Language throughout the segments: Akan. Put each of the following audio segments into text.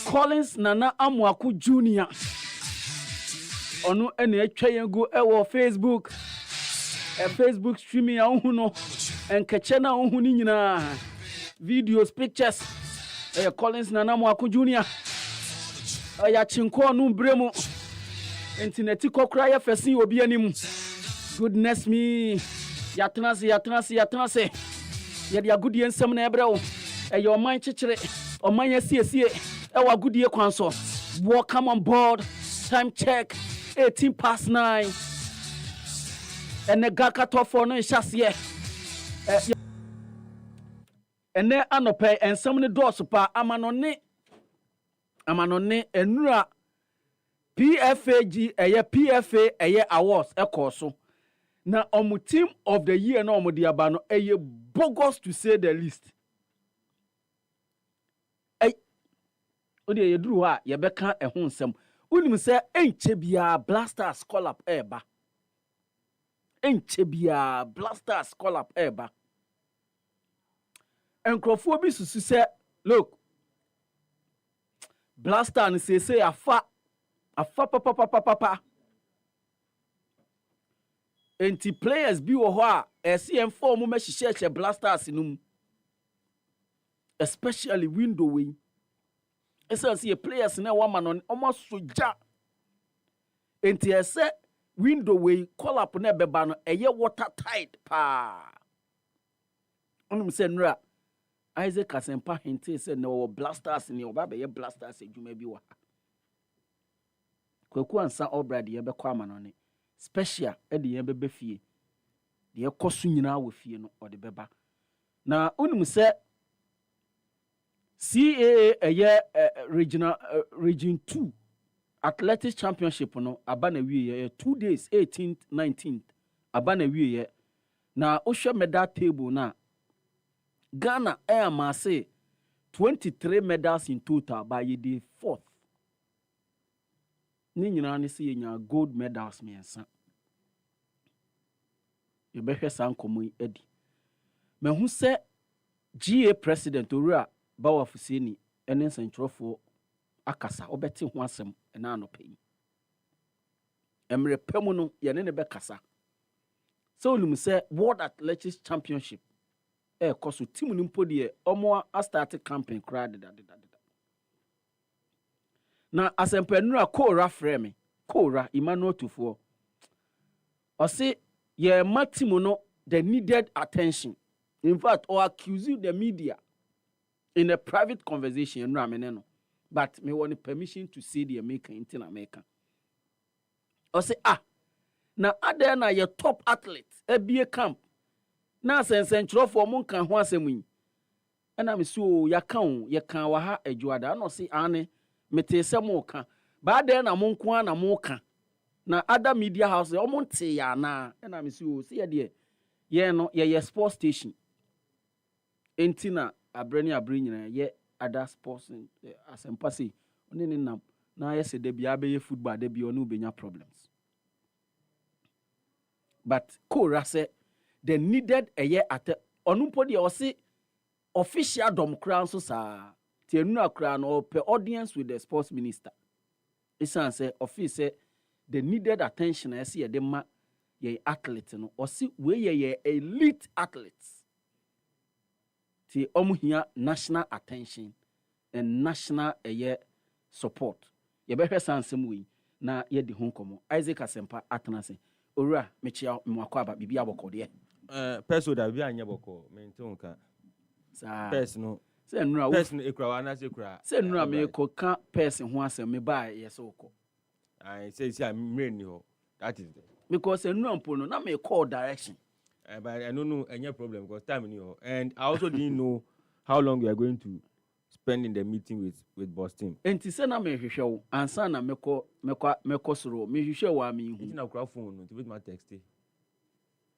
Collins Nana Amwaku Junior. Ono ene atwa yen go ewo Facebook. Facebook streaming ya hu no. Enkeche na hu ni nyina. Videos, pictures. Collins Nana Amwaku Junior. Ya chinko no bremu. Internet kokra ya fesi obi anim. Goodness me. Yatenase. Ya goodie nsem na ebrɛ wo. Your mind chichire. Oman ya sie. Ewa goodie kwanso. Welcome on board. Time check. 9:18. Ene gaka tofo no hyase. Ene anope ensem ne dɔɔso pa amanone enura PFAG PFA awards ekoso. Na team of the year na di aba no bogus to say the least. Odi yeduru ha yebeka eho nsem. Unim se enche bia Blasters call up eba. Blasters call up eba. Enkrofo bi susu se look. Blaster ni say afa papa. Enti players bi wo ho a SCM4 mo mahihye Blasters num. Especially window way. Esa see players na wa man on almost soja. Enti ese window way call up na beba no eye watertight pa. Onum se nra Isaac Asempa hinte se no Blasters ni oba be ye Blasters adwuma bi wa. Kwaku ansa obrade ye be kwa manone. Special e de ye bebe fie. De ye koso nyina wo fie no o de beba. Na onum se CAA region 2 athletics championship no abana wie 2 days 18th 19th abana wie na ohwe medal table na Ghana ma say 23 medals in total by the 4th. Ni nyina ne se nya gold medals miensa. Ye behwe san komoyi edi. Mehu se GA president Owura Bawa Fuseni ene sentrofo akasa obeti ho asem na anopai. Emre pemu no ye ne be kasa. So onum se World Athletics Championship koso team no mpodi omo a start campaign crowd da. Na asempanura Kora frame Kora Emmanuel Tufo. O say ye ma team no the needed attention. In fact, or accuse the media in a private conversation, but me want permission to see the American in America. Or say, now other na your top athlete, a camp. Now central for monka once a win. And I'm so ya can waha a juada, no see ane, mete se moka. But then a monkwan a moka. Na other media house, omonte ya na, and I'm so see a dear. No, ye sports station. Entina abreni ye other sports asempa say oni ne nam na ye se de bia be football de bia onu benya problems. But Kora say the needed at onumpo de o say official dom crown so sa ti enu akra no per audience with the sports minister. Isan say office say the needed attention I see de ma ye athlete no o see we ye elite athletes. Ti omuhia national attention and national support. Ye behwe sansem wi na ye di ho komo. Isaac Asempa atenase. Owura mechia mwakọ aba bibi aboko de. Person da bi anya boko mente nka. Sa person se nura person ekura wa na se kura. Se nura me ko ka person ho asem me ba ye so ko. I say mre ni ho. That is it. Because nura mpo no na me call direction. But I don't know any problem because time in here. And I also didn't know how long we are going to spend in the meeting with Boston. Enti se na me hwehwe wo ansa na meko soro me hwehwe wa me hu. Enti na kura phone no to with my text.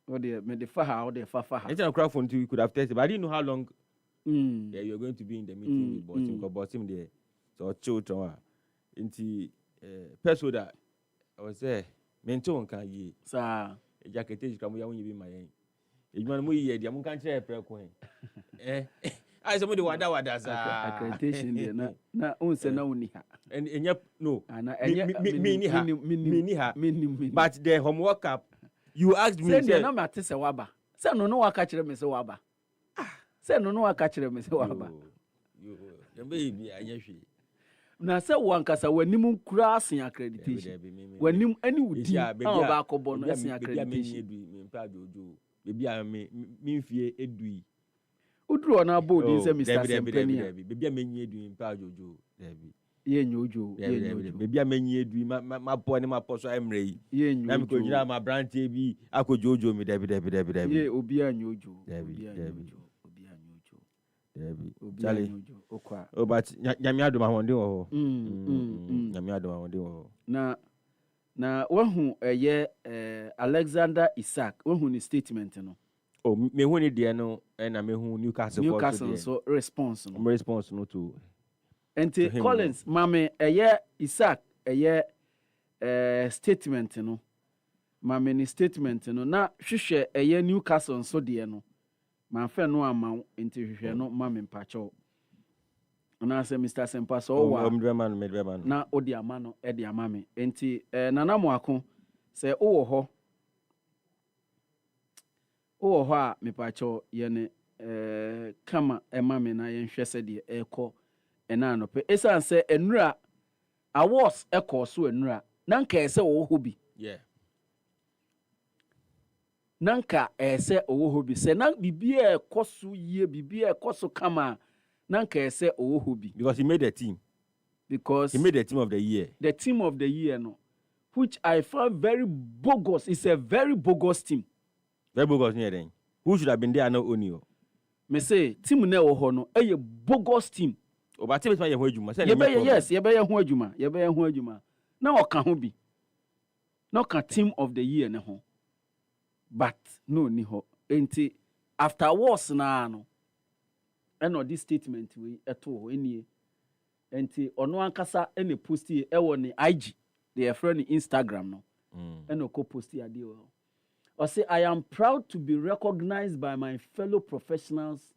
O de me de fa ha o de fa ha. Enti na kura phone you could have texted, but I didn't know how long you're going to be in the meeting with Boston because Boston there. So children enti person that I was say mentor kan yi. Sa jacket is come ya won yi bi my yen. Ejuma mo yi dia mo kan kire pre ko hen. I somebody wada sa. Accreditation there na unse na uniha. And no. Me. But the homework up, you asked me. Say na me say waba. Say no waka kire me say waba. Say no waka kire me say waba. You baby anyahwe. Na say wankasa wanim kura asen accreditation. Wanim ani wudi ba akọbọ no asen accreditation. Me mpa jojo. Baby a me mfie edui. Uduro na board in say Mr. Sempeni. Baby a menyi edui mpa jojo. Debi. Ye nyojo. Baby a menyi edui ma po ne ma po so emre yi. Ye nyojo. Na me ko jira ma branche bi akojojo me debi. Ye obi a nyojo. Debi. Charlie. Okwa. Oh, but nyame adom ahonde wo ho. Nyame adom ahonde wo ho. Na wahu Alexander Isaac, wahu ni statement no. Oh, me hu ni de no na me hu Newcastle so response no. Response no to. Enti Collins mame Isaac statement no. Mame ni statement no na hwehwe Newcastle so de no. Ma fe no ama enti hwehwe no mame mpacho. Na say Mr. Sempa so wa medreman na odi ama no e di ama me enti nana mo ako say wo ho a mepacho ye ne kama ema me na ye hwese de ekọ ena no pe esan say enura awards ekọ so enura na nka ese wo ho bi nanka ese wo ho bi se na bibia ekọ so yie bibia ekọ so kama nanka ese owo hobi because he made the team. Because he made the team of the year. The team of the year, no, which I found very bogus. It's a very bogus team. Very bogus near then. Who should have been there? No only. Me say team ne wo ho no, a bogus team. O ba team ye ho adwuma. Yes, ye be ye ho adwuma. Na o ka ho bi. No ka team of the year ne ho. But no ni ho. Enti afterwards na no. And this statement we eto enie enti ono ankasa ene posti e ne IG their friend Instagram no ene ko posti ade o say I am proud to be recognized by my fellow professionals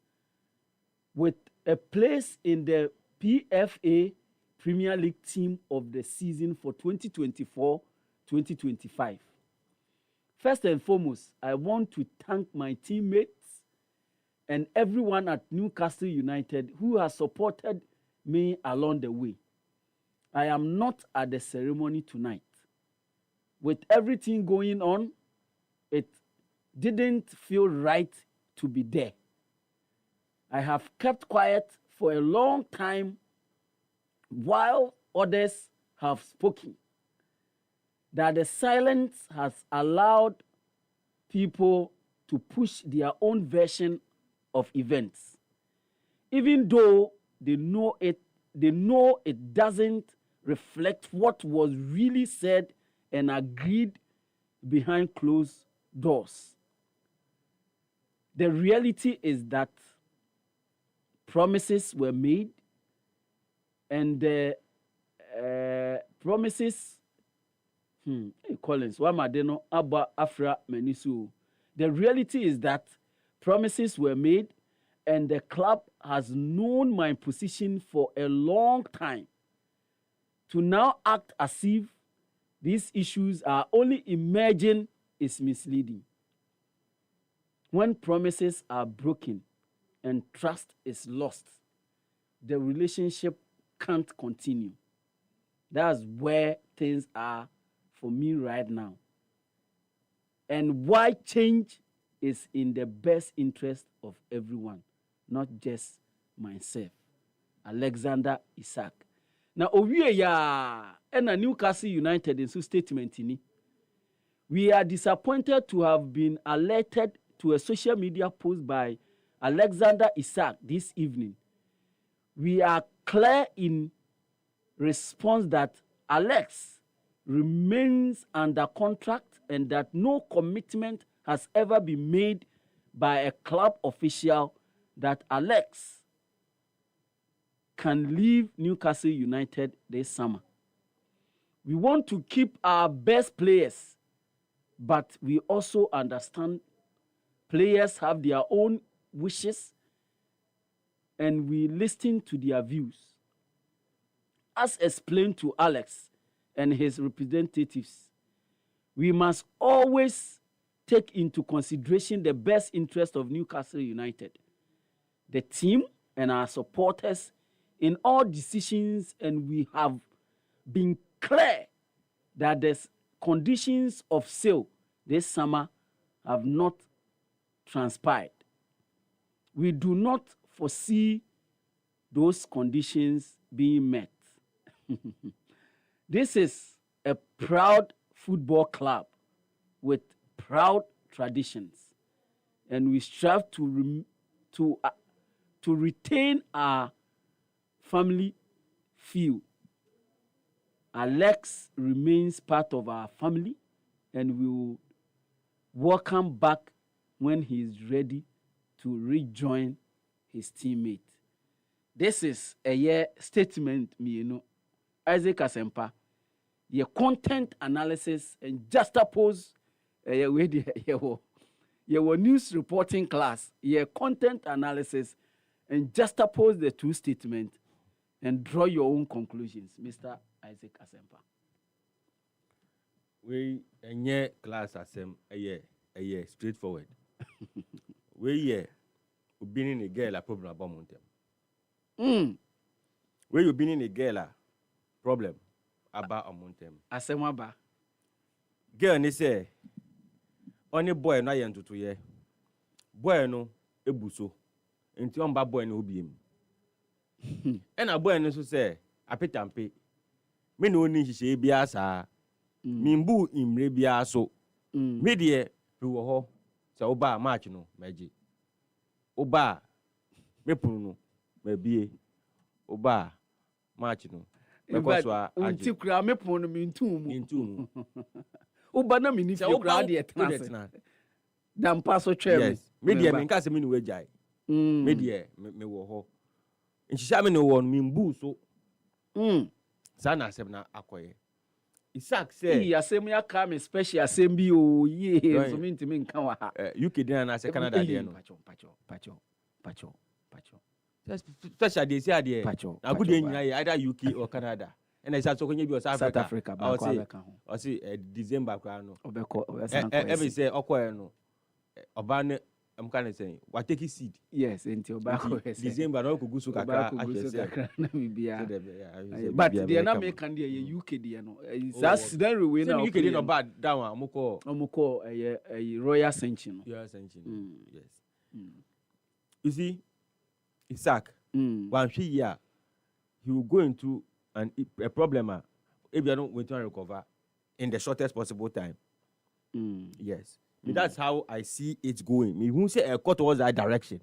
with a place in the PFA Premier League team of the season for 2024-2025. First and foremost, I want to thank my teammates and everyone at Newcastle United who has supported me along the way. I am not at the ceremony tonight. With everything going on, it didn't feel right to be there. I have kept quiet for a long time while others have spoken. That the silence has allowed people to push their own version of events, even though they know it doesn't reflect what was really said and agreed behind closed doors. The reality is that promises were made, and the promises. Hey Collins, Wamadeno Abba Afra Menisu. The reality is that promises were made, and the club has known my position for a long time. To now act as if these issues are only emerging is misleading. When promises are broken and trust is lost, the relationship can't continue. That's where things are for me right now. And why change is in the best interest of everyone, not just myself. Alexander Isaac. Now, owie ya and a Newcastle United in so statement ini. We are disappointed to have been alerted to a social media post by Alexander Isaac this evening. We are clear in response that Alex remains under contract and that no commitment has ever been made by a club official that Alex can leave Newcastle United this summer. We want to keep our best players, but we also understand players have their own wishes and we listen to their views. As explained to Alex and his representatives, we must always take into consideration the best interest of Newcastle United, the team, and our supporters in all decisions, and we have been clear that the conditions of sale this summer have not transpired. We do not foresee those conditions being met. This is a proud football club with proud traditions, and we strive to retain our family feel. Alex remains part of our family, and we will welcome back when he is ready to rejoin his teammate. This is a year statement, Isaac Asempa. Your content analysis and juxtapose your news reporting class, your content analysis and juxtapose the two statements and draw your own conclusions, Mr. Isaac Asempa. We a class asem a year straightforward. We been in a girl a problem about mountain. Where you been in a girl a problem about a mountain. Asemaba. Girl ni say only boy na yen tutu ye. Boy no ebuso. Enti on ba boy no obi em. And a boy no so say apetampe. Me no ni hihye bia saa. Mimbu imre bia so. Me de we wo ho. Se oba match no meji. Oba me punu no me bie. Oba match no. Because unti kura me punu me ntum. Oba na me ni fi kura de etna. Dan paso twem. Yes. Me de me nka se me ni wejai. Me de me wo ho. Nhyia me no wo no mimbu so. Sana asem na akoye. Isaac say asem ya ka me special asem bi o ye so me ntimi nka wa ha. UK dey na say Canada dey no. Pacho. Special dey say dey. Na good dey nyina either UK or Canada. And I said so konye bi o South Africa. I say December kwa no. Obeko. Every say okoye no. Oba ne I'm kind of saying, what take his seed? Yes, until December, no go so kakra. But the American the UK the no. That scenario we now. UK dey no bad down amoko a Royal Sanchin. Yes. You see, Isaac, 1 year, he will go into a problem if you don't wait to recover in the shortest possible time. Yes. That's how I see it going. Me won't say a cut towards that direction.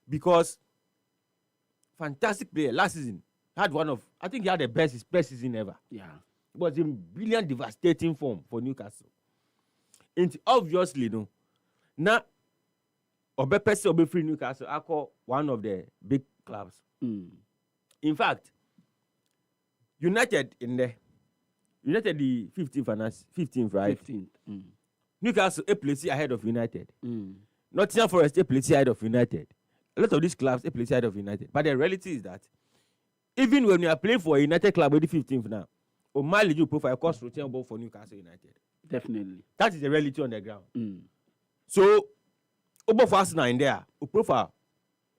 Because fantastic player last season had I think he had the best season ever. Yeah. It was in brilliant, devastating form for Newcastle. And obviously, no. Now, Obe free Newcastle, I call one of the big clubs. In fact, United the 15th, right? 15th. Newcastle a place ahead of United. Nottingham Forest a place ahead of United. A lot of these clubs a place ahead of United. But the reality is that even when you are playing for a United club with the 15th now, O'Malley you profile cost return ball for Newcastle United. Definitely. That is the reality on the ground. So, Obo for Arsenal in there, who profile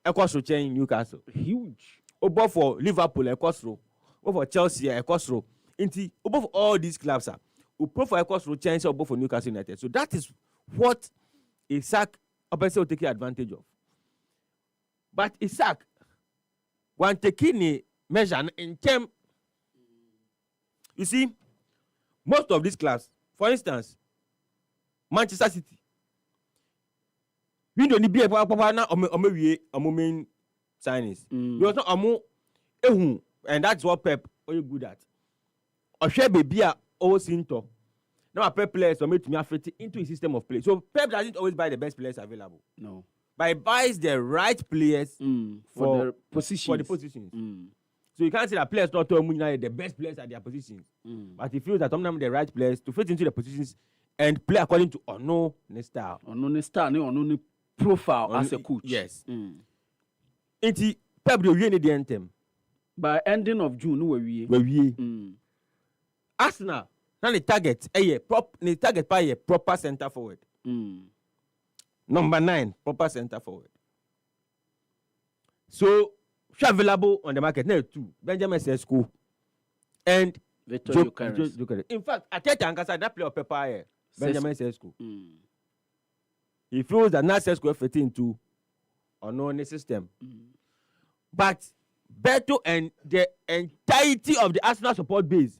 a cost return in Newcastle. Huge. Obo for Liverpool a cost row. Obo for Chelsea a cost row. Obo for all these clubs are. Who profile cost return for Newcastle United. So that is what Isaac obviously will take advantage of. But Isaac, when taking a measure in term, you see, most of these clubs, for instance, Manchester City, we don't need to be a papa now or main signings. Because not and that's what Pep are you good at. Or share baby all Sinto. Now Pep players are made to me fit into a system of play. So Pep doesn't always buy the best players available. No. But he buys the right players for the positions. So you can't say that players not the best players at their positions. But he feels that sometimes the right players to fit into the positions and play according to unknown style. Unknown style, unknown profile as a coach. Yes. Inti Pebble we need the anthem. By ending of June, we. Arsenal, now the target, the target by a proper centre forward. Number 9, proper centre forward. So, available on the market now 2, Benjamin Sesko and Jokeres. In fact, I tell you, that player paper here, Benjamin Sesko. He feels that now Sesko fit into unknown system. But Beto and the entirety of the Arsenal support base,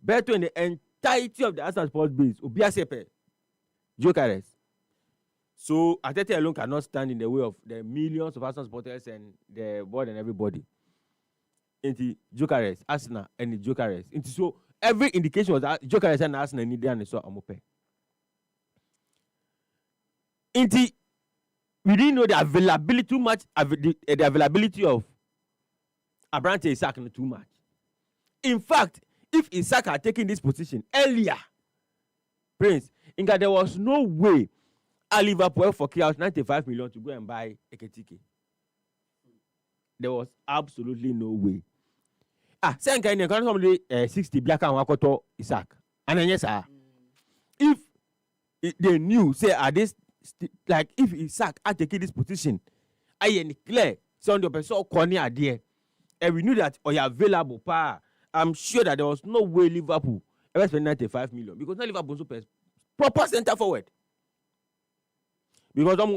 Beto and the entirety of the Arsenal support base, Obiasepe, Jokeres. So Atete alone cannot stand in the way of the millions of Arsenal supporters and the board and everybody. Into Jokeres, Arsenal and the Jokeres. Into so every indication was that Jokeres and Arsenal need and so amope. Into we didn't know the availability too much. The availability of Abrante Isaac too much. In fact, if Isaac had taken this position earlier, Prince, Inga, there was no way Liverpool for out 95 million to go and buy Ekitike. There was absolutely no way. Saying kind somebody 60 Biaka and Wakoto Isaac. And then yes, if they knew, say this like if Isaac had taken this position, I clear some of the person corner there, and we knew that or available power. I'm sure that there was no way Liverpool ever spend 95 million because not Liverpool super proper centre forward. Because that we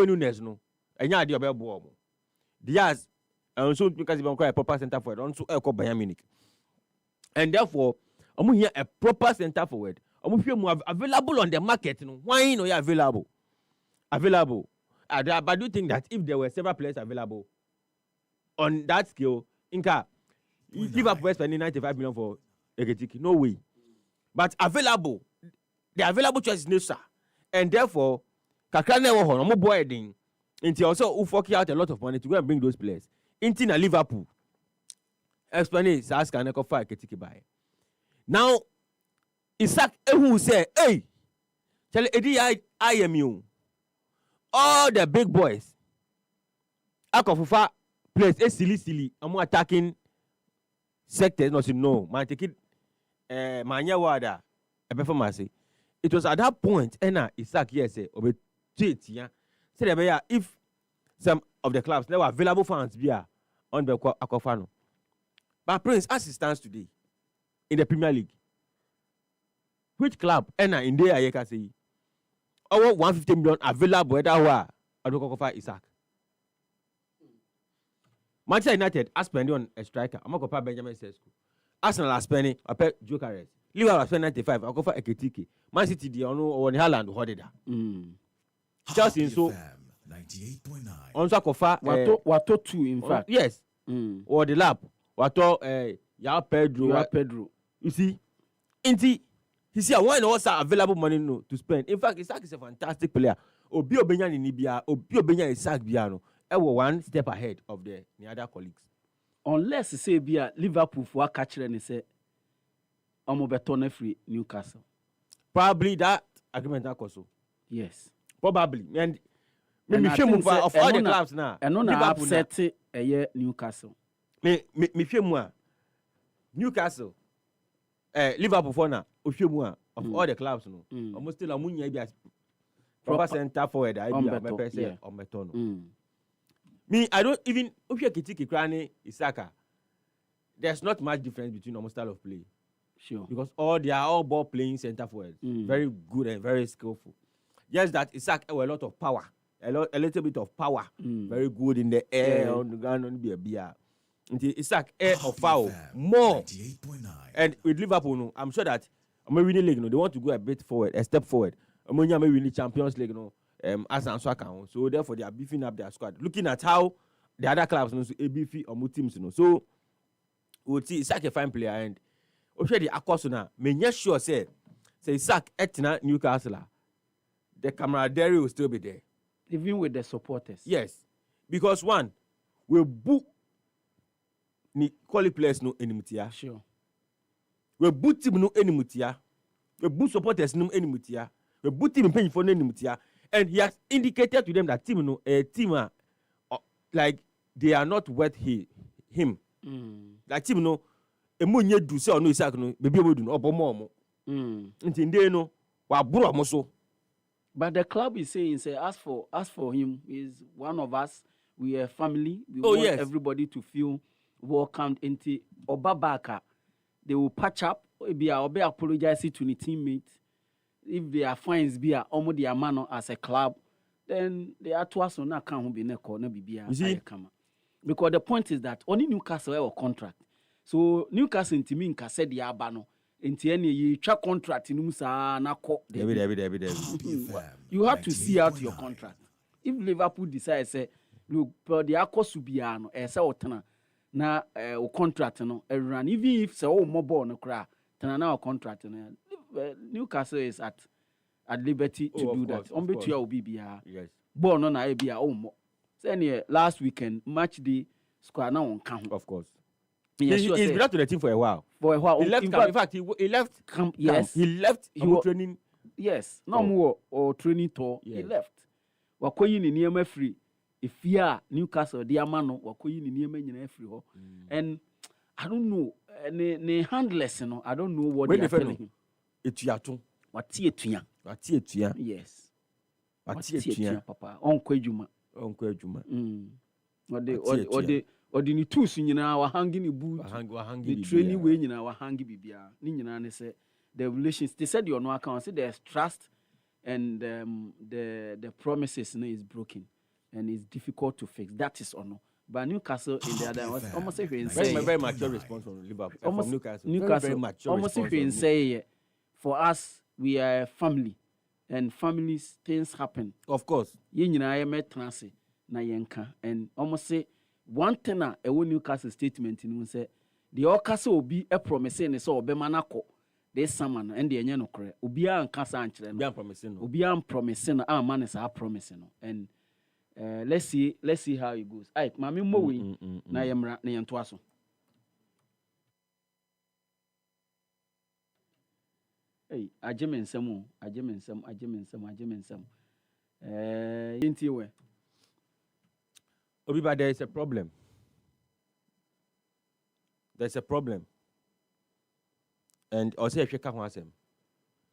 know no, and yeah, the other boy, Diaz, and so because he a proper centre forward, also Bayern Munich, and therefore, I'm here a proper centre forward. I'm here available on the market. Why no available? Available. But I do think that if there were several players available on that scale, Inca, Liverpool spending 95 million for Ekitike, no way. But available, the available choice is Nessa, and therefore. Kakane wo hono mo boy din nti also who fork out a lot of money to go and bring those players into na Liverpool explain Sas can go for Ekitike buy now Isaac who say hey tell Eddie I am you all the big boys akofufa players silly am attacking sectors no man take it manya wada a performance it was at that point Isaac yes say if some of the clubs there were available funds on the Akofano. But Prince, as it stands today in the Premier League, which club in there I can say over 150 million available that were Isaac? Manchester United are spending on a striker. I'm going to Benjamin Sesko. Arsenal are spending a pair Jokeres. Liverpool are spending 95. I'll go for Ekitike. Man City the on Haaland holded that. Chelsea so 98.9. Also kofa wato 2 in fact. Yes. Or the lap. Wato Pedro. You see? Inti he see one also available money no to spend. In fact, Isaac is a fantastic player. Obi Obenya ni bia, Obi Obenya Isaac bia no. One step ahead of the other colleagues. Unless say bia Liverpool for catch and say Beton free Newcastle. Probably that agreement also. Yes. Probably. And maybe of all the clubs now. And no upset a year Newcastle. Me Newcastle. Liverpool for now. Of all the clubs no. Almost still amunya be proper center forward I be on Beton. Me I don't even if you Ekitike Krane Isaka. There's not much difference between almost style of play. Sure. Because they are all ball playing center forwards. Very good and very skillful. Just that Isaac have a lot of power. A little bit of power. Very good in the air, on the ground, on the beer. Isaac air or foul more. And with Liverpool, no, I'm sure that I'm winning league. No, they want to go a step forward. I'm winning Champions League. No, as an account. So therefore, they are beefing up their squad. Looking at how the other clubs, no, so ABF or more teams, no. So we'll see Isaac a fine player and. The Akosuna, me sure say Isaac etina Newcastle. The camaraderie will still be there. Even with the supporters. Yes. Because one, we book ni quality players no enmity. Sure. We book team no enmity. We book supporters no enmity. We book team paying for no enmity. And he has indicated to them that team like they are not worth him. Like team no, emunye do say no Isaac no, baby we do no obomo. Nti ndey no, wa bro mo so. But the club is saying, say, as for him, he's one of us. We are family. We want everybody to feel welcomed into Obabaka. They will patch up. I'll be apologizing to the teammates. If they are fines, be a almost their man as a club, then they are to us on that can't be corner be because the point is that only Newcastle have a contract. So Newcastle into me said the abano. Into any you check contract in Musa na ko. You have to see out your contract. If Liverpool decides say, look, per the Akosubiano, say otana na contract no run. Even if say mobile no cry, tana contract no. Newcastle is at liberty to do that. On bet you Obiba. Yes. Born on a be say last weekend match the square now on count. Of course. He's been out to the team for a while. He left camp. In fact, he left camp. Yes. He left training. Yes. No more or training tour. Yes. He left. Wakoyi ni niema free. If you Newcastle, the amano wakoyi ni niema nyina free ho. And I don't know. Ne handless, I don't know what they are telling him. Etuato. Wati etua. Yes. Wati etua. Papa. Onko ejuma. Odi ni tools nyina wa hanging the boot. The training way nyina wa hanging bibia. Ni nyina ne say the relations. They said you no account. Say there's trust and the promises is broken and it's difficult to fix. That is no. But Newcastle in the other was almost if you say very mature response from Liverpool. From Newcastle very mature almost if you say for us we are a family and families things happen. Of course. Ye nyina ye metrance na yenka and almost say one thing a Newcastle statement in say the Newcastle will be a promise and so be manako this summer and the enye no kore obi an kasa ankyere no obi an promising man is a promising and let's see how it goes. Ai mami mo we na yemra na yento aso. Hey, ajemensem. Yenti we. Obiba, there is a problem. There's a problem. And also if you can't answer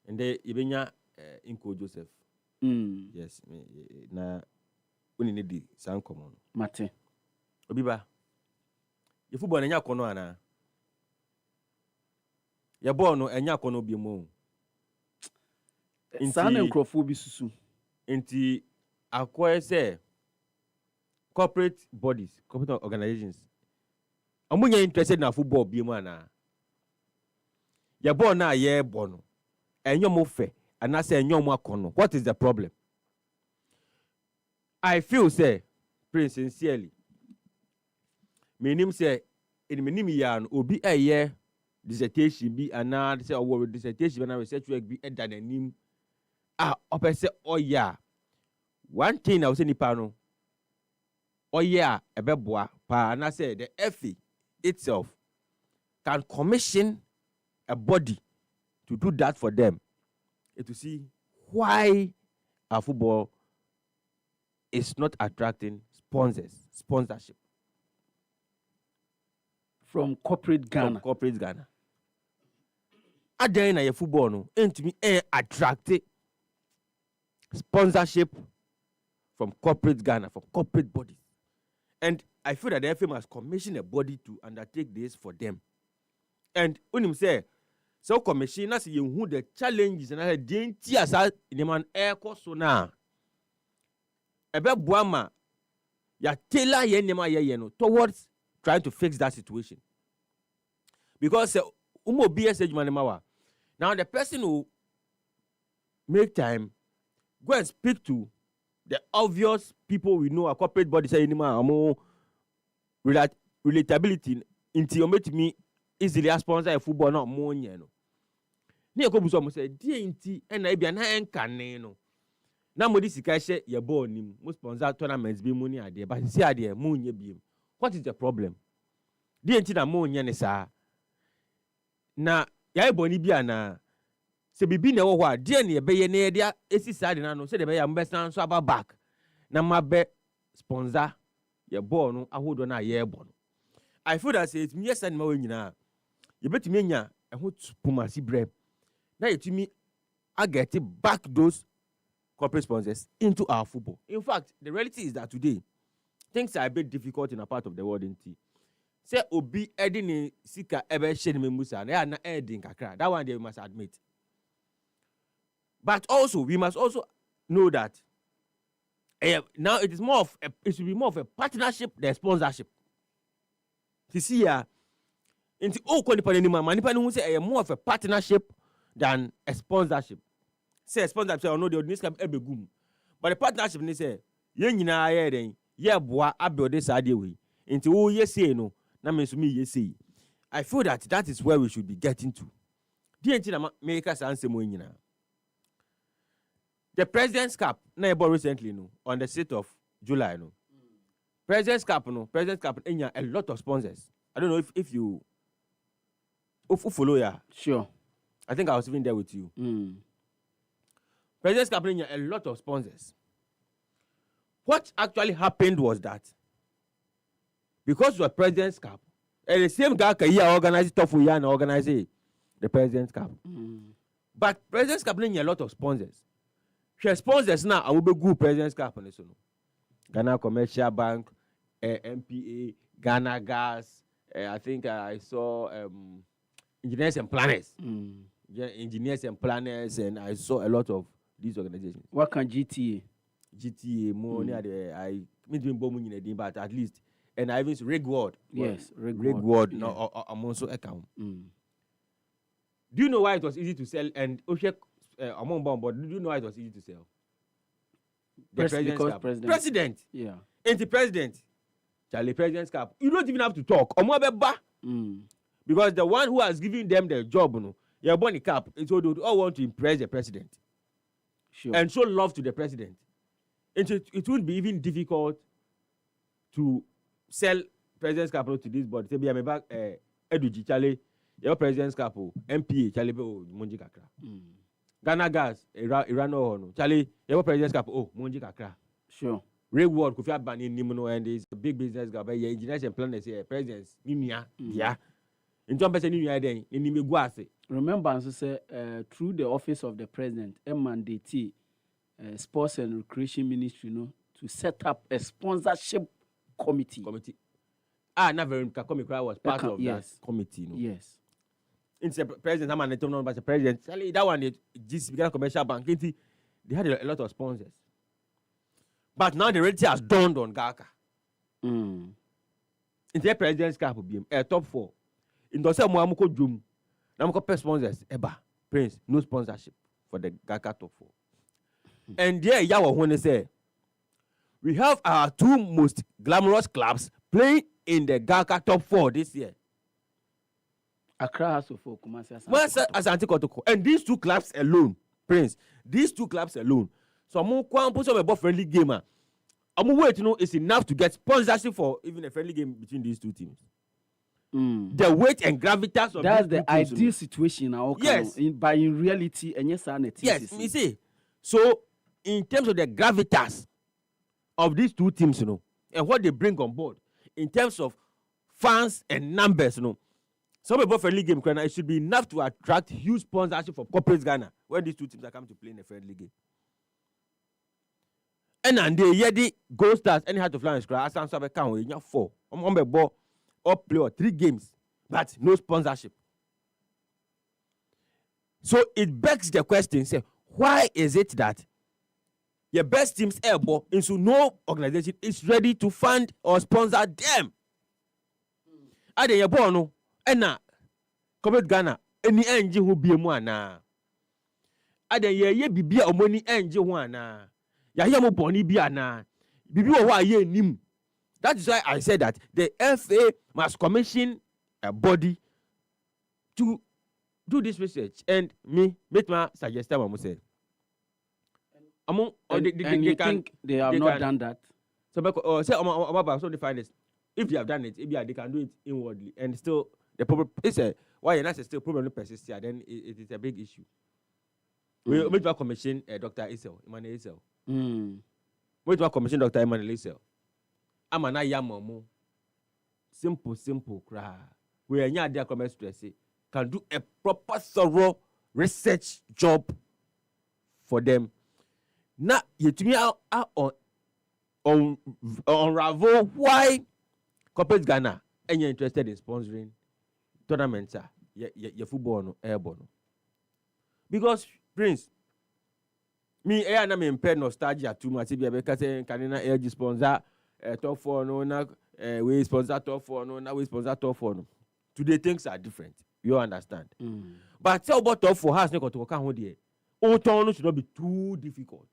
and then Ibenya Inko Joseph. Yes, na we need the sound common. Mate. Obiba. Your football enya kono ana. Your ball no enya kono bi mo. Sana nkrofo bi susu. Inti akwa say corporate bodies, corporate organizations. Amunya interested na football bi mo ana. Your ball na ye bono. Enyo mo fe anase enyo mo akono. What is the problem? I feel say Prince sincerely. Meaning say in meaning yan obi eye dissertation bi ana say our dissertation na research work bi e dan anim opese oya. One thing I was say nipa no oya ebeboa pa na say the FA itself can commission a body to do that for them and to see why our football is not attracting sponsorship from corporate Ghana. Again, na your football no entumi attract sponsorship from corporate Ghana, from corporate bodies. And I feel that the FA must commission a body to undertake this for them. And when him say, so commission, that's who the challenges and I didn't see as in man air course so now. Ebe buama ya tailor ye nema ye no towards trying to fix that situation. Because umo BS manemawa. Now the person who make time go and speak to the obvious people we know, a corporate body say anymore more relatability into me easily sponsor a football not more no. Ni ko buso mo say die nti na bia na enka no. Na mo di sika hye ye ball nim, mo sponsor tournaments bi mu ni ade, but see ade mo nya biem. What is the problem? Die nti na mo nya ne saa. Na ya boni bia na se bibi na wo ho a de ne be ye ne de esi side na no se de be ya mbesa so aba back na mabe sponsor ye ball no ahodo na ye bo no. I feel that say it me yes and ma we nyina ye betumi nya ehho pumasi breb na yetumi get back those corporate sponsors into our football. In fact, the reality is that today things are a bit difficult in a part of the world. Say obi edini sika ebe sheni memusa na ya na edin kakra. That one they must admit. But also we must also know that now it is more of it should be more of a partnership than sponsorship. You see here, into nipa who say more of a partnership than a sponsorship. Say a sponsorship say no the news can ebe gum. But the partnership ni say ye nyina aye den ye boa abuild this idea we. Into who ye say no na me so me ye say. I feel that is where we should be getting to. The na make us answer mo nyina. The President's Cup na ebo recently no on the 6th of July no. President's Cup enya a lot of sponsors. I don't know if you follow ya. Sure. I think I was even there with you. President's Cup enya a lot of sponsors. What actually happened was that because of the President's Cup, and the same guy can organize it for and organize the President's Cup. But President's Cup enya a lot of sponsors. She sponsors now I will be good President's Cup on this one. Ghana Commercial Bank, MPA, Ghana Gas. I think I saw Engineers and Planners. Yeah, Engineers and Planners, and I saw a lot of these organizations. What can GTA? GTA more near the I mean but at least, and I even Regward. Yes, Regward. No, I'm also account. Do you know why it was easy to sell? And among but do you know why it was easy to sell? The president. Yeah. And the president. Charlie President's Cup. You don't even have to talk. Because the one who has given them the job, your bonny cap, it's all they all want to impress the president. Sure. And show love to the president. And it would be even difficult to sell President's Cup to this body. Say, I'm back, Eduji, Charlie, your President's Cup, MPA, Charlie, Monji Kakra. Ghana Gas, Iran, Charlie, your President's Cup, Monji Kakra. Sure. Reward Kofi Abani Nimuno and is a big business guy, but engineers and planners here, presidents, Ninia, yeah. In some person Ninia then, in Nimiguase. Remember, as I say, through the office of the president, a mandate, Sports and Recreation Ministry, to set up a sponsorship committee. Not very was part of that committee, Yes. In the president, I'm an but the president, that one, this began commercial bank, they had a lot of sponsors. But now the reality has dawned on Gaka. In the President's Cup will be a top 4. In the same way, I'm going to Namuko sponsors, Prince, no sponsorship for the Gaka top 4. And there, Yawa when they say, we have our 2 most glamorous clubs playing in the Gaka top 4 this year. Accra has to focus. Asante Kotoko. And these 2 clubs alone, Prince, these 2 clubs alone. So I'm going to put a friendly gamer. I'm wait to know it's enough to get sponsorship for even a friendly game between these 2 teams. The weight and gravitas of that's the ideal situation now. Yes, but in reality, and yes, you see. So in terms of the gravitas of these 2 teams, and what they bring on board in terms of fans and numbers, some about friendly game, it should be enough to attract huge sponsorship for corporate Ghana when these 2 teams are coming to play in a friendly game. And they yedi gold stars any how to fly and scratch. As I'm sorry, can't we? 4. I'm be ball or play or 3 games, but no sponsorship. So it begs the question: say, why is it that your best teams airborne into no organization is ready to fund or sponsor them? Are they born no? And now, come Ghana, any engine who be a moana. Are they ye be a money engine one? Yahya mo boni bia na bibi wo wa ye nim. That is why I said that the FA must commission a body to do this research, and me make my suggestion what say. They think they have not done that. So say so they find this. If they have done it, they can do it inwardly, and still the problem is why you're not still problem persists here. Then it is a big issue. We make to commission Dr. Isel, Emmanuel Isel. We to commission Dr. Emmanuel Isel. Amana yamomo. Simple cry. We are not there commerce stress. Can do a proper thorough research job for them. Now you to me unravel why corporate Ghana and you're interested in sponsoring tournaments your football no airborne. Because Prince, me I am impaired nostalgia too much because Canada air sponsor top 4 no na we sponsor top 4 no now we sponsor top 4 no. Today things are different. You understand? But tell about top 4 has no to work on there. All town should not be too difficult.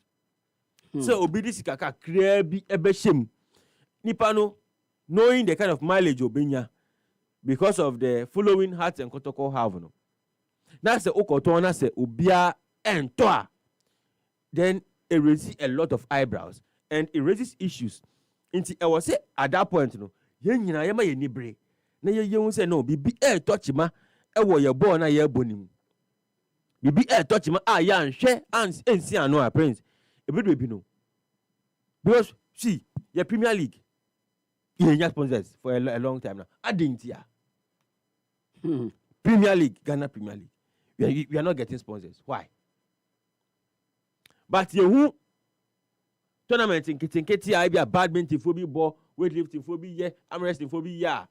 So Obiba Sikaka create a shame. Nipano knowing the kind of mileage Obinya because of the following hearts and protocol have no. Now say Okotona say Obia and Toa. Then it raises a lot of eyebrows and it raises issues. I was say at that point no, yen nyina yema ye nibre. Na ye say no bibi touch ma e wo ye ball na ye bonim. Bibi touch ma ya nhwe ansi ano a Prince. Ebedo bi no. Because see, your Premier League you have sponsors for a long time now. Adintia. Premier League, Ghana Premier League. We are not getting sponsors. Why? But you who tournament in Keti I be a badminton for be ball, weightlifting for be yeah, arm wrestling for be yeah.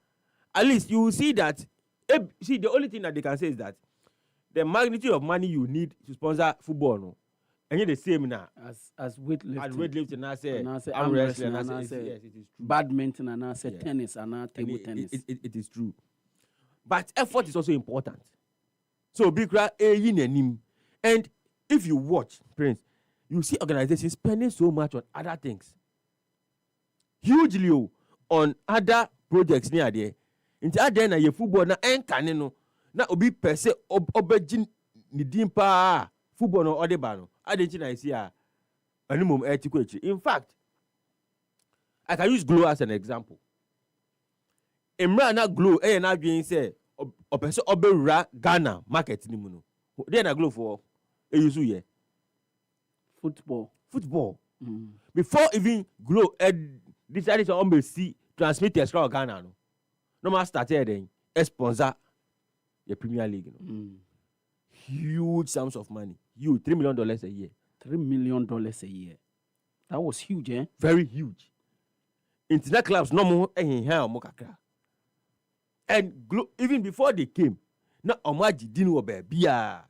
At least you will see that. See, the only thing that they can say is that the magnitude of money you need to sponsor football, no, and you're the same now as weightlifting. As weightlifting, and I say arm wrestling, and I say yes, it is true. Badminton, and I say tennis, and I table tennis. It is true. But effort is also important. So big and if you watch, Prince, you see organizations spending so much on other things. Hugely on other projects near there. Into other na your football na enkaneno na obi pese obejin ni dimpa football no odeba no. Adenchi na isi a animum etikwechi. In fact, I can use Glow as an example. Emra na Glow na adwen say opese obewura Ghana market ni mu no. Dey na Glow for use here. Football. Before even Glow decided to see transmit extra Ghana no. No man started then sponsor the Premier League. Huge sums of money. Huge, $3 million a year. $3 million a year. That was huge, eh? Very huge. Internet clubs no more kakra. And even before they came, na omaji dini wo bebia.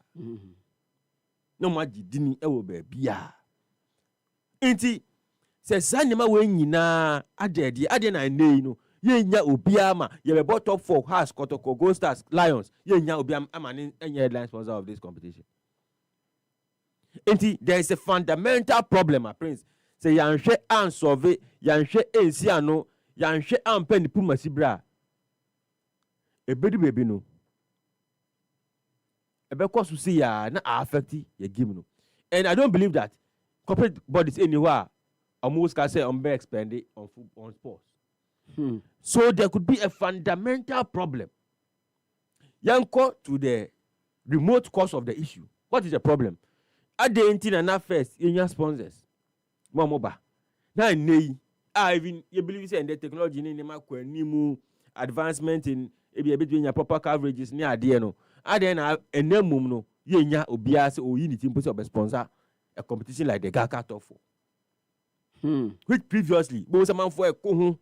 No maji dini e wo bebia. Inti se sanima we nyina ade na nei no. Ye nya obiama ye be top 4 has Kotoko Gold Stars Lions ye nya obiama amani any headline sponsor of this competition. Inti there is a fundamental problem, Prince. Say yanhwe an solve yanhwe ensi ano yanhwe ampa ni puma sibra. Ebedi baby no. Ebe kosu see ya na affect ye game no. And I don't believe that corporate bodies anywhere almost can say expend on sports. So there could be a fundamental problem. Yanko to the remote cause of the issue. What is the problem? At the end and first, in your sponsors. Mamoba. Now, even you believe in the technology in the advancement in between your proper coverages near the no. At the end, a name no, yenya obias or unity of a sponsor a competition like the Gaka Top 4. Which previously was a man for a kohun.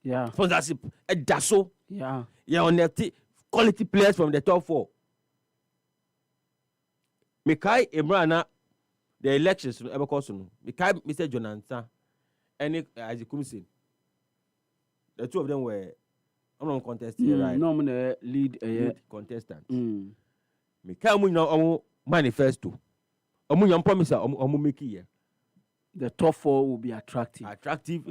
Yeah. Sponsorship. A daso. Yeah. Yeah, on the quality players from the top 4. Mekai Emrana, the elections ever cost no. Mekai Mr. Jonathan and Isaac Kumsin. The two of them were contested, right? No, lead contestant. Mekai Muno manifesto. Omu promise omu make here. The top 4 will be attractive. Attractive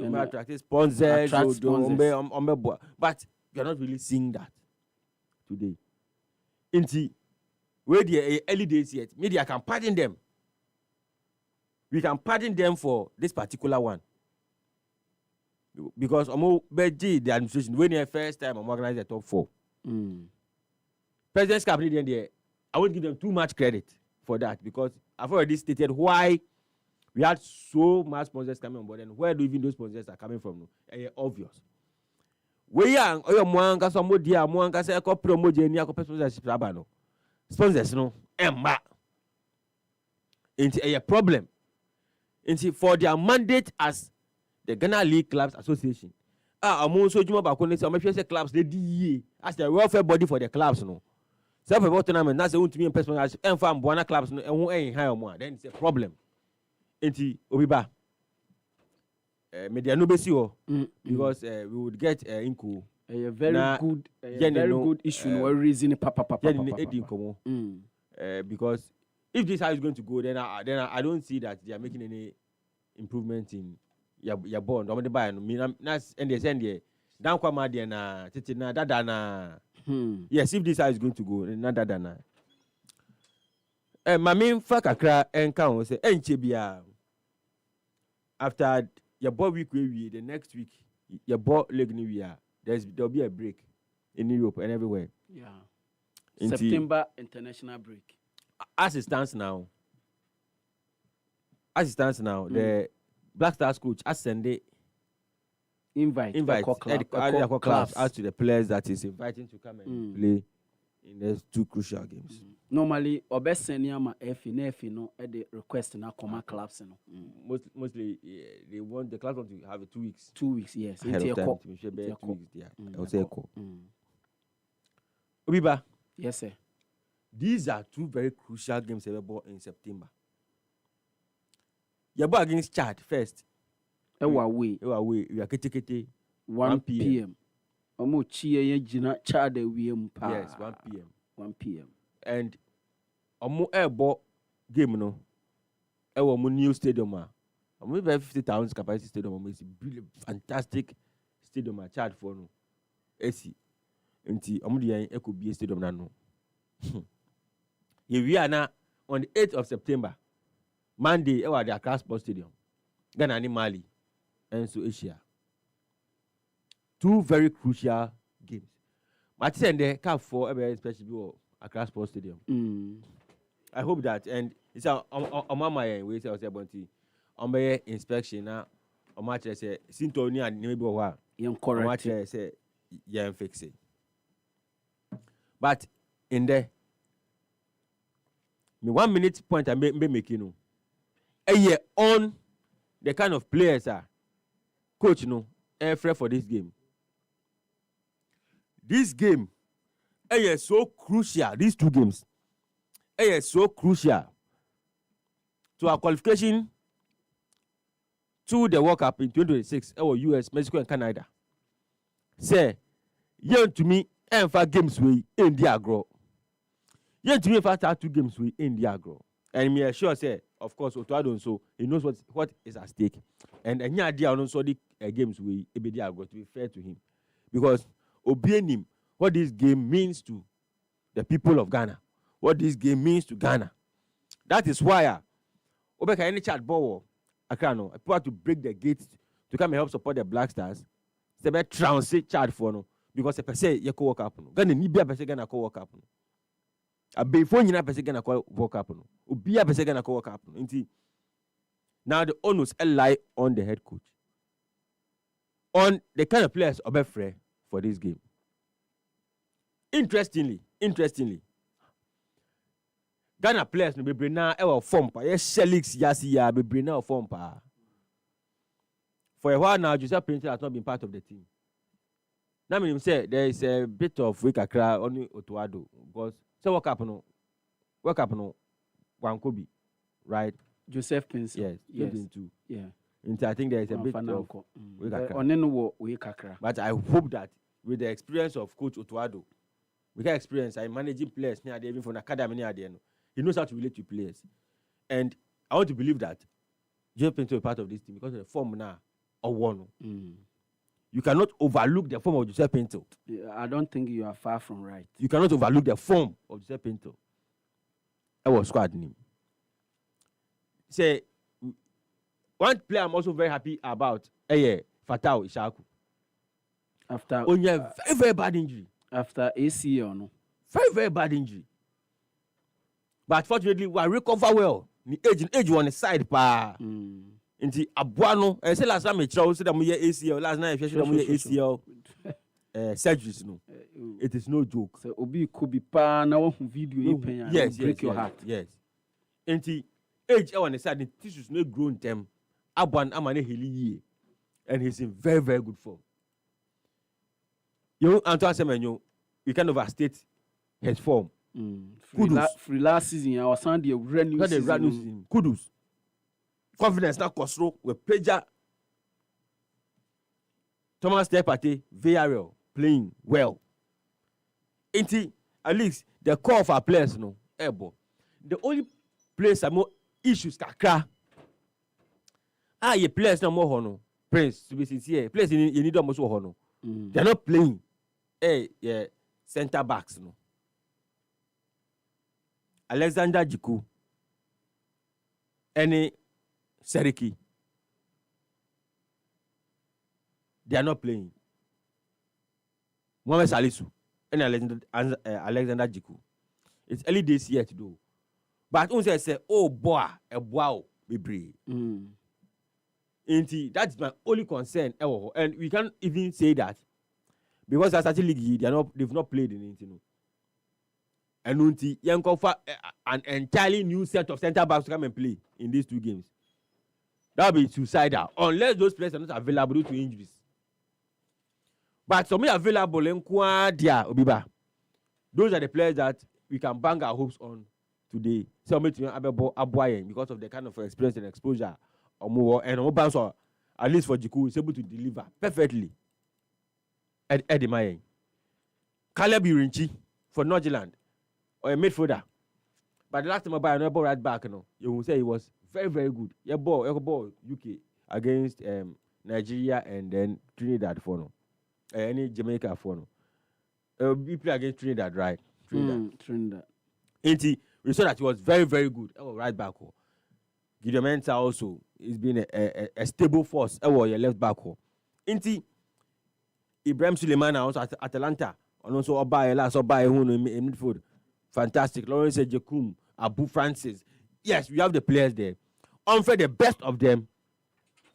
sponsors. But you're not really seeing that today. Inti, where the early days yet, media can pardon them. We can pardon them for this particular one. Because the administration, when the first time I'm organizing the top 4. President's cabinet, I won't give them too much credit for that because I've already stated why we had so much sponsors coming on board and where do even those sponsors are coming from? Obvious. We are Mwanga Samodia, Mwanga say a promo Jenia sponsorship Rabano. Sponsors no Emma. It's a problem. It's for their mandate as the Ghana League Clubs Association. I'm so Juma Bakone, some of clubs, the DEA, as the welfare body for the clubs. No. Self about tournament, that's the one to me in person as and from Buana clubs and won't ain't higher more. Then it's a problem. Enti Obiba. Media no besio because we would get Inku. A very good issue. We're reason papa. Because if this how is going to go, then I don't see that they are making any improvement in your bond. I'm going to buy and they send there. Down kwama there na titina dada na. Yes, if this how is going to go, na dada na. My main fakakra encounter say enchebia. After your ball week the next week your ball leg new year there'll be a break in Europe and everywhere. Yeah. September international break. As it stands now, the Black Stars coach has sent the invite clubs out to the players that is inviting to come and play in those two crucial games. Normally, Obeseniama F no at the request na command clubs no. Mostly they want the clubs want to have 2 weeks. 2 weeks, yes. Ahead of time, 2 weeks there. I would say Obiba. Yes, sir. These are 2 very crucial games available in September. Yabo against Chad first. Away. We are kete 1 p.m. Omo chie jina Chad pa. Yes, 1 p.m. 1 p.m. And omo airbo game no. Ewo mo new stadium omo 50,000 capacity stadium omo is fantastic stadium Chad for no. AC. Nti omo dey eko be stadium na no. We are now on the 8th of September. Monday, at the Accra Sports Stadium. Ghana and Mali. And so Asia. 2 very crucial games. Matisse and the Cup for especially Accra Sports Stadium. I hope that and it's on my way to say inspection now. On match say Sintoni and Nemibo correct. Match say fix it. But in there me 1 minute point I may making a year on the kind of players coach afraid for this game. This game is so crucial. These 2 games is so crucial to our qualification to the World Cup in 2026 or US, Mexico and Canada. Say, young to me and 5 games we in the agro. Yeah, to me, if I start 2 games with India, grow, and me sure say, of course, Otuado so he knows what is at stake, and any idea on so the games with Ebedia grow to be fair to him, because obeying him, what this game means to the people of Ghana, what this game means to Ghana, that is why Obeka any chat ball, I can't know. People have to break the gates to come and help support the Black Stars. It's a transit chat for no, because if I say you co work up, Ghana need be a person Ghana co work up. Before you na person gonna call work up no obi a person gonna call work up no nti now the onus lie on the head coach on the kind of players obefre for this game. Interestingly Ghana players no be na e form pa yes Shelix yasi ya be na form pa for a while now. Joseph Pinto has not been part of the team. Now me say there is a bit of weak akra on Otuado because so what happened? Wankobi, right? Joseph Pinto. Yes. Yeah. And I think there is a bit of weak akra. But I hope that with the experience of Coach Otuado, with that experience, I'm managing players near even from the academy near the end. He knows how to relate to players, and I want to believe that Joseph Pinto is part of this team because of the form now or one. You cannot overlook the form of Joseph Pinto. I don't think you are far from right. You cannot overlook the form of Joseph Pinto. I was squad name. Say, one player I'm also very happy about, Fatau Ishaku. After only a very, very bad injury. After ACL, no? Very, very bad injury. but fortunately we recover well. The age on the side pa. Inti abuano. I say last time me try say that me ACL. Last night I say that me ACL. Surgeries no. It is no joke. So obi could be pa na one video pen. Yes, break your heart. Yes. Inti age on the side the tissues no grow in them. Abuan amane heli and he's in very very good form. You Antoine Semenyo, you can overstate his form. Free last season, I was on the brand new season. Kudos. Confidence now Kosro with Peja. Thomas Depate, VRL, playing well. Inti, at least the core of our players, no, ebo. The only place are more issues kakra. Your players no more hono. Prince, to be sincere, players you need almost hono. They're not playing. Yeah, center backs, no. Alexander Jiku, any Seriki, they are not playing. Mohamed Salisu and Alexander Jiku. It's early days yet to do. But once I say, oh boy, a wow, be brave. That's my only concern. And we can't even say that because as a league, they've not played in it. And unti Yankofa an entirely new set of centre backs to come and play in these 2 games. That will be suicidal unless those players are not available due to injuries. But some are available in Kwadia Obiba. Those are the players that we can bang our hopes on today. Some to Abuayen because of the kind of experience and exposure or more and Obanso, at least for Jiku, is able to deliver perfectly. Eddie Mayen. Caleb Urinchi for Northland. Or a midfielder. But the last time I buy another ball right back, you will say he was very, very good. Your ball UK against Nigeria and then Trinidad for no. Any Jamaica for no. We play against Trinidad, right? Trinidad. We saw that he was very, very good. Right back. Gideon Mensah also has been a stable force. Your left back. Ibrahim Suleiman also at Atalanta. And also Obaye in midfield. Fantastic. Lawrence Ejekum, Abu Francis. Yes, we have the players there. Unfair, the best of them.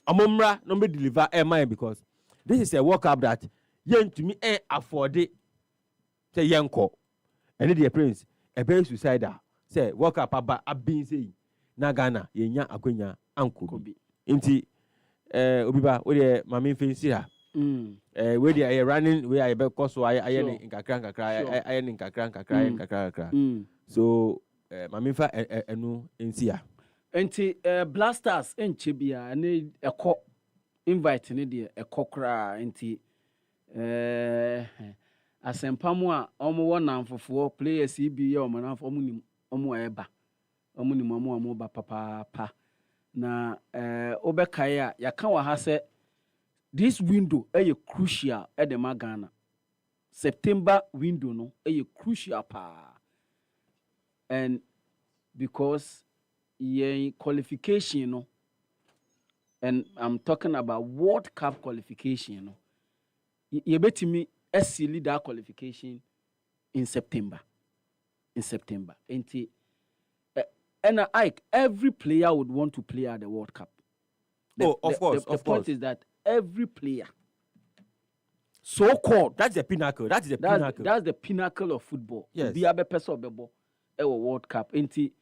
Amomra, nobody deliver MI because this is a World Cup that yen to me afford it. Say Yanko. And the prince, a very suicidal. Say World Cup about being saying Nagana, Yenya Akwenya, Uncle. Obiba, where the Mammy fancy her. Where they are running, where I be cause I in kakra. So Mamifa enu insia. Enti Blasters enchebia ane eko invite ne de eko kra enti asempamu a omo wona mfofo players bi ye omo na omo eba omo ni omo ba papa na obekae a yaka wa ha se this window is crucial at the Magana. September window no is crucial pa. And because ye qualification no, and I'm talking about World Cup qualification no, ye bet me SC that qualification in September. And every player would want to play at the World Cup. Of course. The point is that every player, so-called, that's the pinnacle. That's the pinnacle of football. Yes. Be a person of the World Cup. Enti,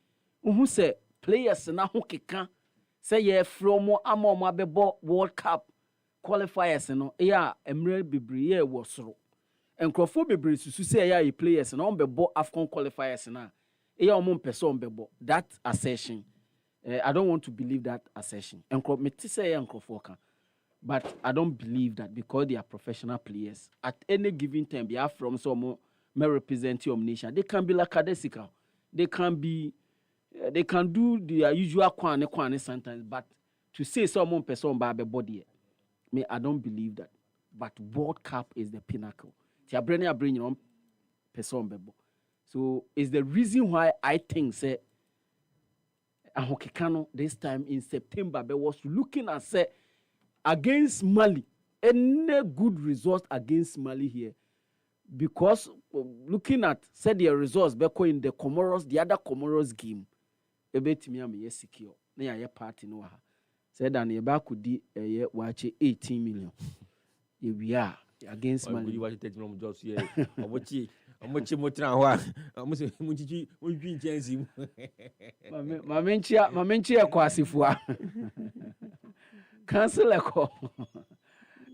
who say players na who keka say ye from amo bebo World Cup qualifiers no yeah emre bebre ye wosoro. Enkrofo bebre susu say yeah players na on bebo AFCON qualifiers na yeah omo person bebo. That assertion, I don't want to believe that assertion. Enkro me ti say enkrofo kan. But I don't believe that because they are professional players. At any given time, they are from some may represent your nation. They can be lackadaisical. They can do their usual kwane sometimes. But to say someone person by the body, me I don't believe that. But World Cup is the pinnacle. Tia bring your own person bebo. So it's the reason why I think say Ahokekano this time in September but was looking at say against Mali, any good result against Mali here because looking at said the results back in the Comoros, the other Comoros game, a bit me am yes secure. Na ya party no ha. Said and ye back could di watch 18 million. We are against Mali. You want to take me jobs here? How much more than almost much chance. Mamenchia kwasifua. Cancel a call.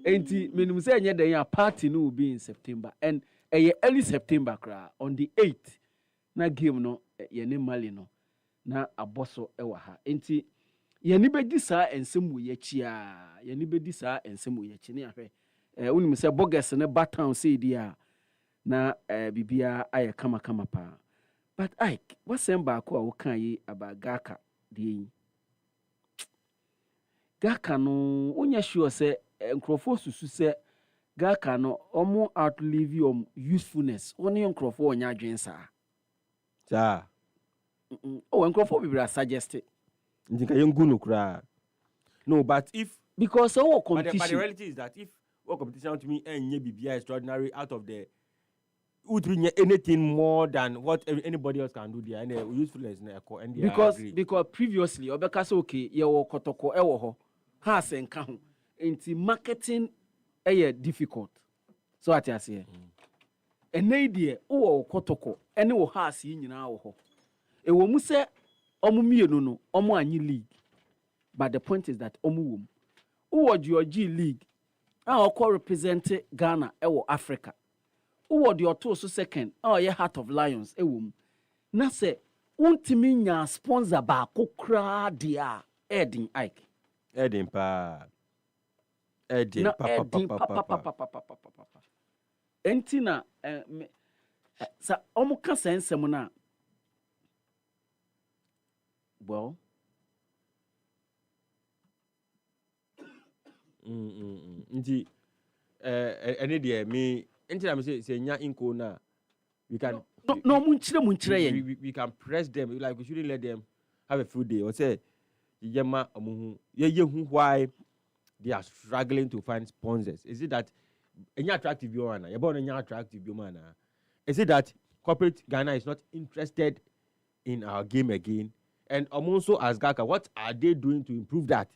Enti minimum say the party no will be in September and early September on the 8th na game no ye ne Mali no na aboso ewa ha. Enti ye ni bedi saa ensem wo ye chia ye ni bedi saa ensem wo ye chi ne ahwe unim say bogus ne batown say dia na bibia aye kama pa. But Ike, what same back a wo kan yi about Gaka de Gaka no onya sure say nkrofo susu say Gaka no omo outlive your usefulness only nkrofo onya adwen saa ja nkrofo bibira suggested ndinka yengu no kra no but if because our competition but the reality is that if what competition to me enye bibia extraordinary out of the would be anything more than what anybody else can do there and usefulness na eko and because previously obeka say okay ye wo kotoko e wo ho ha se nka ho enti marketing difficult so at as here ene die wo kotoko ene wo ha se nyina wo ho e wo mu se omu mienu no omu anyi league but the point is that omu wom wo Georgia league a represent Ghana e wo Africa wo the auto so second ye Heart of Lions e wo mu na se untimi nya sponsor ba kokra dia Edin Ike Edin pa entina sa omu ka sensem na well nti ene de me entina me say nya inko na we can no munchire yen we can press them like we shouldn't let them have a full day or say yema omuhu ye hu why they are struggling to find sponsors. Is it that any attractive one you born any attractive man is it that corporate Ghana is not interested in our game again and also as Gaka what are they doing to improve that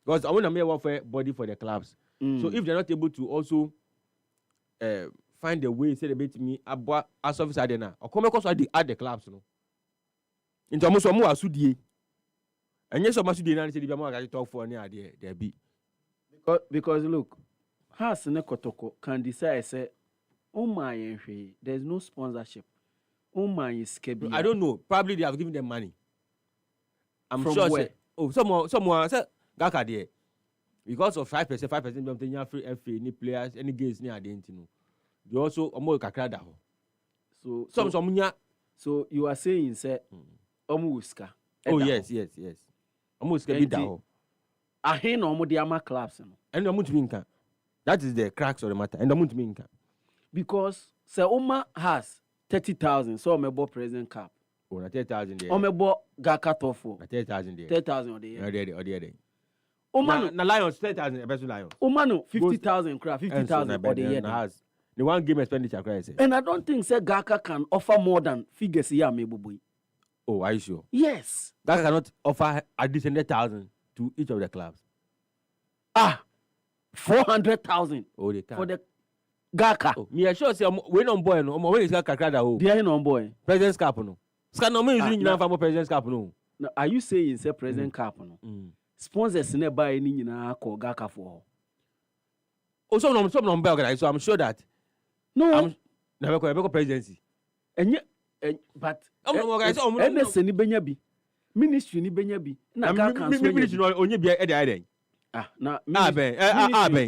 because I want to make welfare body for the clubs so if they're not able to also find a way say they bet me abwa as officer na or come because at the clubs no into almost some asudie and yes, so much they say the more talk for any idea there be because look, has ne kotoko can decide say, oh my, there's no sponsorship. Oh my, skebi. I don't know. Probably they have given them money. I'm from sure. Where? Say, someone said Gaka there because of 5%. Don't free FA any players any games near the no. They also almost kakrada ho. So you are saying say, omuska. Oh yes. Almost get bit down. Ahe no mo dia ma clubs no. And no much minka. That is the cracks of the matter. And no much minka. Because Sir Oma has 30,000 so omebo president cap. Oh, na 30,000 there. Omebo Gaka tofo. Na 30,000 there. 30,000 on the year. Or there. Oma na Lions 30,000 best Lions. Oma no 50,000 cra 50,000 on the year. The one game expenditure cra say. And I don't think Sir Gaka can offer more than figures here mebuboy. Oh, are you sure? Yes. Gaka cannot offer additional 100,000 to each of the clubs. 400,000. Oh, they can. For the Gaka. Oh, me sure say we no boy no. When is Gaka crowd ho? They no boy. President's cap no. Scan no me using nyina for president's cap no. Now, are you saying say president cap no? Sponsors ne buy ni nyina call Gaka for. Oh, some no buy so I'm sure that. No. I'm never go presidency. But NS ni benya bi. Ministry ni benya bi. Na Gaka so ministry no onye bi e dey.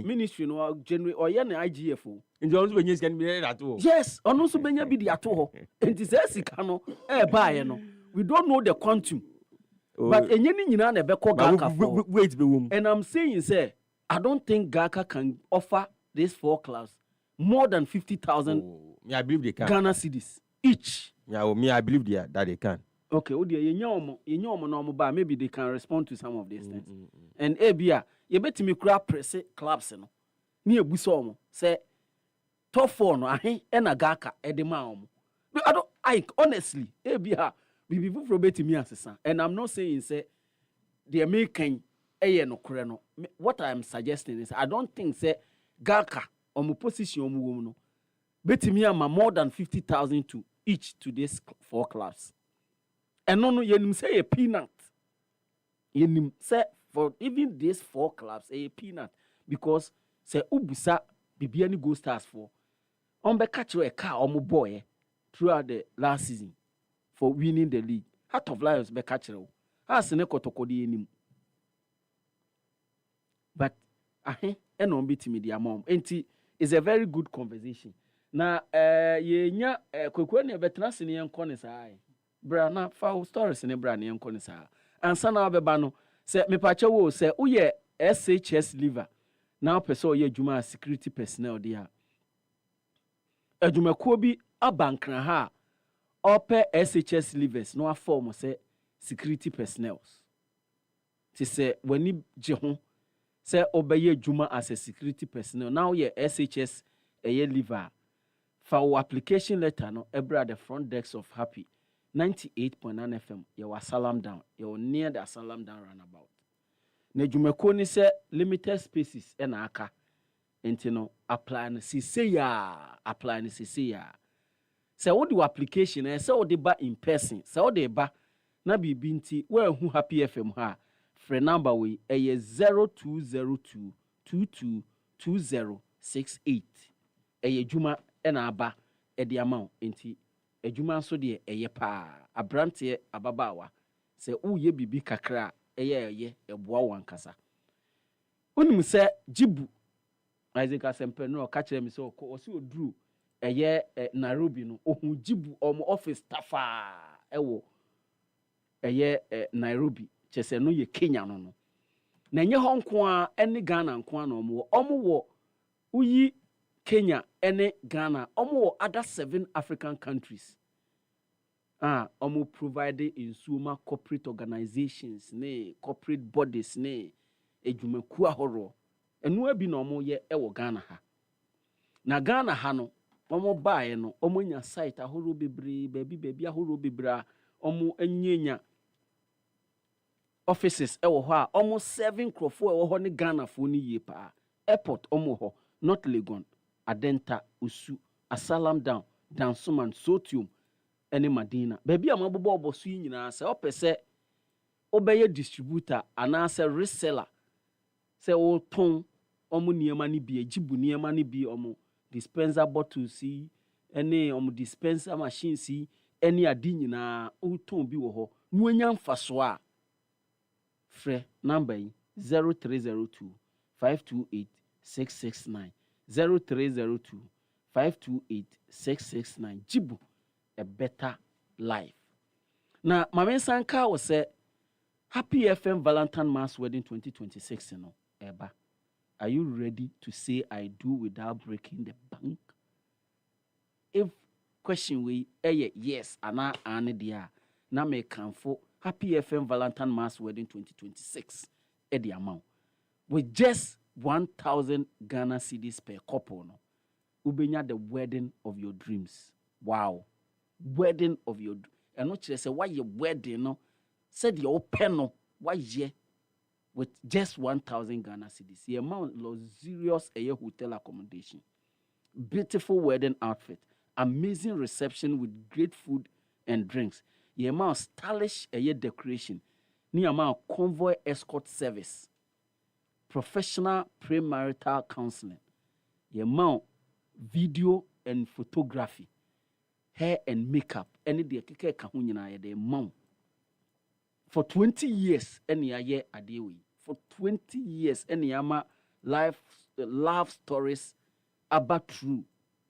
Ministry no January or yen IGF o. Nti onso benye sika ni be that o. Yes, ono so benya bi di ato ho. Nti say sika no buy no. We don't know the quantum. But enye ni nyina na be call Gaka for. Wait be wom. And I'm saying say I don't think Gaka can offer these 4 clubs more than 50,000 me I believe they can. Ghana cedis each. Yeah, me I believe that they can. Okay, you know ba maybe they can respond to some of these things. And Abia, you bet me crap press clubs no. Ni ebuso omo say top 4 no ahe na gaka edema omo. I don't honestly be people from betimi asesa, and I'm not saying say the American no kore no. What I am suggesting is I don't think say gaka omo position omo no betimi ama more than 50,000 to each to these 4 clubs. And no yenim say a peanut. Yenim say for even these 4 clubs a peanut, because say ubusa bibiani go stars for on be catch a car omo boy throughout the last season for winning the league. Heart of Lions be catch o. As ne kotokodi enim. But eno mbitimi dia mom. Enti is a very good conversation. Na yenya kwekwe ne betena sene yenko ne sai. Bra na fa stories ne bra ne yenko ne sai. Ansa na obeba no se mepache wo se uye SHS liver. Na opese oye adwuma security personnel dia. Adwumakuo bi abankran ha ope SHS livers no form say security personnel. Ti se wani je ho se obeye adwuma as a security personnel. Now ye SHS liver. For our application letter no ebra the front desk of Happy 98.9 FM. You were Salam Down. You were near the Salam Down roundabout. Na dwumakuo ni se limited spaces na aka. Enti no apply na sisi ya. Se wo di application se wo di ba in person. Se wo di ba na bibi nti we hu Happy FM ha. Free number we 0202 222068. Dwuma na aba di amount enti adwuma so de pa abrante ababawa se uye bibi kakra eboa wankasa. Unim se jibu Isaac Asempe no ka kire mi se o se oduru Nairobi no ohun jibu omo office tafa ewo Nairobi chese no ye Kenya no na nye ho nko a ene Ghana nko a no omo wo uyi Kenya ene Ghana omo wo other 7 African countries omo provide insuma corporate organizations ne corporate bodies ne edwumaku ahoro enu abi na omo ye ewo Ghana ha. Na Ghana ha no omo baaye no omo nya site ahoro bebre baby ahoro bebra omo anyenya offices ewo ho a omo 7 crofo ewo ho ne Ghana fo ni ye pa. Airport omo ho North Legon, Adenta, Usu, Asalam Down, Dansuman, Sotium, ene Madina. Baby amabobo obosu yi nyina se opese obeye distributor anase reseller. Se o ton omo niema ni bi ejibu niema ni bi omo dispenser bottles si ene omo dispenser machine si ene adi nyina o ton bi wo ho nu anya mfaso a frɛ number yi 0302 528 669 0302 528 669 jibu a better life. Na mama sanka was say Happy FM Valentine Mass Wedding 2026 no eba. Are you ready to say I do without breaking the bank? If question we yes ana ane dia na me kanfo Happy FM Valentine Mass Wedding 2026 the amount with just 1,000 Ghana cedis per couple no ubenya the wedding of your dreams. Wow, wedding of your and not say why your wedding no said your open no why ye with just 1,000 Ghana cedis. The amount luxurious hotel accommodation, beautiful wedding outfit, amazing reception with great food and drinks. The amount stylish decoration, the amount convoy escort service, professional premarital counseling, the amount video and photography, hair and makeup, any the keke kahunyina the amount. For 20 years, any year adewi. For 20 years, any ama love stories about true.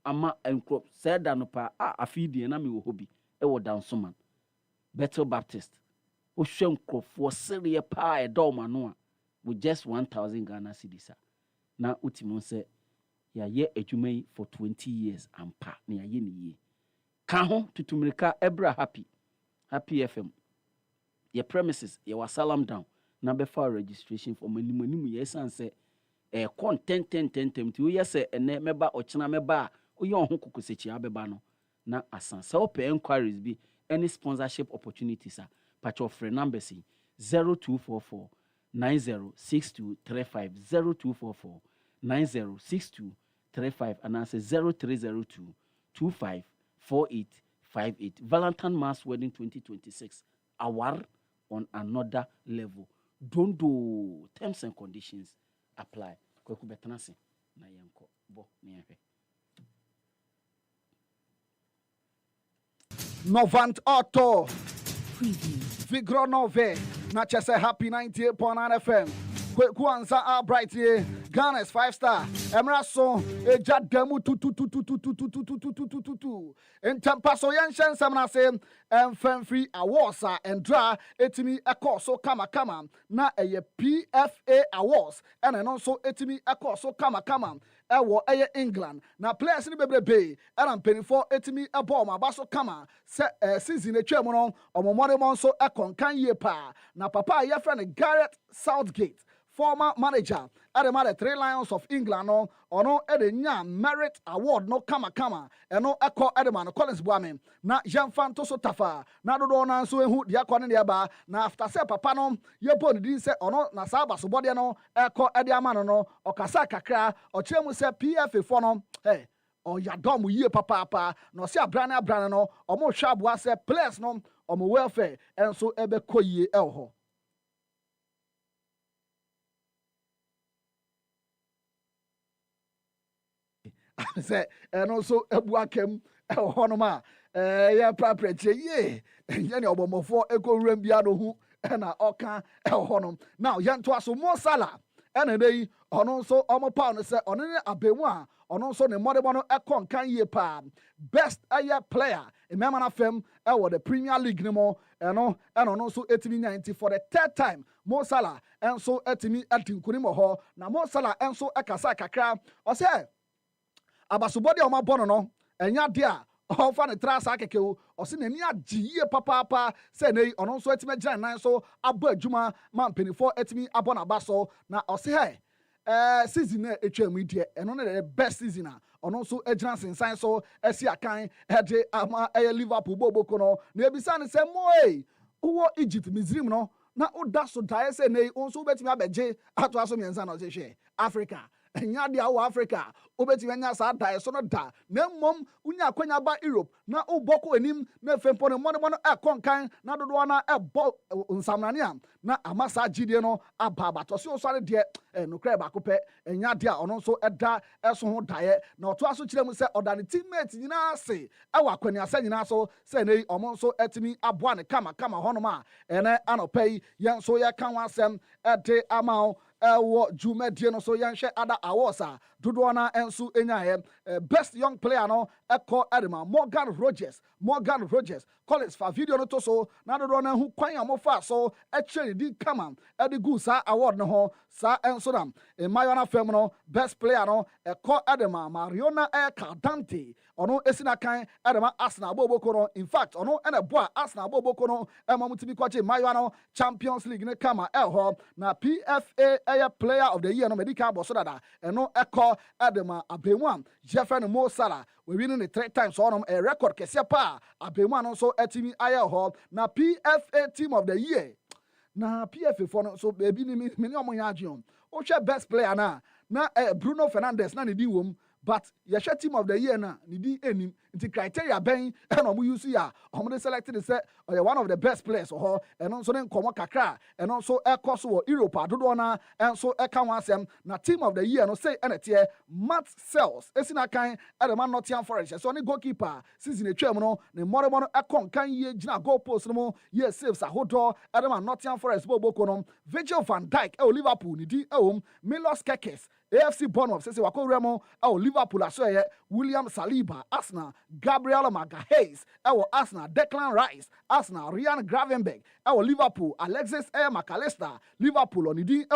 Ama encrop said danopa afidi na mi wo hobi e wo dansoman. Bethel Baptist. Ocean crop for serie pa e doma no with just 1,000 Ghana cedis. Na utimon say ya ye adwuma for 20 years ampa na ya ye ni ye. Ka ho tutumrika ebra Happy FM. Your premises, your Salam Down, number 4 registration for manimu yes and say content 10 to yes and member or china meba Oye on ho kokosechi abeba no na asan. Se open inquiries be any sponsorship opportunities patch of free numbers 0244 906235 0244 906235 and answer 0302 254858. Valentine Mass Wedding 2026. Award on another level. Don't do terms and conditions apply. Kweku betanase na yenko bo niyepe. Novant Auto Vigro Nove na chese happy 98.9 FM. Kweku ansa bright here. Ghana's 5-star. Emraso eja demu tu. In Tampaso Yanshan Samna say free awards and draw etimi eko so kama na PFA awards and also etimi eko so kama ewo England na players ni bebrebe and I'm penny for etimi ebo ma baso kama se season etwa mu no omomore mo so ekon kan ye pa na papa ye friend Gareth Southgate, former manager at the 3 Lions of England no ono edenya merit award no kama eno eko edema Collins Boame na Jean to so tafa na do na so ehu dia kwane ne ba na after say papa no ye bo din say ono na sa ba so bode no eko ede ama no okasa kakra o kire mu say PFA for no yadom yie papa no say abrana no omo hwa aboa say players no omo welfare enso ebe koyie elho. Say and also ebuakem honoma ya prapreche ye nyane obomofo ekonwura bia no hu na oka honom now yanto aso Mo Salah ena dey ono so omo pa no say ono ne abemu a ono so ne modebo no ekon kan ye pa best player emema na fam e the Premier League no mo eno no so etimi 90 for the third time Mo Salah enso etimi atinkunimo ho na Mo Salah enso ekasa kakra o say abasubodi oma bono no enya dia ofa ne trasa keke o osi nani agiye papa se nei ono so etime gyan nan so abo adwuma mampenifo etimi abona baso na osi season na etwam die eno ne the best season a ono so agyan sensan so esi akan ede ama Liverpool boboko no na ebisa ne se moi wo Egypt Misrim no na oda so dae se nei onso betimi abeje ato aso miensa na o se hwe Africa enya dia wo Africa obeti nya sa da so no da na mmom unya akwanya ba Europe na uboko enim na fempo ne mono ekonkan na dodo na ebo nsamrane na amasa gidie no aba to so sare de no kra ba kopɛ enya dia ono so eda eso ho dae na oto aso kire mu se oda ne teammate nyina ase ewa akwanya asa nyina so se nei omo so etimi aboa ne kama honoma ene anopai yen so ye kan wasem ede amao Jumedie no so yanhwe ada awards dodo na ensu enyaye best young player no eko edema Morgan Rogers Collins for video no to so na dodo na hu kwan amofa so echeri di kama edigu sa award no ho sa enso dam Mayona fem no best player no eko edema Mariona Cardante ono esina kan edema Arsenal boboko no in fact ono ene boa Arsenal boboko no emamutimi kwache Mayona no Champions League ne kama elho na PFA player of the year no medical boss dada eno eko edema abemu Jefferson Mo Salah we winning the 3 times on a record kese pa abemu no so etimi ayelho na PFA team of the year na PFA for no so baby ni many omonya adwon o hwe best player na Bruno Fernandes na ne di wom but yesha team of the year na ne di enim nti criteria ben and omo use ya omo selected say one of the best players or and also then komo kakra and also ekoso Europe dodo na and so eka wansem na team of the year no say enetie Matt Sells esina kan the man Nottingham Forest so ne goalkeeper season etwam no ne moremo ekon kan ye gina goal post no ye saves ahodo the man Nottingham Forest boboko no Virgil van Dijk Liverpool ni di Milos Kekes AFC Bournemouth say wako remo Liverpool aso William Saliba Arsenal Gabriel Magalhaes Arsenal Declan Rice Arsenal Ryan Gravenberch Liverpool Alexis McAllister Liverpool onidi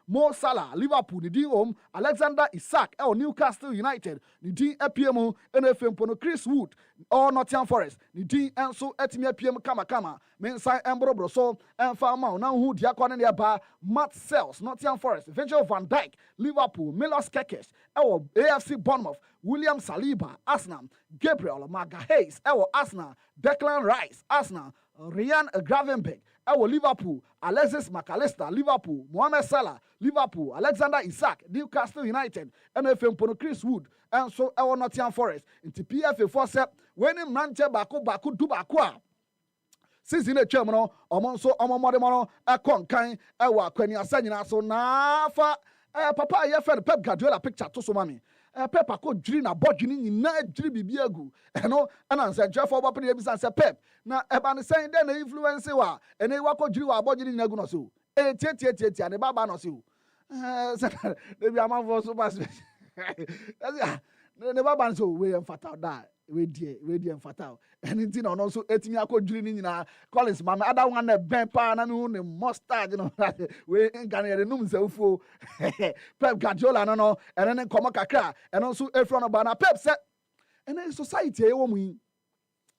Mo Salah Liverpool nidi Alexander Isak Newcastle United nidi EPM NFM pono Chris Wood Nottingham Forest nidi enso etimi EPM kama mensan embrobro so emfa ma na hu dia kwane ne ba Matt Sells Nottingham Forest Virgil van Dijk Liverpool Liverpool, Milos Kekes, AFC Bournemouth, William Saliba, Arsenal, Gabriel Magalhaes, Arsenal, Declan Rice, Arsenal, Ryan Gravenberch, Liverpool, Alexis McAllister, Liverpool, Mohamed Salah, Liverpool, Alexander Isak, Newcastle United, MFM Pono Chris Wood, and so Nottingham Forest. Into PFA force winning Manchester Baku do Bakwa. Season a chairman, so Omodemano, a concan, Quenya Sanina, so nafa, Papa, your friend Pep Guardiola picture to so mommy. Pep, could dream a bodging in night, Jibby Biagu, and I said, Jeff over the episode said Pep. Now, Eban is saying then the influence, and they walk drew a bodging in Nagunosu. And the Baba no su. Maybe I'm on for super special. The Baba so we and fatal die. We dear and fatal. And indeed, also 18 year old dreaming in our Collins, Mamma. I don't want a bampa and a mustard, we ain't gonna the noom so full. Pep Guardiola, no, and then come a and also a front of Bana Pep set. And then society, a woman.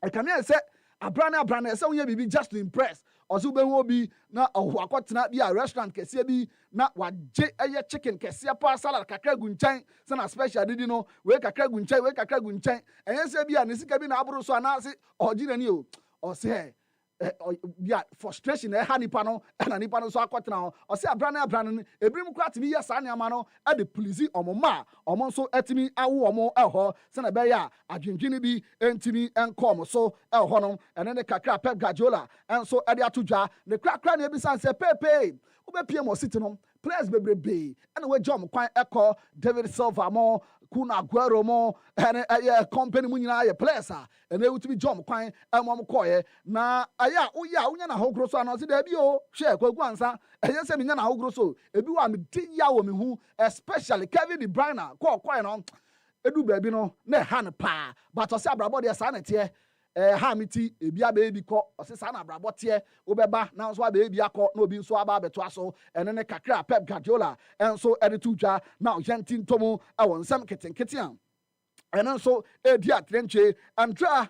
I can say, a brand, so you be just to impress. Osu be wo bi na akotena bi a restaurant kese bi na waje chicken kese pa salad kakra gu nkyɛn se na special didi no we kakra gu nkyɛn enye se bi a ne sika bi na aburo so anase oginani o o se bia frustration ha nipa no na nipa no so akotena o se abrana ebrim kwa timi ya sa neama no e de police omoma omo so etimi awo omo eho se na be ya adwendwene bi entimi enkom so eho no ene ne kakra Pep Guardiola enso e de atodwa ne krakra na ebisa se pepe wo be pie mo city no players bebrebe ene we jom kwan eko David Silva mo Kuna Aguero mo ene company mu nyina ye players a ene wuti jom kwan emom koye na aya uya unya na hogro so anose da bi o hwe kwagu ansa eye se minya na hogro so ebi wa me dia wo me hu especially Kevin De Bruyne koye no edu baabi no na ha ne pa but o se abrabo de sa na te ha miti ebi abebi kɔ ɔse sa na abrabɔ teɛ wobɛba na nso abebi akɔ na obi nso aba abɛto aso ɛne ne kakra Pep Guardiola ɛnso ɛde to dwa na ɔyɛnti ntomu ɛwɔ nsɛm ketenkete a ɛne nso edi atrɛntwe Andra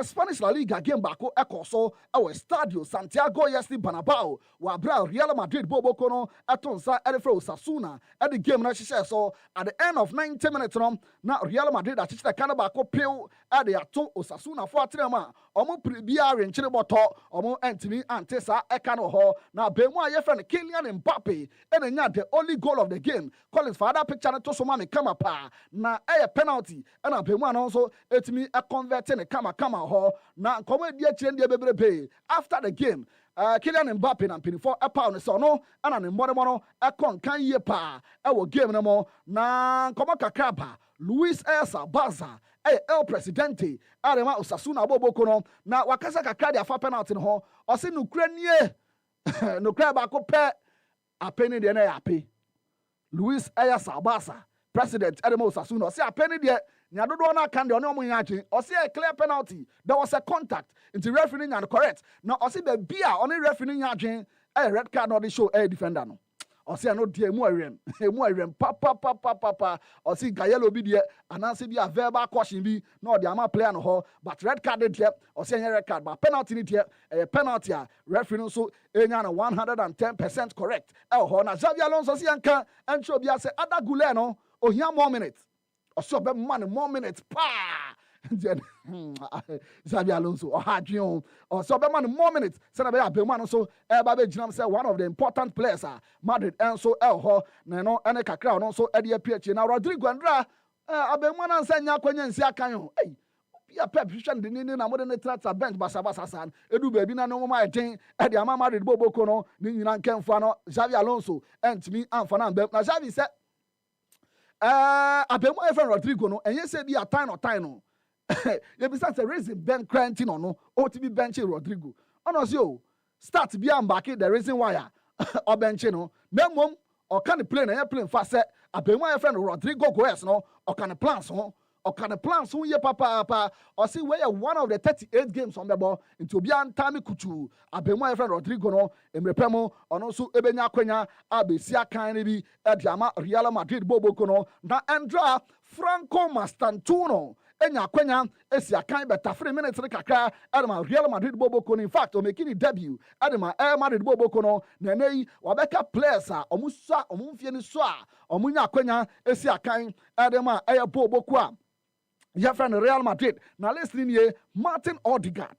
Spanish La Liga game bako ekoso our Stadio Santiago Yesti Bernabeu wa bra Real Madrid boboko no atonsa edefro Osasuna at the game na hye so at the end of 90 minutes no na Real Madrid a hye kana bako pew at the ato Osasuna for atrema omo prebia renkyere boto omo antimi antesa eka no ho na bemu a yefre Kylian Mbappe enya the only goal of the game Collins father picture no to so ma me kama pa na penalty na bemu no so etimi convert ne kama ho na komo dia chire dia bebrebe after the game Kylian Mbappe na mpinifo epa no so no ana ne mmore no ekon kan ye pa wo game no mo na komo kakraba Luis Elsa Baza El Presidente arema Osasuna boboko no na wakasa kakra dia fa penalty no ho o se nukra nie nukra ba ko pe apeni de na ya pe Luis Elsa Baza President arema Osasuna o se apeni de nya dodo na kan de ono mo nyache o se a clear penalty there was a contact into referee nya correct na o se be bia oni referee nyache red card no dey show defender no o se no de emu awem pa o se gayelo bi de ananse bi a verbal caution bi na o de ama player no ho but red card de o se nya red card but penalty ni de penalty a referee no so enya na 110% correct ho na Xavi Alonso se anka entro bi ase adagule no ohia more minutes also be man more minutes pa Xabi Alonso or Hadrian or so be man more minutes say be abema so e ba be ginam say one of the important players Madrid and so ho na no ene kakra no so e de PH na Rodrigo Andra abema na nsa nya kwanya nsi akan ho ei bia Pep hwehwe de ni na mo de ne trata bench basa san edu ba bi na no ma eten e de ama Madrid boboko no ni nyina nkemfa no Xabi Alonso entimi amfa na mbem na Xavi say abemu efren Rodrigo no enye se bi atan no ye bi say reason Ben Quentin no o ti bi bench Rodrigo ono se o start bi am back the reason why o bench no memom o kan play na ye play fa se abemu efren Rodrigo goes no o kan plans ho ye papa or see where one of the 38 games on the ball into Bian Tami Kuchu abemu efren Rodrigo no emrepemo ono so ebenya kwanya abesia kan bi e diama Real Madrid boboko no na Andra Franco Mastantuno enya kwanya esi akan beta 3 minutes ne kakra adema Real Madrid boboko no in fact o making the debut adema Madrid boboko no na nei wabeka players a omumfie ni so a omunya kwanya esi akan adema boboko a your friend Real Madrid. Now listening here, Martin Odegaard,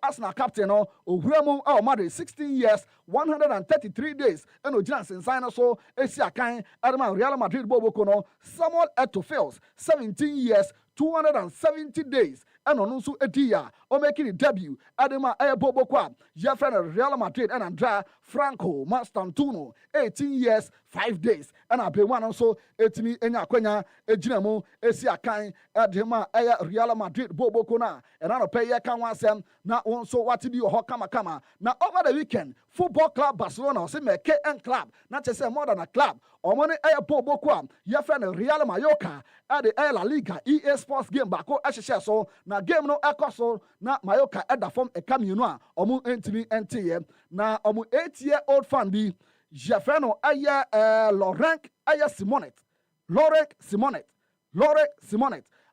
Arsenal captain, Ogremo, Madrid, 16 years, 133 days, and Ojans and sign so, Asia Kain, Adama, Real Madrid, Bobo Kono, Samuel Eto'o, 17 years, 270 days, and Onusu Etia, or making a debut, Adama, Bobo Kwa, your friend Real Madrid, and Andrea Franco, Mastantuno, 18 years, 5 days, and I pay one also, Etimi, Enya Quenya, Ejinamo, Asia Kain, Adema, Real Madrid, Bobo Kona, and I don't pay Yakan now also what to do, Hokama. Now over the weekend, Football Club Barcelona, say me KN Club, not just more than a club, or money Bobo Kwa, your friend Real Mallorca, at the La Liga, EA Sports game, Bako Ashes, so now game no Ecoso, now Mallorca at the form a Camino, or Moon Antony NT, now Omu 8-year-old fan be Jeffreno Aya Laurent Aya Simonet.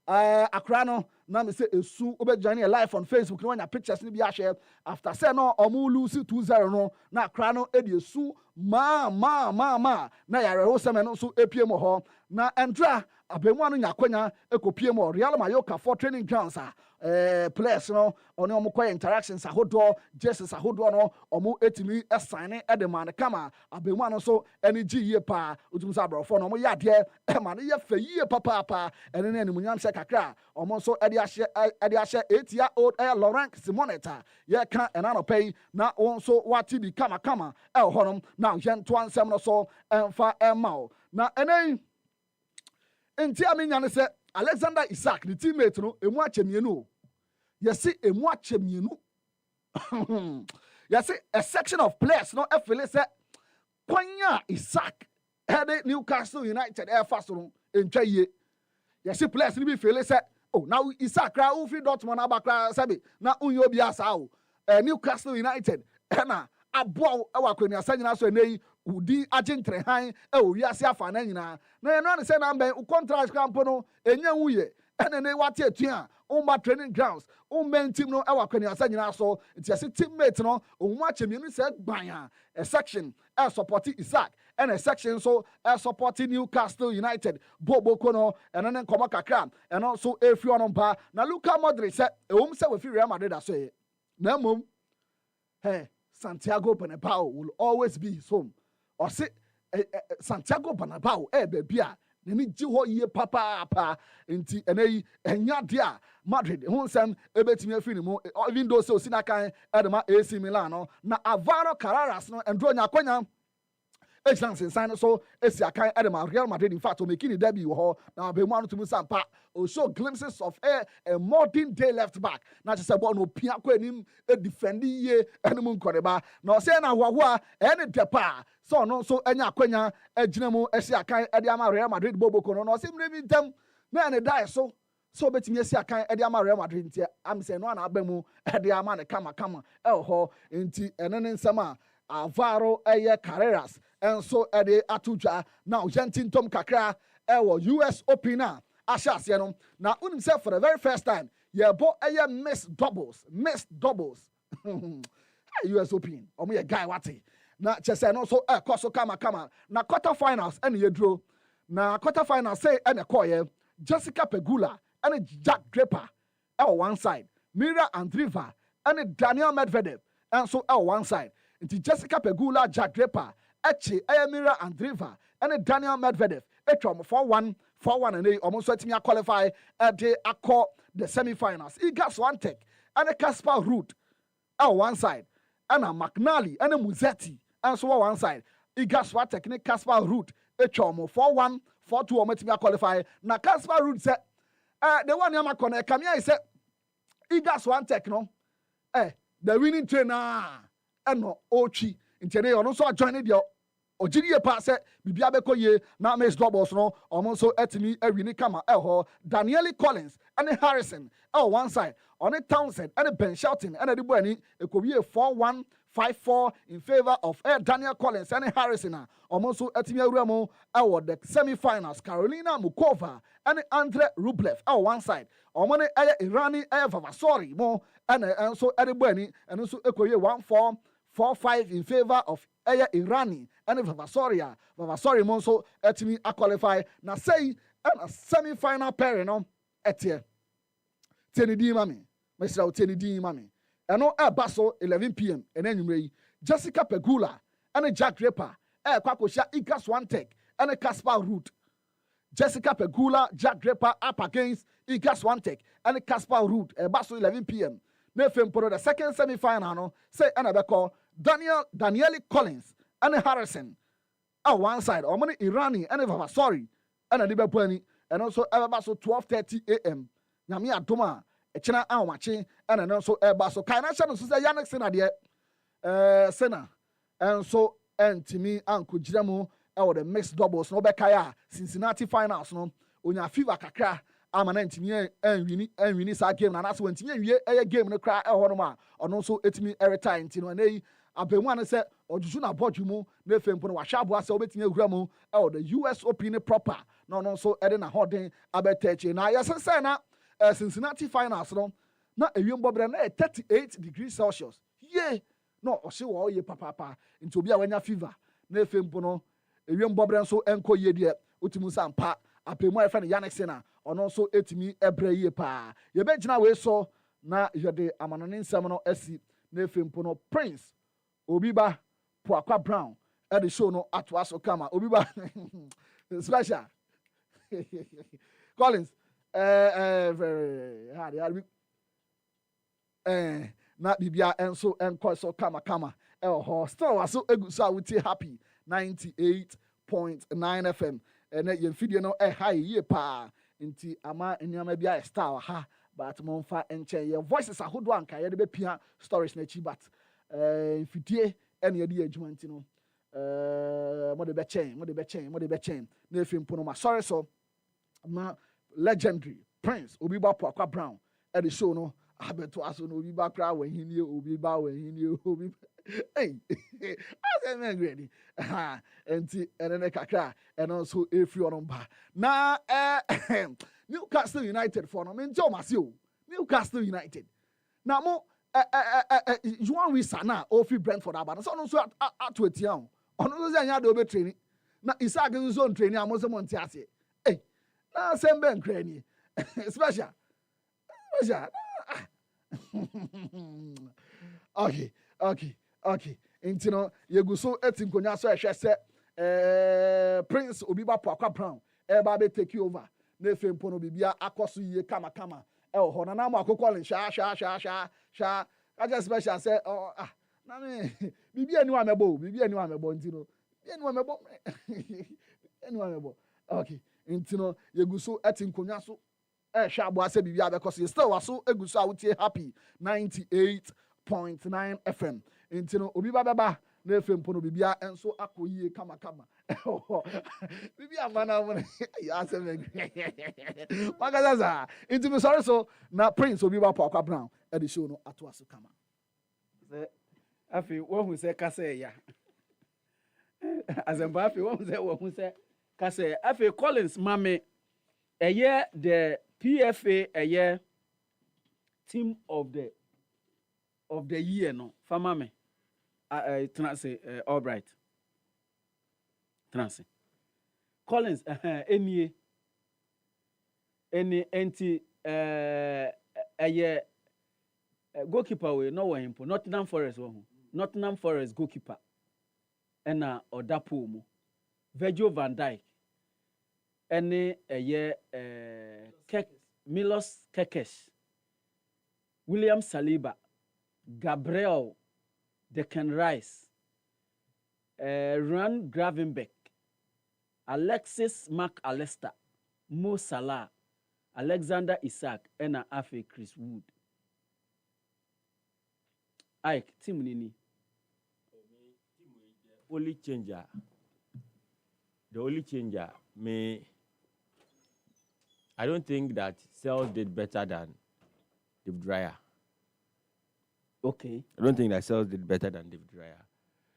Akrano na me say esu obejani live on Facebook no nya pictures ni bi a share after say no omu lose 2-0 no na akrano e de esu ma na yare ho sem no so epie mo ho na entra abemu no nya kwanya ekopie mo Real Mallorca for training grounds players no oni omo koy interactions ahodo Jesus ahodo no omo etimi assign edema kama abemu no so eni giye pa utum sa brofo no omo yade e ma no ye fa yie papa eni na animunyam se kakra omo so edi ahye 8-year-old Laurent Simonetta ye ka enano pay na won so wati bi kama e honom na yen to ansem no so emfa emao na enen enti amenya ne se Alexander Isak, the teammate, no, emu achemienu. You see, emu achemienu. You see, a section of players, no, FLA say, Kwanya Isak, headed Newcastle United, air fast room, in Chaye. You see, players, ni be FLA say, oh, now Isak, Ufi Dortmund, Abakra, Sabi, now Unyo Biasao, Newcastle United, Anna, Abo, our Quenya, Sanina, so nay, Udi agentre han we ase afa na nyina na ye no ne se na mben u contract campo no enya wuye ene ne wate atua umba training grounds umben team no kwani asa nyina so nti ase teammate no omu achemienu se gban a section support Isaac and a section so support Newcastle United Bobo Kono ene ne nkoma kakra and also efi onon pa na Luka Modric se se we fi Real Madrid aso ye na mom Santiago Bernabeu will always be his home. Or say Santiago Bernabeu baby na ni ji ho ye papa nti enei enya dia Madrid won sem ebetimi afini mu even though so sinakan edema AC Milan no na Alvaro Carreras no endro nya kwanya Excellence sign so esi akan edema Real Madrid in fact o making the debut ho na be mu anu tumu sampa o show glimpses of a modern day left back na just say ball no pia kwa enim e defend ye enemu nkoreba na o say na hwahoa ene depa so no so enya akwanya agina mu esi akan ede ama Real Madrid boboko no o say mrebi ntam na ene die so betimi esi akan ede ama Real Madrid ntia am say no na abamu ede ama ne kama ho nti ene ne nsama Alvaro Carreras and so ede atujwa now gentin tom kakra US Open na ashas no na unim say for the very first time ye bo missed doubles US Open omo ye guy wati na chese no so koso kama na quarter finals and ye draw na quarter finals say and koye Jessica Pegula and Jack Draper one side Mira Andreeva and Daniel Medvedev and so one side into Jessica Pegula Jack Draper Mira Andreeva and Daniel Medvedev etrom 4-1 and they almost let me qualify they accord the semi-finals. He got one take and a Casper Ruud one side and a McNally and a Muzetti and so one side. He got one technique Casper Ruud etrom 4-1 4-2 almost me qualify. Now Casper Ruud said the one yama kone Kamia said he got one tech no the winning trainer and no Ochi into they also joined the Ojiri pass bibia beko ye na miss doubles no omonso etimi awini kama Danielle Collins and Harrison one side on it Townsend and Ben Shelton and the boy ni ekowie 4-1 5-4 in favor of Daniel Collins and Harrison. Almost Etimi Remo award the semi-finals. Carolina Mukova and Andre Rublev at one side. Omone Irani Vavasori more and so Edibweni and also Ekoye 1-4. 4-5 in favor of Irani and Vavasoria. Vavasori Monso Etimi a qualify. Now say a semi-final pair, no etie. Tenidi mami. Mr. Tenidi mami. And no Basso 11 p.m. and then Jessica Pegula and Jack Draper. Kwakosha Igas Swantek and a Caspar Root. Jessica Pegula, Jack Draper up against Igas Swantek and a Caspar Root. Basso 11 p.m. Nefem Poro the second semi-final no say Anabeko Danielle Collins and Harrison at one side. Or money Irani and Vavasori and a Libepweni and also Basso 12:30 a.m. Nyami Adoma. Echina anwachi and then also so kana channel so say Yannick Sena de Sena and so entimi anko giramo e the mixed doubles no bekaya Cincinnati finals no onya fever kakra amana entimi enwini sa game na so entimi enwie game no kra e ho no ma ono so etimi retire ntino na yi abemu an say ojuju na bodwumu na efempo no wahwa abo ase obetimi ahura mu e the US Open proper no so e de na hoden abetachi na yesese na Cincinnati finals no na ewiem bobre na 38 degrees Celsius ye no o se wo ye papa nti obi a wanya fever na efempo no ewiem bobre nso enko ye de otimu sampa apemu a friend Yannick Sena ono nso etimi ebre ye pa ye be gina we so na ye de amanone nsem no asi na efempo no Prince Obiba Poakwa Brown e de show no atwa so kama Obiba special Collins very hard. Na bibia enso enko so kama still waso eguso a wuti happy 98.9 FM and ye video no high ye pa nti ama enyama bia star ha but monfa enche ye voices ahodo anka ye de bepia stories na chi but fidie ene ye de adwuma nti no mo de be chain na efimpo no ma sorry so na legendary Prince Obiba Poakwa Brown at the show no abeto aso no Obiba kra Obiba hey I say me ready enti ene kakra and also every on ba na Newcastle United for no me njo masio Newcastle United na mo Juan Wisa na ofi Brentford aba so no so ato atia ono so say anya de obe training na Isaac so training amoso mo ntiase na sembe nkrani special okay intino yeguso etinkonya so ehwe se Prince Obiba Poakwa Brown ba be take over na efempo no bibia akoso yie kama ho na mo akokole sha aja special say na me bibia ni wa mebo ntino bibia ni wa mebo okay intino yeguso etinkonya so hwe abo ase bibia abekoso still waso eguso awutie happy 98.9 FM intino Obiba beba na efempo no bibia enso akoyie kama bibia mana mo ya se me magaza intino sorry so na Prince Obiba Poakwa Brown e the show no ato aso kama afi wo hu se kase ya azamba afi wo hu se kase afi Collins mame eye the PFA eye team of the year no fama me transe Albright transe Collins enie enti eye goalkeeper we no wa himpo Nottingham Forest goalkeeper ena odapo mu Virgil van Dijk ene eye Milos Kekes William Saliba Gabriel Declan Rice Ryan Gravenberch Alexis McAllister Mo Salah Alexander Isak ena afe Chris Wood Ike team nini the only changer I don't think that Cells did better than the Dryer. Okay. I don't think that Sales did better than David Raya.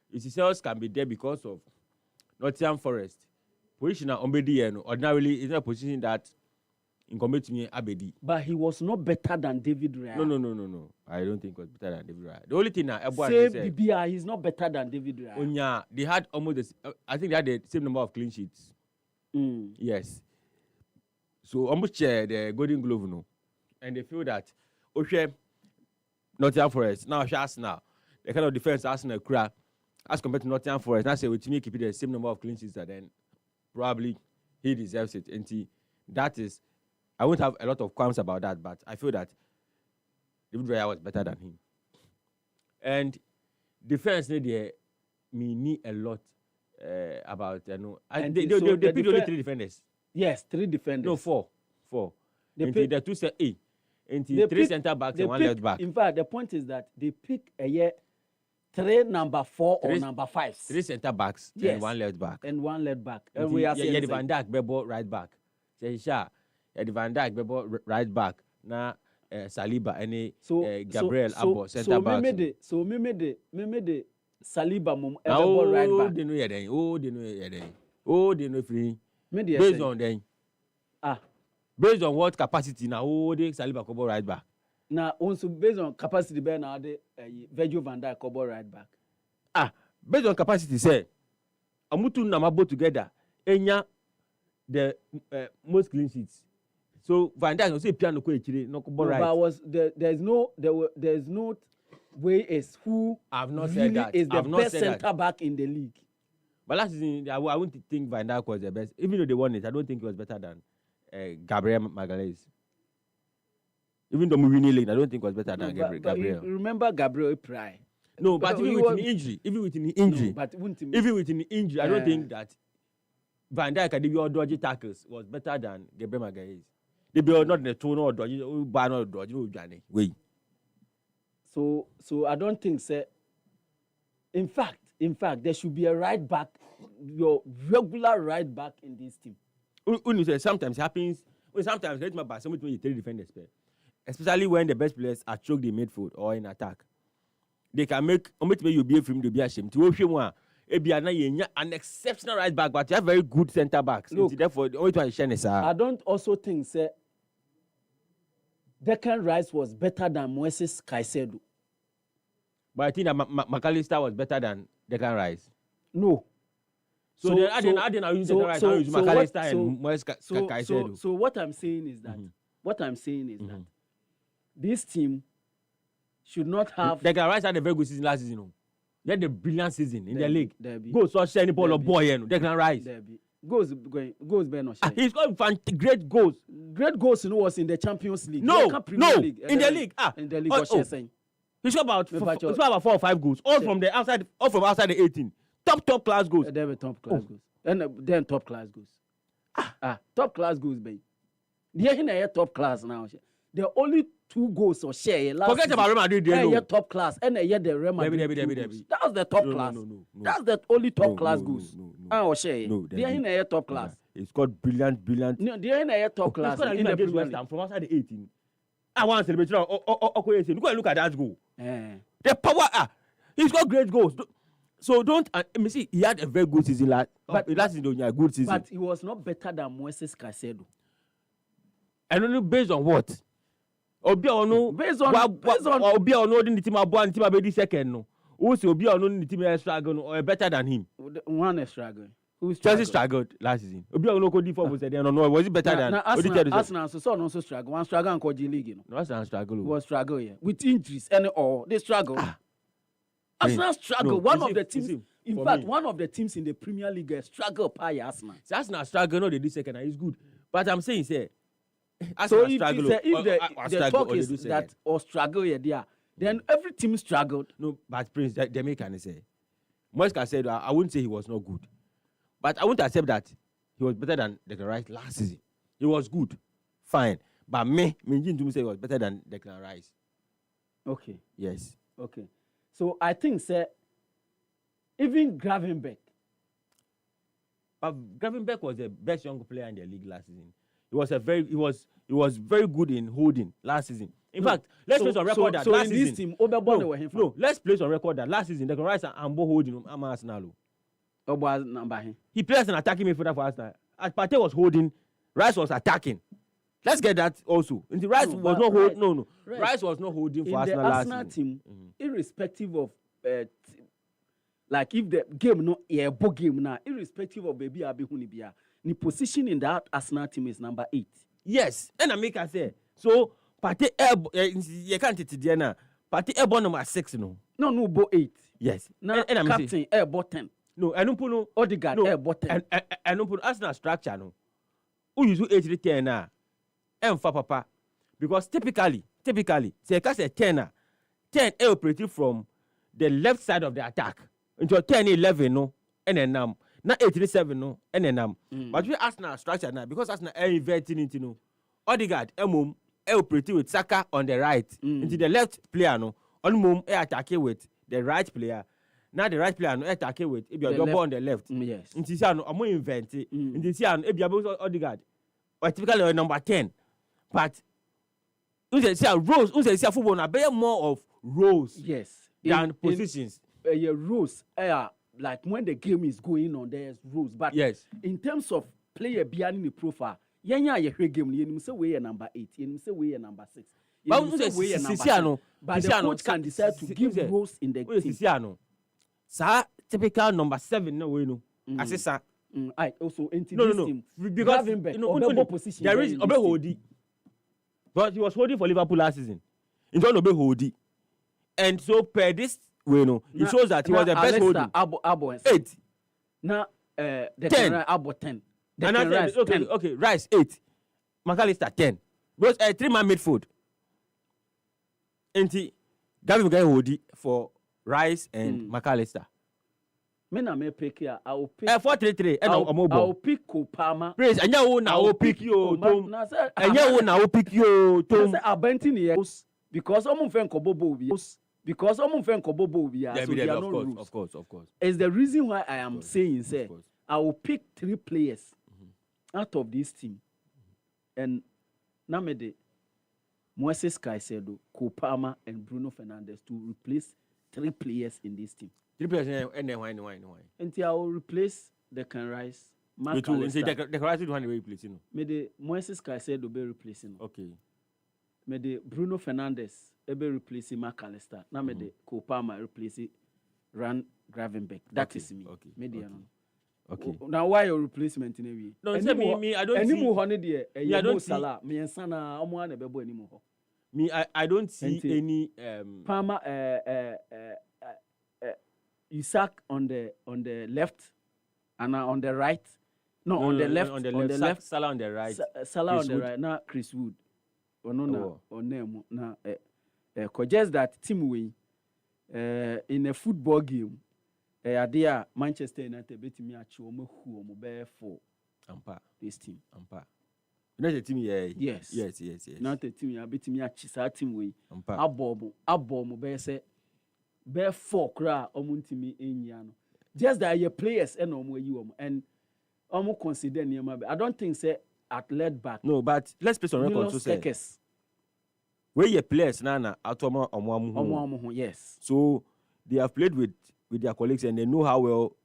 You see, Sales can be there because of Nottingham Forest. Position Ombedi, ordinarily, is not a position that in compared to me, Abedi. But he was not better than David Raya. No. I don't think he was better than David Raya. The only thing that Same BBI, he's not better than David Raya. Onya, they had almost I think they had the same number of clean sheets. Yes. So almost share the Golden Glove, no. And they feel that Nottingham Forest, now Arsenal, the kind of defense Arsenal crack as compared to Nottingham Forest, now say with me keep the same number of clean sheets, then probably he deserves it. And that is, I won't have a lot of qualms about that, but I feel that David Raya was better than him. And defense, they need a lot about, they picked only 3 defenders. Yes, 3 defenders. No, 4. The 2 say 8. And 3 center backs and 1 left back. In fact, the point is that they pick a year 3 number 4 or number 5. 3 center backs and 1 left back. And 1 left back. And we are saying the Van Dijk bebo right back. Say the Van Dijk bebo right back. Na Saliba any Gabriel Abo center back. So me made the Saliba mum bebo right back. They know free. Based on them. Based on what capacity now? The Saliba cover right back. Now, also based on capacity, now the Virgil van Dijk cover right back. Based on capacity, say, Amutu Namabo together, Enya the most clean sheets. So Van Dijk also piano ko echire no cover right. But there's no way is who I've not really said that. is the best center back in the league. But last season, I wouldn't think Van Dijk was the best. Even though they won it, I don't think he was better than Gabriel Magalhaes. Even though we win the league, I don't think it was better than Gabriel. But you remember Gabriel Pry? No, but even with the injury, I don't think that Van Dijk and the dodgy tackles was better than Gabriel Magalhaes. They be not the tone or dodgy, wait. So I don't think so. In fact, there should be a right back, your regular right back in this team. Sometimes happens. Sometimes let me pass somebody 3 defenders, especially when the best players are choked in midfield or in attack. They can make you be from the be ashamed. To an exceptional right back, but you have very good centre backs. Look, therefore, the only one is I don't also think Declan Rice was better than Moises Caicedo. But I think that McAllister was better than Declan Rice. No. So what I'm saying is that that this team should not have. Declan Rice had a very good season last season. He had a brilliant season in the league. Go so shiny ball of boy, Declan Rice. Goals Ben or he's got great goals. Great goals was in the Champions League. No, League. In the league. In the league, he's got about 4 or 5 goals, all from outside the 18. Top class goals. They were top class goals. And then top class goals. Top class goals, babe. They're in top class now. The only 2 goals or share. Forget about Real Madrid. They're top class. And the Real Madrid. That was the top class. No. That's the only top class goals. Or share. They're in top class. It's got brilliant. No, they're in top class. In the Premier League. From outside the 18. I want to celebrate. Look at that goal. The power. He's got great goals. So don't see. He had a very good season last season. A good season. But he was not better than Moises Caicedo. I don't know based on what. Based on Obi ono the team abo team abedi second no. Who say Obi ono the team struggle or better than him? One is struggling. Who Chelsea struggled last season. Obi ono ko D4 was there no. Was it better than Arsenal? So also struggle. One struggle and G League. No, Arsenal struggle. Was struggle here with injuries and all they struggle. Arsenal struggle. One of the teams. In fact, one of the teams in the Premier League struggle by Arsenal. So Arsenal struggle, no, they do second, and it's good. But I'm saying, say, so if the talk is that or struggle here, then every team struggled. No, but Prince, they make can say. Moiska said, I wouldn't say he was not good, but I wouldn't accept that he was better than Declan Rice last season. He was good, fine, but Minjin to me say he was better than Declan Rice. Okay. Yes. Okay. So I think, sir, even Gravenberch. But Gravenberch was the best young player in the league last season. He was very good in holding last season. In fact, let's place on record that last in this season. team, Obiba were him. No, let's place on record that last season Declan Rice and Ambo holding Arsenal. Obiba number him. He plays an attacking midfielder for Arsenal. As Partey was holding, Rice was attacking. Let's get that also. And the Rice was not holding. No. Rice was not holding for Arsenal last season. In the Arsenal team, irrespective of like if the game no big game now, irrespective of baby Abihunibia, the position in that Arsenal team is number 8. Yes, and I make her say so. Partey you can't it there now. Partey airborne number 6 no. No, bo 8. Yes. Now and captain airborne 10. No, I don't put no Odegaard airborne 10. I don't put Arsenal structure no. Who use 8 10 now? For papa, because typically, say cast a 10 operating from the left side of the attack into a 10-11 no, and then not 8-7 no, and then But we Arsenal structure now because Arsenal are inverting into no. Odegaard operating with Saka on the right into the left player no, on mum attacking with the right player. Now the right player no attacking with if you're on the left. Yes. Into see no, I'm inventing. Into see if you're Odegaard, or typically number 10. But you say roles, you say football now bear more of roles than positions. Roles like when the game is going on, there's rules. But in terms of player behind the profile, you game, you say we are number 8, you say we are number 6. But the coach can decide to give roles in the team. Sir, typical number 7 no we know. Assistant. I also into this team. Because position there is Obe but he was holding for Liverpool last season. He's going to be holding. And so per this way, it shows that he was the best holding. Abo 8. Now, the 10. Abo 10. Okay, Rice 8. McAllister 10. Because 3-man midfield. And Gavin guy holding for Rice and McAllister. I pick here. I will pick 4-3-3. I will pick Kopama. Praise. And you will pick you. And you will pick you. Because I'm fan Kobobo. Because I'm fan Kobobo. Of course. It's the reason why I am saying, say, I will pick 3 players out of this team. And Namede, Moises Caicedo, Kopama, and Bruno Fernandes to replace 3 players in this team. 3 players and then why? And I will replace Declan Rice. The Rice do want to replace him. May the Moises Caicedo be replacing. Okay. May the Bruno Fernandes be replacing McAllister. Now may the Kopama replace Ran Gravenberch. That is me. Okay. Okay. Now why your replacement in a way? No, me I don't see. Any more honey there? I don't see. Salah. Me and Sana. Omoane bebo any more. Me I don't see any Palmer Isaac on the left and on the right. No, on the left. Salah on the right. Salah on the right. Now Chris Wood. Or name. Now, just that team win. In a football game, there Manchester United beat me at Chuomo who bear for this team. Not a team, yes. Not a team, beat me at Chisa team way. Abomo bear say. Bear 4 cra omuntimi enyano just that your players and you and consider near I don't think say at left back. No, but let's play on record to say where your players nana atoma omo yes. So they have played with their colleagues and they know how well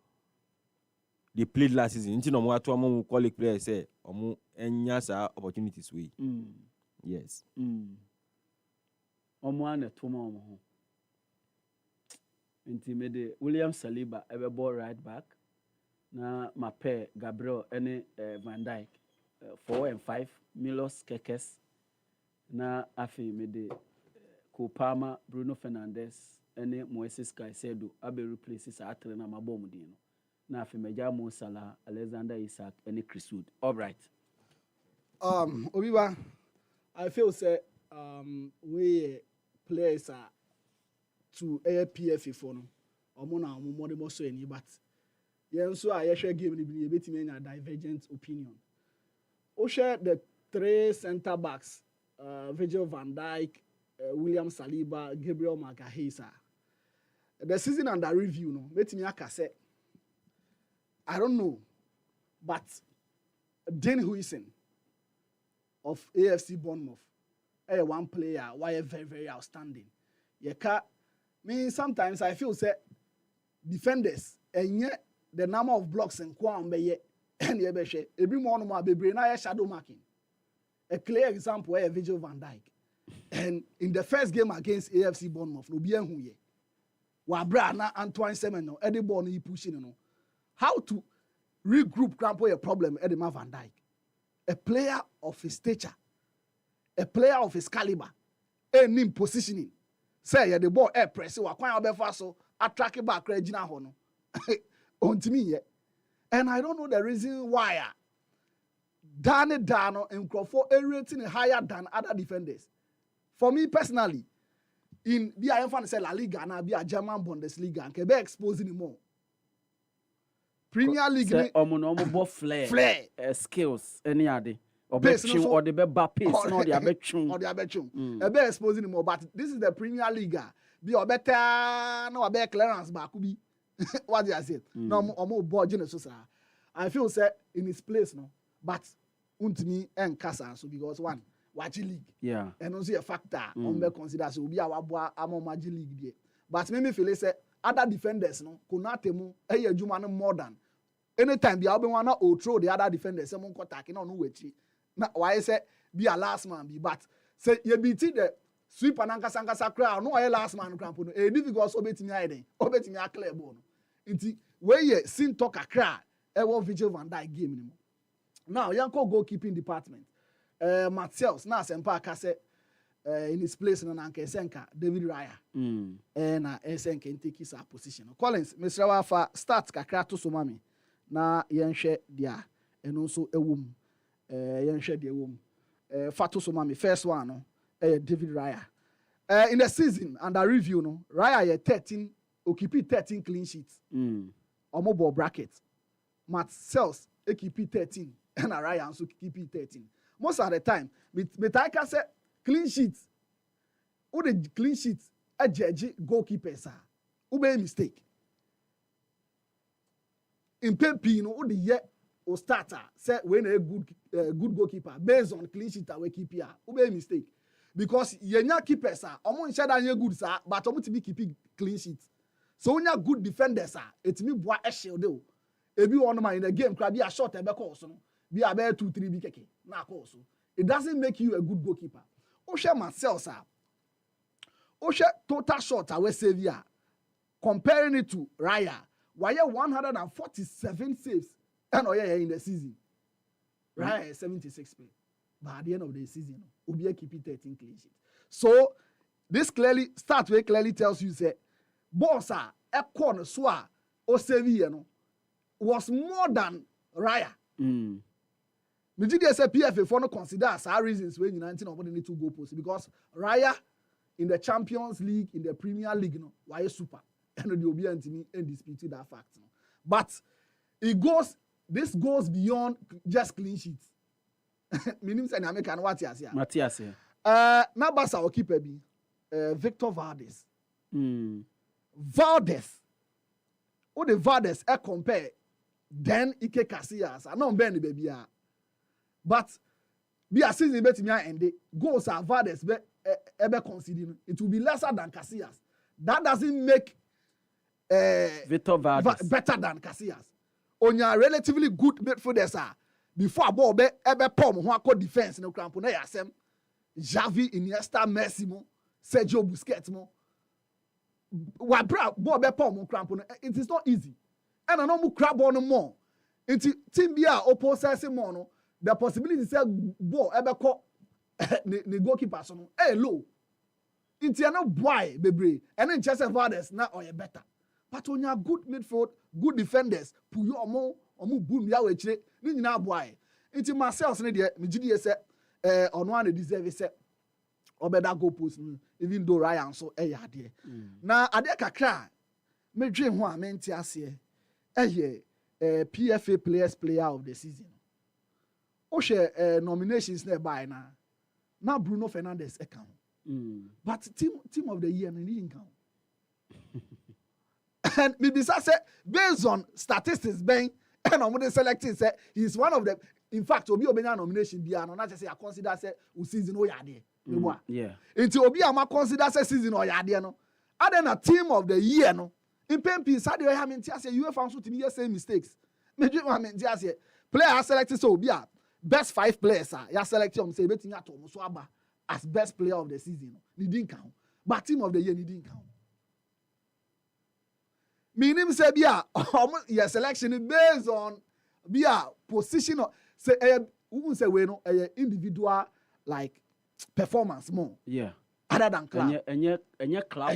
they played last season. Inti no mo atoma colleague players say omo enya sa opportunities we. Yes. Omo ane toma omo Intimate William Saliba ever ball right back. Na my pair Gabriel and Van Dijk 4 and 5 Milos Kekes. Na afi made Kopama Bruno Fernandes and Moises Caicedo abe replaces Atre na mabomu dino. Na afi meja Mo Salah Alexander Isak and Chris Wood. All right. Obiba, I feel say we players are to APF for no omona omode mo so any but yen so a ye game ni bi betimi nya divergent opinion o share the 3 center backs Virgil van Dijk, William Saliba, Gabriel Magalhaes. The season under review no betimi aka say I don't know but Dan Huijsen of AFC Bournemouth one player why very very outstanding. Sometimes I feel say defenders and yet the number of blocks and kwam be and every morning ma be shadow marking. A clear example where Virgil van Dijk. And in the first game against AFC Bournemouth, no bien who ye. Wabra na Antoine Semenyo, Eddie Bourne he pushing no. How to regroup crampo a problem Eddie Van Dijk. A player of his stature, a player of his caliber, any positioning. Say yeah, the ball air press wa kwan obefa so attract back regina ho no. On to me ye. And I don't know the reason why. Dano and Crawford rating higher than other defenders. For me personally, in be I fan say La Liga and be a German Bundesliga and be exposing him more. Premier League say omo flair skills any ade or be the pace no the abetchun or the abetchun. Be exposing him more, but this is the Premier League. Be or better no be clearance back be. What do I say? No omo ball so I feel say in his place no, but untimi and kasa so because one watch league and also a factor on be consider so be our boy among league there, but me feel say other defenders no konate mu e adwuma no more than anytime be obi wan na throw the other defenders say mon attack na no wechi na why say be a last man be, but say you beat the sweep and ankasa crowd no why last man cramp no e difficult so betimi aiden obetimi a clear ball no nti we ye sin talk akra e wo Virgil van Dijk game ni. Now, Yanko goalkeeping department. Martials, now Sempa Kase in his place in Ankesenka, David Raya. And Esenka take his position. Collins, Mr. Wafa starts Kakrato Sumami. Na Yanshe dia, and also a womb. Yanshe dia womb. Fatu Sumami, first one, no, David Raya. In the season, under review, no, Raya 13, Okipi 13 clean sheets. Or mobile bracket. Martials, Ekipi 13. And Ryan so keep it 13. Most of the time, but I can say clean sheets. Who the clean sheets a judge goalkeepers are. Who be mistake. In Pepe, no, who the year or starter say when a good goalkeeper based on clean sheet away keeper. Who be mistake. Because yenya keepers are almost share than good sir, but almost to be keeping clean sheets. So when you good defenders are, it's me boy a shield. If you want in the game, can be a short and back also. Be a bear 2-3 big keke. Na also. It doesn't make you a good goalkeeper. Osha Marcel sir. Osha total shot away savior. Comparing it to Raya, why 147 saves and in the season. Raya 76 play. But at the end of the season, Obiba keep it 13 clean sheets. So this clearly tells you say, Bossa a corner swa or savior was more than Raya. Nigeria say PFA for no consider as our reasons when you 19 of need to go post because Raya in the Champions League, in the Premier League, no, why super and the Obiba and me undisputed that fact. No. But this goes beyond just clean sheets. Meaning say American what you say. Matthias. Na basa o keeper be Victor Valdes. Valdes. O the Valdes compare then Ike Casillas. I know Ben the baby. But be a season bet me and the goals are Valdes ever considering it will be lesser than Casillas. That doesn't make Victor Valdes better than Casillas. On your relatively good midfielders are before ball be ever pom who are defense no cramp na yasem Xavi, Iniesta, Messi mo Sergio Busquets mo wa bra ball be pom cramp no it is not easy. And I know mu crab on more. Into team be a opposing more no. The possibility say ball ever call the goalkeeper so no low. Into no boy bebre and then Chelsea Valdes na or better. But on your good midfield, good defenders, puyo omo boom ya we chire ni nyina boy. Into Marcel's ne de me gidi say on one deserve say obeda goal post even though Ryan so ya de. Na ade kakra me dwen ho a me nti ase PFA player of the season. O share nominations nearby na Bruno Fernandes account. But team of the year na ni account. And maybe say based on statistics ben and I'm going to select it say he's one of them. In fact, Obi Obenya nomination be not just say I consider say season o ya there. Yeah. Into Obiama consider season or Yadiano. Other than a team of the year, no. In Pempi, Sadio Hamintias, you have found to me same mistakes. Major Hamintias, player selected so be best 5 players. You select him, say, betting at Muswaba as best player of the season. He didn't count. But team of the year, he didn't count. Meaning, say, your selection is based on position. Say, who say, we know, individual like performance more. Yeah. Other than club. And your club.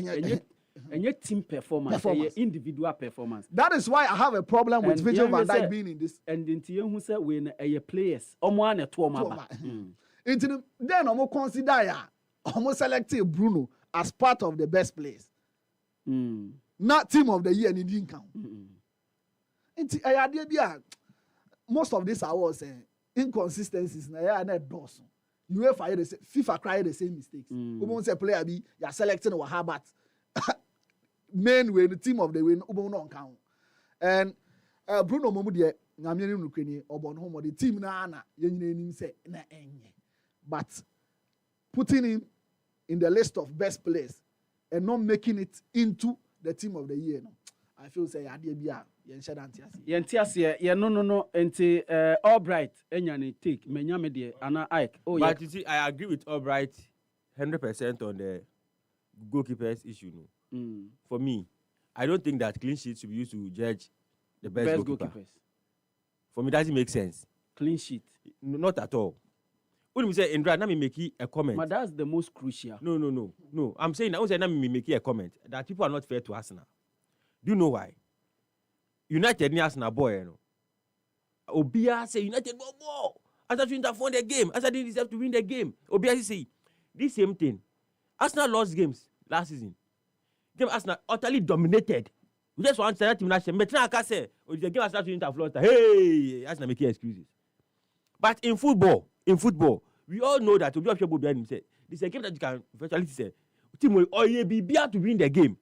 And your team performance. Your individual performance. That is why I have a problem with Virgil van Dijk being in this. And into you who say when your players, one and 2 Into then almost consider almost selected Bruno as part of the best players. Not team of the year and he didn't count. Into most of these awards inconsistencies na not those. UEFA the FIFA cried the same mistakes. We won't say player be you're selecting or Harbat. Main way the team of the win don't count. And Bruno Momudie Namian Ukraine or Bonhomo the team na yen say na enye. But putting him in the list of best players and not making it into the team of the year, no. I feel say Adebia no enti Albright enyane take menyame de ana Ike. Oh yeah. But you see, I agree with Albright 100% on the goalkeepers issue. No. For me, I don't think that clean sheet should be used to judge the best goalkeepers. For me, it doesn't make sense. Clean sheet? Not at all. When we say Indra, let me make a comment. But that's the most crucial. No. I'm saying let me make a comment that people are not fair to Arsenal. Do you know why? United ni Arsenal boy, you know. Obiba say United boy. Arsenal didn't have won the game. Arsenal didn't deserve to win the game. Obiba say this same thing. Arsenal lost games last season. Game Arsenal utterly dominated. We just want to say that team national. But now I can say, the game Arsenal didn't have lost. Hey, Arsenal making excuses. But in football, we all know that Obiba people behind him say this is a game that you can virtually say team will be to win the game.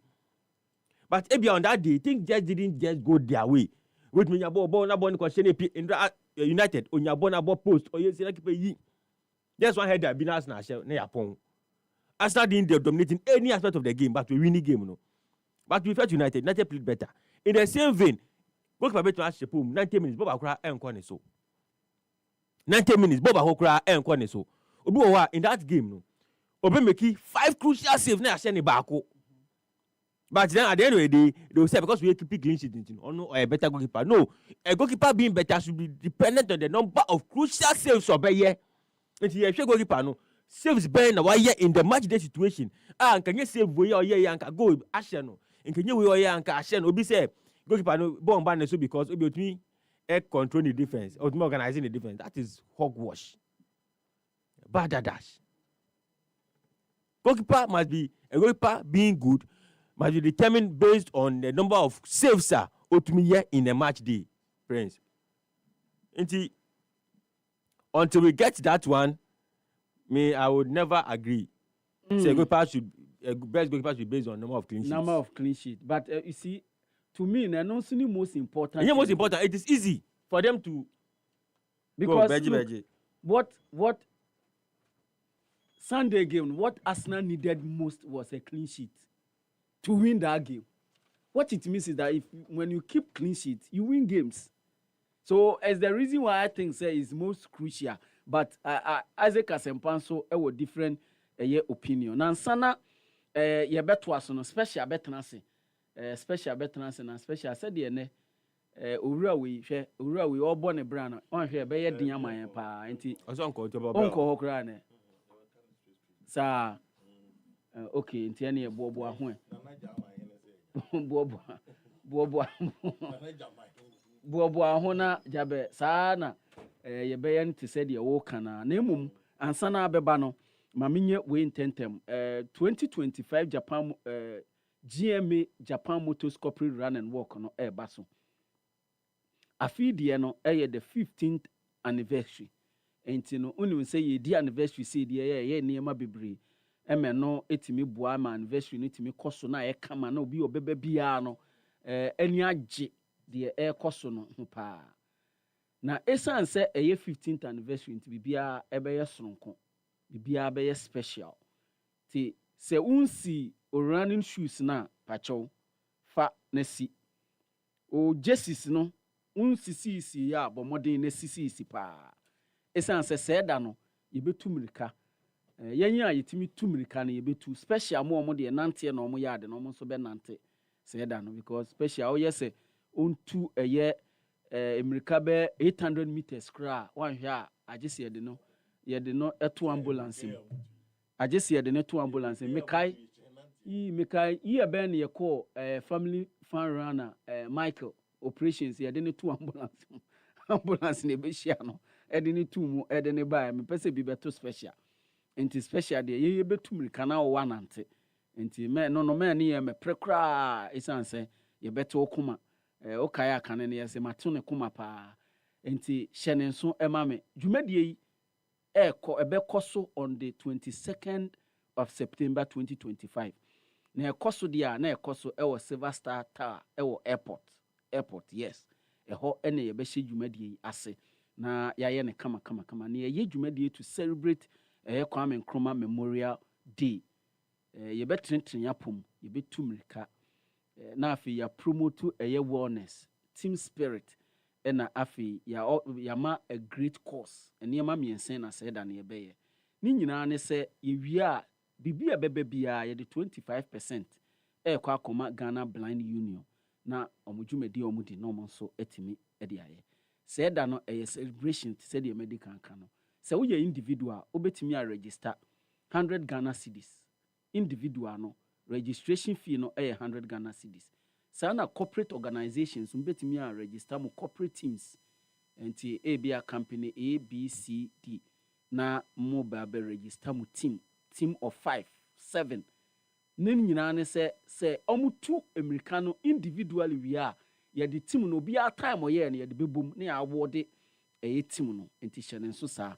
But maybe on that day, things just didn't just go their way. With me, United, on your bona post, or yes, there's one head that been Arsenal, Arsenal didn't dominate in any aspect of the game, but we win the game, no. But we felt United played better. In the same vein, goalkeeper better ask the 90 minutes, Boba Okra and Kwaneso. 90 minutes, Boba Okra and Kwaneso. Obiwa in that game, no. Obemeki 5 crucial saves na Asheni Bako. But then at the end of the day, they will say because we keep clean sheet or a better goalkeeper. No, a goalkeeper being better should be dependent on the number of crucial saves or by year. And if you goalkeeper no saves better in a year in the match day situation. And can you save we or year and go Asheno? And can you we or year and Asheno? Obi say goalkeeper no born ban so because Obi me control the defense or organizing the defense. That is hogwash. Bad dash. Goalkeeper must be a goalkeeper being good. Must be determined based on the number of saves in a match day, friends. Until we get that one, I would never agree. Say best goalkeeper should be based on number of clean sheets. Number of clean sheets. But you see, to me, the most important. Yeah, most important. It is easy for them to. Because what Sunday game, what Arsenal needed most was a clean sheet to win that game. What it means is that when you keep clean sheet, you win games. So as the reason why I think is most crucial. But Isaac Asempanso a different opinion. Now sana ye beto aso no special betenase na special said ye ne owura we obo ne bra na on hwe be ye din aman pa enti onko hokra ne sa okay enti ene ye bobo aho bobo aho na jabe sa na ye be ye nti said ye wo kana na emum ansa na abeba no maminye we intentem 2025 Japan GMA Japan Motors Corporate Run and Walk no baso afidie no the 15th anniversary enti no unu say ye di anniversary say die ye niema bebre eme no etimi boa ma anniversary no etimi koso na ye kama na obi obeba bia no ani age de koso no ho pa na esan say 15th anniversary enti bibia ebe ye soronko bibia be special ti se unsi o running shoes na pacho fa na si o jerseys no unsisi ya bomodin na sisi pa esan se da no yebetu mirika yenyi a yetimi tumirika na yebetu special mo de nante na omo yade na omo so be nante se da no because special o yese ontu emirika be 800 meters kra wan hwe a agese yede no eto ambulance mu agese yede no eto ambulance mekai yi ben ye call family fan runner Michael operations yede no to ambulance ambulance ne be hia no ede ne tu mu ede ne ba me pese bi beto special enti special de ye betu mirika na o wanante enti me no me ne ye me prekra isanse ye beto okuma o kai aka ne ye se mato ne kuma pa enti hyene nso ema me dwumadie yi ebekọ on the 22nd of September 2025 na ekoso dia na ekoso ewo Silver Star Tower ewo airport yes eho ene ye be hye dwumadie yi ase na yaye ne kama na ye dwumadie to celebrate Kwame Nkrumah Memorial Day ye betrentre yapom ye betumirika na afi ya promote wellness team spirit na afi ya ma a great cause enema miensen na said na ye beye ni nyina ne se ye wi a bibia bebe bia ye de 25% kwa akoma Ghana Blind Union na omudwumedi omudi no monso etimi ede aye said no celebration said the medical kan no se wo ye individual obetimi a register 100 Ghana cedis individual no registration fee no 100 Ghana cedis sana corporate organizations obetimi a register mo corporate teams enti ABA company ABCD na mo ba be register mo team of 5 7 nen nyina ne se omutu americano individually we are ye the team no bia time oye ne ye de bebom ne award team no enti hyene nso sa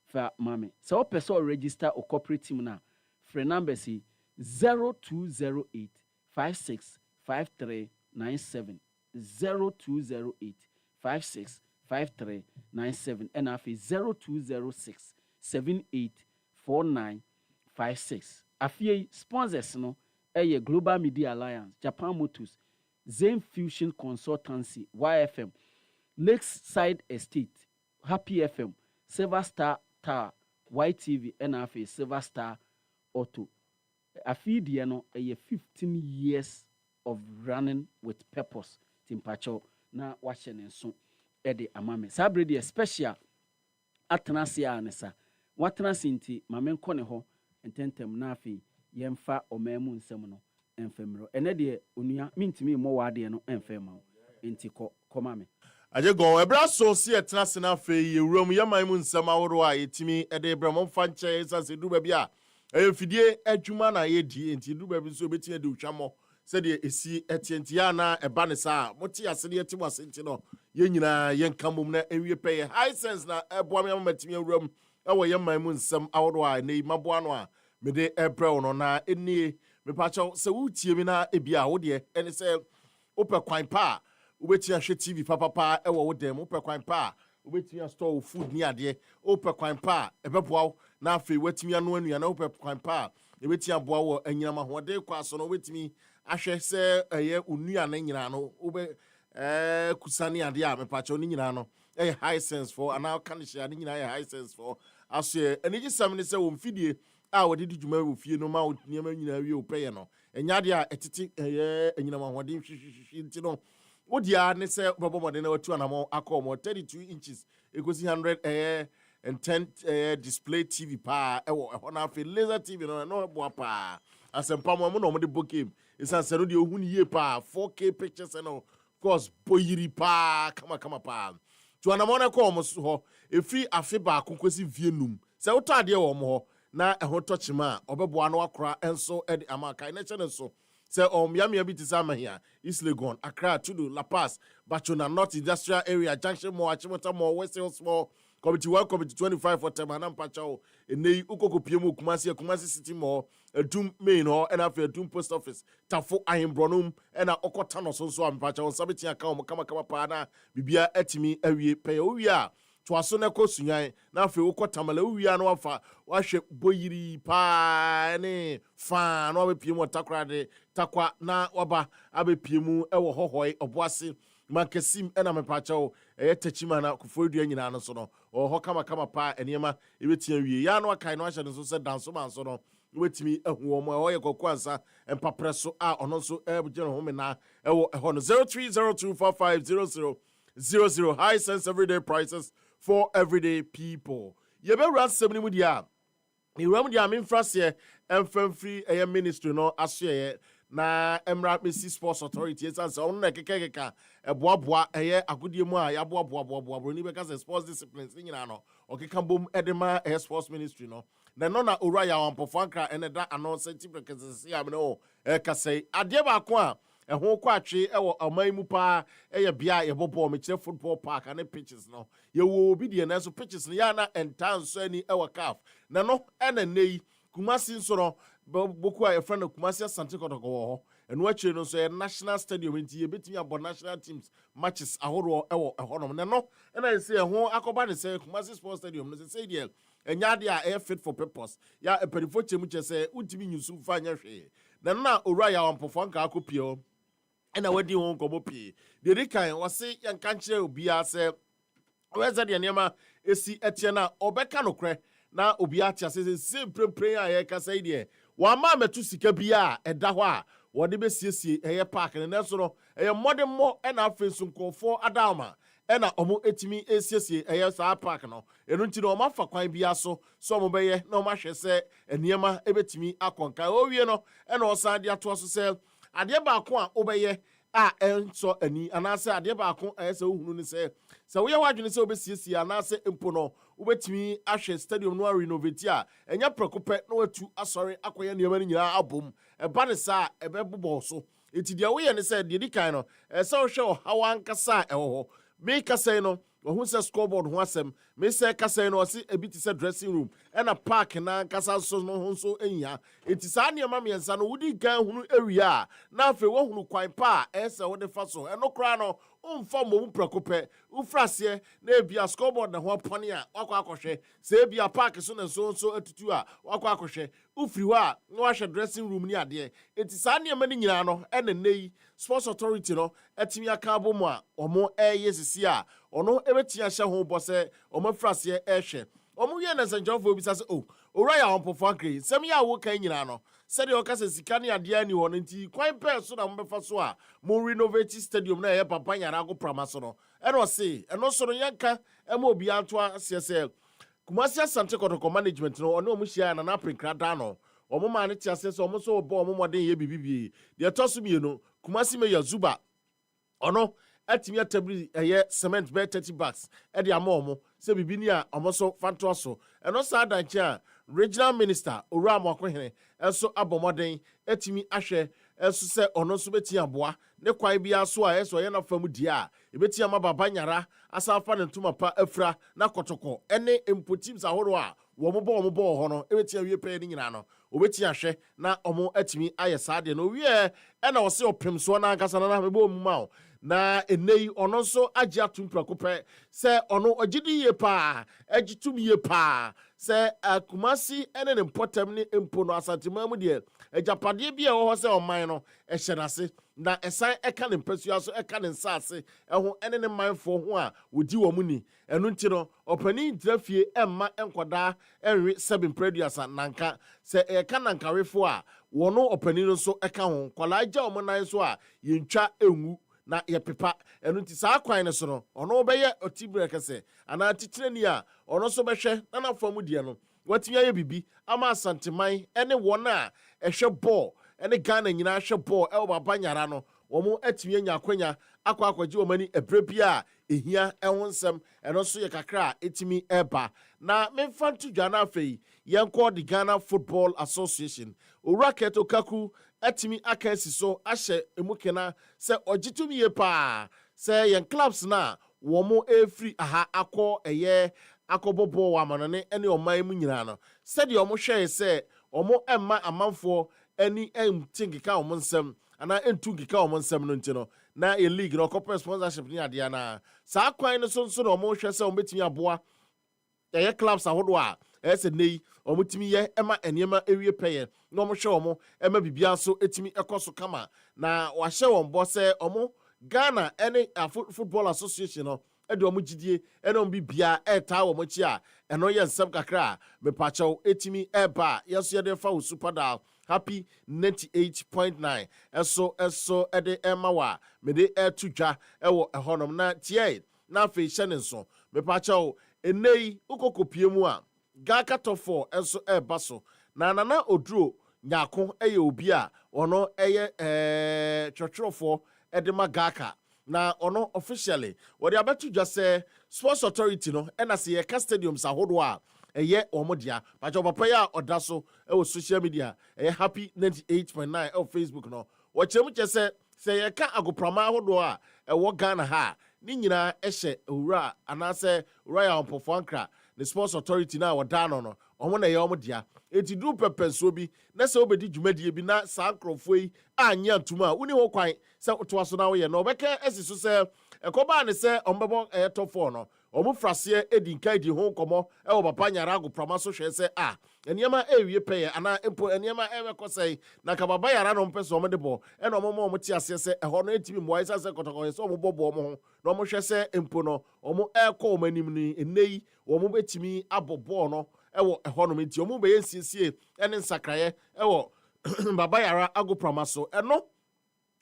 fa mame so o person register o corporate team na free number si 0208 565397 0208 565397 and afi 0206 784956 afi sponsors no Global Media Alliance, Japan Motors, Zen Fusion Consultancy, YFM, Lakeside Estate, Happy FM, Silver Star Tower, YTV, NFA, Silver Star Auto. Afi die no 15 years of running with purpose. Timpacho na washene so ede amame. Sabre die special atenase anesa. Watenase nti mamenko ne ho ententem na afi yemfa omemu nsem no enfemro. Ene de onua mintimi mo wade no enfema. Enti koma me. Aje go ebra so si etenase na afi yewuram yemaimu nsem aworo a yetimi ede bramo fanche esase du ba bia fidie adwuma na yedi enti du ba bi so beti ade utwamo se de esi etienti ya na eba ne sa moti ase de yetimu asenti no ye nyina ye nkamom na ewie peye high sense na eboa me matimi awuram ewo yemaimu nsem aworo a nei maboa no a me de ebra no na enie me pacho se wutie mi na ebia wo de ene se ope kwan pa ubeti ahwe TV papa ewo wo dem ope kwan pa ubeti store food ni ade ope kwan pa ebeboa na afi watimi anu anu na ope kwan pa ebeti aboa wo anyinama hode kwa so no wetimi ahwe se eye onua na nyina no obe kusani ade a me pacho ni nyina no high sense for ana kan share ni nyina high sense for aso eniji sam ni se wo mfidie a wode di dwuma wo fie no ma wo niam nyina wi opeye no enyade a etiti anyinama hode hwihwihwi nti no wodia ne se bobomode na watu anamo akomo 32 inches egosi 100 and 10 display TV pa ewo na fe laser TV no bo pa asempa mo no de bokem isan se no de ohun yie pa 4K pictures and of course boyiri pa kama pa tu anamo na ko mo so efi afe ba kokosi vienum se wotade wo mo ho na eho tochima obeboa no akora enso ede amaka na chene so se yamia bi tisama here East Legon Accra Tudu La Paz Bachona North Industrial Area Junction Mo Achimota Mo West Hill Small Committee 1 Committee 25 for Temanam Pachao enei ukokopiem Kumasi City Mo Edum Main ho and after Edum Post Office Tafo Ahimbronum and Okotano so am Pachao sabiti aka kama pa na bibia etimi awie pe owia to aso na ko sunyan na afi wo tamale wo wia no afa wa hwe boyiri pa ne fa no abepie mu takrade takwa na waba abepie mu ewo hohoi oboase mankesim ena mepacho techima na kufodua nyina no so no ho kama pa eniema ebetia wie ya no akai no ahye no so se danso man so no wetimi ehu omo ho ye kokwansa empapreso a ono so ebje no home na ewo ho no 0302450000 high sense everyday prices for everyday people ye be ran semni mu dia iram dia memfrase emfamfri ministry no aso na Emirate Messi Sports Authority esanse onu na kekeka eboaboa agodie mu a ya boaboa ni beka sports disciplines nyina no okeka bom edema sports ministry no na no na ora ya wampofanka eneda announce tiprekese ya me no kasai ade ba ko a ho kwa atwe ewo aman mu pa bia ye bobo me kire football park and pitches no ye wo obi de na so pitches no ya na entanso ani ewo CAF na no ena nei Kumasi nso no boku a friend Kumasi Asante Kotoko ho eno akire no so national stadium nti ye betimi abo national teams matches ahoro ewo ehonom ne no ena say ho akoba ne say Kumasi Sports Stadium no say dey enya de a fit for purpose ya epedifo chemu che say utimi nyusu fa nya hwe na owura ya wampofo nka akopie ena wadi ho nkobo pie de rikan wose yanka nkire obi a say weza de niam esi etie na obeka nokre na obi atia se prepare a ye kasa ide wa ma metu sika bia eda ho a wode be siesie eye park ne so no eye modern mo na afensu nkofo adama ena omo etimi esiesie eye sa park no enu nti no mafa kwan bia so omo beye na omo ahwe se eniema ebetimi akonka owie no ena osan de ato so se ade ba ko a obeye a enso ani anase ade ba ko ese ohunu ni se wo ye wadwene se obesiesie anase empo no ubetimi ahwe stadium no renovate a enya prekope na watu asori akoye niam ni nyina abom eba ne sa ebebobo so eti dia wo ye ne se de dikan no se wo hwe hawan kasa ewo me kasa no ohun se scoreboard ho asem me se kasa no se ebiti se dressing room ena park na kasa so no ho so enya eti sa niam amiensa no wudi gan hunu area na afi wo hunu kwan pa ese wo de fa so enokra no umfa mo prekope ufrase na ebia scoreboard na ho pone a wakwa akohwe se ebia park so na so atutu a wakwa akohwe ufri ho a na wahwe dressing room ni ade eti sa niam ni nyina no ena nei sports authority no etimi aka abomu a omo yesisi a ono ebetia hye ho bose omo frase ehwe omo ye na senjofo bi sase ora ya ompofo ankre sem ya wo kan nyina no se de okase sika ne ade ani ho nti kwan pe so na mbefa so a mo renovate stadium na ye papa nyara go pramaso no eno se eno so no yanka ema obi anto asese Kumasi Asante Kotoko management no ono omo hia na prinkra da no omo ma ne tia sese omo so obo omo moden ye bibibie de toso mienu Kumasi me Yazuba ono atimi atabri cement be 30 bucks e de amomo se bibini a omo so fanto so eno sa danche a regional minister Owura Akohene enso abomoden atimi ahwe enso se ono so beti aboa ne kwai bia so a enso ye na famu dia e beti ama baba nyara asafa ne ntuma pa afra na Kotoko ene empotims ahoro a wo mo ho no e beti awie pe ni nyina no obeti ahwe na omo atimi ayesa de no wie e na wo se opem so na ankasa na mebo mu ma na enei ono so agye atumprakope se ono ogidi ye pa agitum ye pa se Kumasi ene ne potem ne empo no asantima mu de agapade bia wo ho se oman no ehyenase na esan eka ne mpasua so eka ne nsase eho ene ne manfo ho a wodi wo mu ni eno nti no opani drafie emma enkoda enwe 7 producer nanka se eka nankawefo a wono opani no so eka ho kwala agya wo nan so a yentwa enwu na ye pepa enu nti saa kwan ne so no ono obeye otibre kese ana titire ni a ono so behwe na na famu die no watimi aye bibi ama Asanteman ene wona ehwe ball ene Ghana nyina hwe ball e baba nyara no omo atimi anya akwanya akwaji omani ebrebia a ehia ehwo nsem eno so ye kakra etimi eba na memfantu dwana afei yenko the Ghana Football Association Owura Okaku atimi akasi so ahye emukena se ogitumi ye pa se yen clubs na womo efri aha akọ akobobo wa manane ene oman mu nyina no se de omo hwe se omo emma amanfo ani emtingika omo nsem ana entungika omo nsem no ntino na a league no corporate sponsorship ni ade na saa kwan no so no mo hwɛ sɛ ometimi aboa ɛyɛ clubs ahodo a ɛsɛ nei omutimi yɛ ɛma eniema ewie pɛyɛ na mo hwɛ omo ɛma bibia so etimi ɛkɔ kama na wahyɛ wɔn bɔ sɛ omo Ghana any football association no ɛde omo gidie ɛna omo bibia ɛtaa wɔn akyi a ɛno yɛ nsɛm kakra me pakyɛw etimi ɛba yɛso yɛde fa wo super dial happy 98.9 ɛso ɛde ɛma wa me de ɛto dwa ɛwɔ ɛhɔnom na tie na afei hyɛ ne nso me pakyɛw enei ukokopie mu a Gaka top 4 ɛso ɛba so na nana oduro nyako ɛyɛ obi a ɔno ɛyɛ twɔtwɔfo ɛde ma Gaka na ɔno officially wɔde abeto dwa sɛ sports authority no ɛna sɛ yɛka stadiums ahodo a ɛyɛ ɔmodia pakyɛ papa yi a ɔda so ɛwɔ social media ɛyɛ happy 98.9 ɛwɔ Facebook no wɔkyerɛ mu kyɛ sɛ yɛka agoprama ahodo a ɛwɔ Ghana ha ne nyinaa ɛhyɛ owura anaasɛ royal mpɔfo ankra the sports authority na wɔda no ɔmo na ɛyɛ ɔmo dia eti du pɛpɛnsuo bi na sɛ obedi dwumadie bi na saa nkrɔfoɔ yi anya ntoma a woni ho kwan sɛ wotoa so na woyɛ no ɔbɛka esi so sɛ ɛkɔbaa ne sɛ ɔmbɛbɔ ɛyɛ top 4 no ɔmo fraseɛ edi nka di ho nkɔmɔ ɛwɔ papa nyara agoprama so hwɛ sɛ a nneɛma ɛwie pɛyɛ ana mpo nneɛma ɛbɛkɔ sɛ na ka baba yara no mpɛ sɛ ɔmo de bɔ ɛna ɔmo ma ɔmo te aseɛ sɛ ɛhɔ no etimi mmoa ɛsɛ sɛ kɔtɔkɔ sɛ ɔmo bɔ ɔmo ho na ɔmo hwɛ sɛ mpo no ɔmo ɛkɔ ɔmo anim ni enei ɔmo betimi abɔ bɔɔl no ɛwɔ ɛhɔ no nti ɔmo bɛyɛ nsiesie ɛne nsakraeɛ ɛwɔ baba yara agoprama so ɛno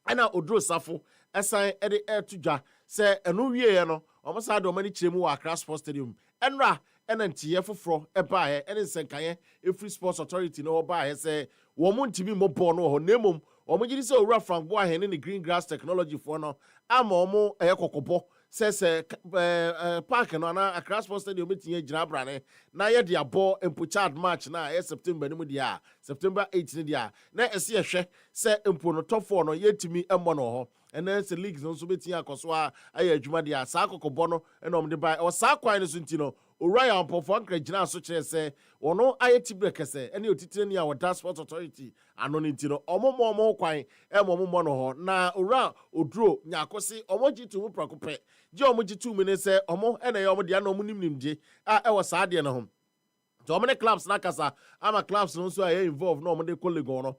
ɛna oduro safo ɛsan ɛde ɛto dwa sɛ ɛno wieɛ no ɔmo saa de ɔmo ani kyerɛ mu wɔ Accra Sports Stadium ɛnra ɛna ntiyɛ foforɔ ɛbaeɛ ɛne nsɛnkaeɛ efiri sports authority no ɔbaeɛ sɛ wɔn ntumi mmɔ bɔɔl no wɔ hɔ na mmom wɔn gye di sɛ owura Frank Boahen ne green grass technology foɔ no ama wɔn ɛyɛ kɔkɔbɔ sɛ park no ana Accra Sports Stadium metinye gyina abrane na yɛ de abɔ mpochard match na ɛyɛ September no mu dia September 8 ne dia na ɛsi ɛhwɛ sɛ mpo no top 4 no yɛtumi ɛmmɔ no hɔ ɛna sɛ leagues no nso betinye akɔso a ayɛ adwuma dia saa kɔkɔbɔ no ɛna ɔmo de ba ɔ saa kwan no so nti no Orion Mpɔfo ankra gyina so kyerɛ sɛ ɔno ayɛ tibre kɛsɛ ɛne otitire ni a wɔda sports authority ano ne nti no ɔmo kwan ɛmo ɔmo no hɔ na owura oduro nyakosi ɔmo gye to mu prako pɛ gye ɔmo gye to mu ne sɛ ɔmo ɛna yɛ ɔmo de ana ɔmo nimnimgye a ɛwɔ saa deɛ no ho nti ɔmo ne clubs na kasa ama clubs no nso a yɛ involve na ɔmo de colleague no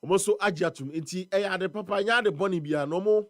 ɔmo so agye atum nti ɛyɛ ade papa nya ade bɔne bia na ɔmo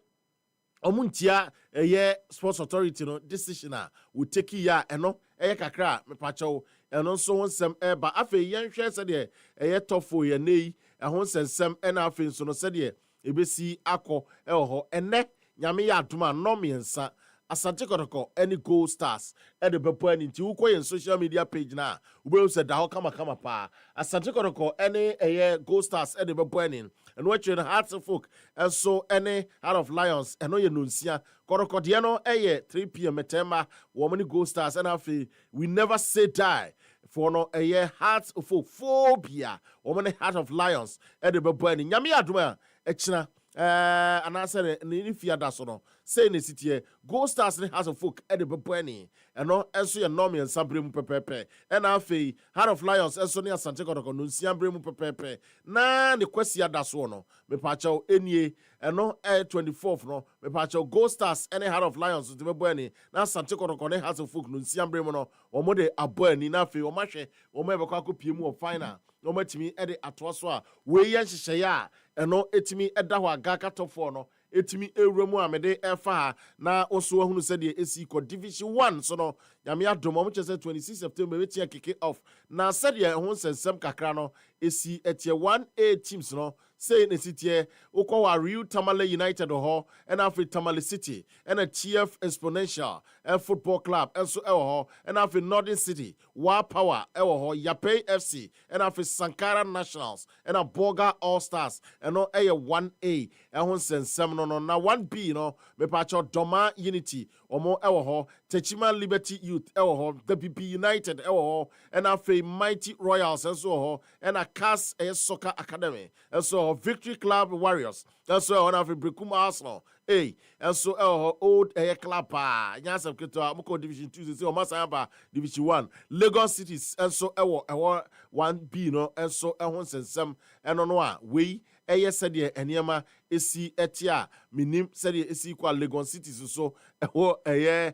ntia ɛyɛ sports authority no decision a wo take ya ɛno ɛyɛ kakra mepakyɛw ɛno nso ho nsɛm ɛba afei yɛnhwɛ sɛdeɛ ɛyɛ tɔfo yɛ nei ɛho nsɛnsɛm ɛna afei nso no sɛdeɛ ebesi akɔ ɛwɔ hɔ ɛnɛ nyame yɛ adom a nnɔmmiɛnsa Asante Kotoko any Gold Stars ɛde bɛpɔ ani nti wokɔ yɛn social media page na wobɛhu sɛ da hɔ kama paa Asante Kotoko ɛne ɛyɛ Gold Stars ɛde bɛpɔ ani ɛno akyire no Hearts of Folk ɛnso ɛne Heart of Lions ɛno yɛ nonsia Kotoko deɛ no ɛyɛ 3 p.m. Mɛtɛma wɔn ne Gold Stars ɛna afei we never say die for no ɛyɛ Hearts of Folk phobia wɔn ne Heart of Lions ɛde bɛpɔ ani nyame adom a ɛkyina anaasɛ ne fia da so no sei ne sitie Gold Stars ne Hearts of Folk ɛde bɛbɔ ani ɛno ɛnso yɛ nnɔm yɛnsa berɛ mu pɛpɛɛpɛ ɛna afei Heart of Lions ɛnso ne Asante Kotoko no nsia berɛ mu pɛpɛɛpɛ na ne kwasia da so no mepaakyɛw ɛnie ɛno 24th no mepaakyɛw Gold Stars ɛne Heart of Lions de bɛbɔ ani na Asante Kotoko ne Hearts of Folk no nsia berɛ mu no wɔn de abɔ ani na afei wɔn ahwɛ wɔn ɛbɛkɔ akɔpie mu wɔ final na wɔn atumi ɛde atoa so a wɔyɛ nhyehyɛeɛ a ɛno etimi ɛda hɔ Gaka top 4 no etimi ewura mu a mede ɛfa ha na oso ahunu sɛdeɛ esi kɔ division 1 so no nyame adom ɔmo kyerɛ sɛ 26 September betia kick off na sɛdeɛ ɛho nsɛnsɛm kakra no esi ɛtiɛ 1A teams no sei ne sitie wokɔ wa Real Tamale United hɔ ɛna afei Tamale City ɛna TF Exponential football club ɛnso ɛwɔ hɔ ɛna afei Northern City Wa Power ɛwɔ hɔ Yapei FC ɛna afei Sankara Nationals ɛna Boga All Stars ɛno ɛyɛ 1A ɛho nsɛnsɛm no na 1B no mepaakyɛw Doma Unity ɔmo ɛwɔ hɔ Techima Liberty Youth ɛwɔ hɔ WP United ɛwɔ hɔ ɛna afei Mighty Royals ɛnso wɔ hɔ ɛna CAS ɛyɛ Soccer Academy ɛnso Victory Club Warriors ɛnso ɛwɔ na afei Brekum Arsenal ɛnso ɛwɔ hɔ Old ɛyɛ club paa nyansɛm ketewa mokɔ division 2 sɛ ɔmo asan aba division 1 Lagos Cities ɛnso ɛwɔ 1B no ɛnso ɛho nsɛnsɛm ɛno no a wei ɛyɛ sɛdeɛ ɛnneɛma esi ɛte minim sɛdeɛ esi kwa Legon City so ɛwɔ ɛyɛ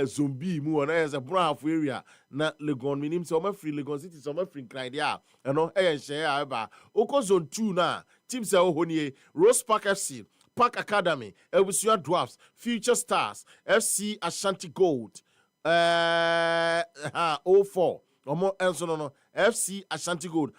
zombi mu wɔ na ɛyɛ sɛ Brahafo area na Legon minim sɛ ɔma free Legon City sɛ ɔma free nkraideɛ ɛno ɛyɛ nhyɛn ɛba oko zone 2 na team sɛ ɛwɔ nie Rose Park FC Park Academy Ebusua Dwarfs Future Stars FC Ashanti Gold 04 Omo enso no FC Ashanti Gold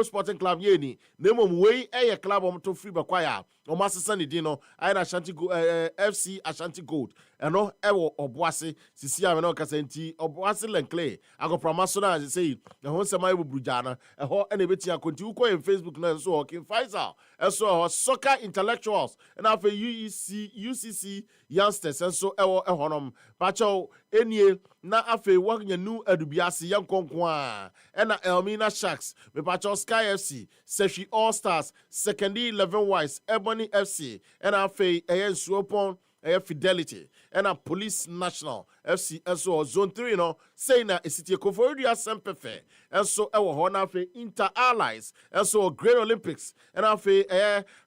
Sporting Club ye ni nemom wei eye club to free bakwaya omo asesa ne din no ayi na Ashanti Gold FC Ashanti Gold eno ewo oboase sisi ame no kasa nti oboase lenkle agoprama so na say ho nsema ebubruja na eho ena betia konti uko en Facebook na so King Faisal eso soccer intellectuals na for UCC youngsters enso ewo ehonom pacho enie na afe wanyanu adubiase yankonkon a ena Elmina Sharks me pacho Sky FC Seshi All Stars Secondary 11 Wise Ebony FC ena afe Suopon Fidelity and a Police National FC and so Zone 3 no say na City Koforia Sempefe and so our Hona fe Inter Allies and so Great Olympics and a fe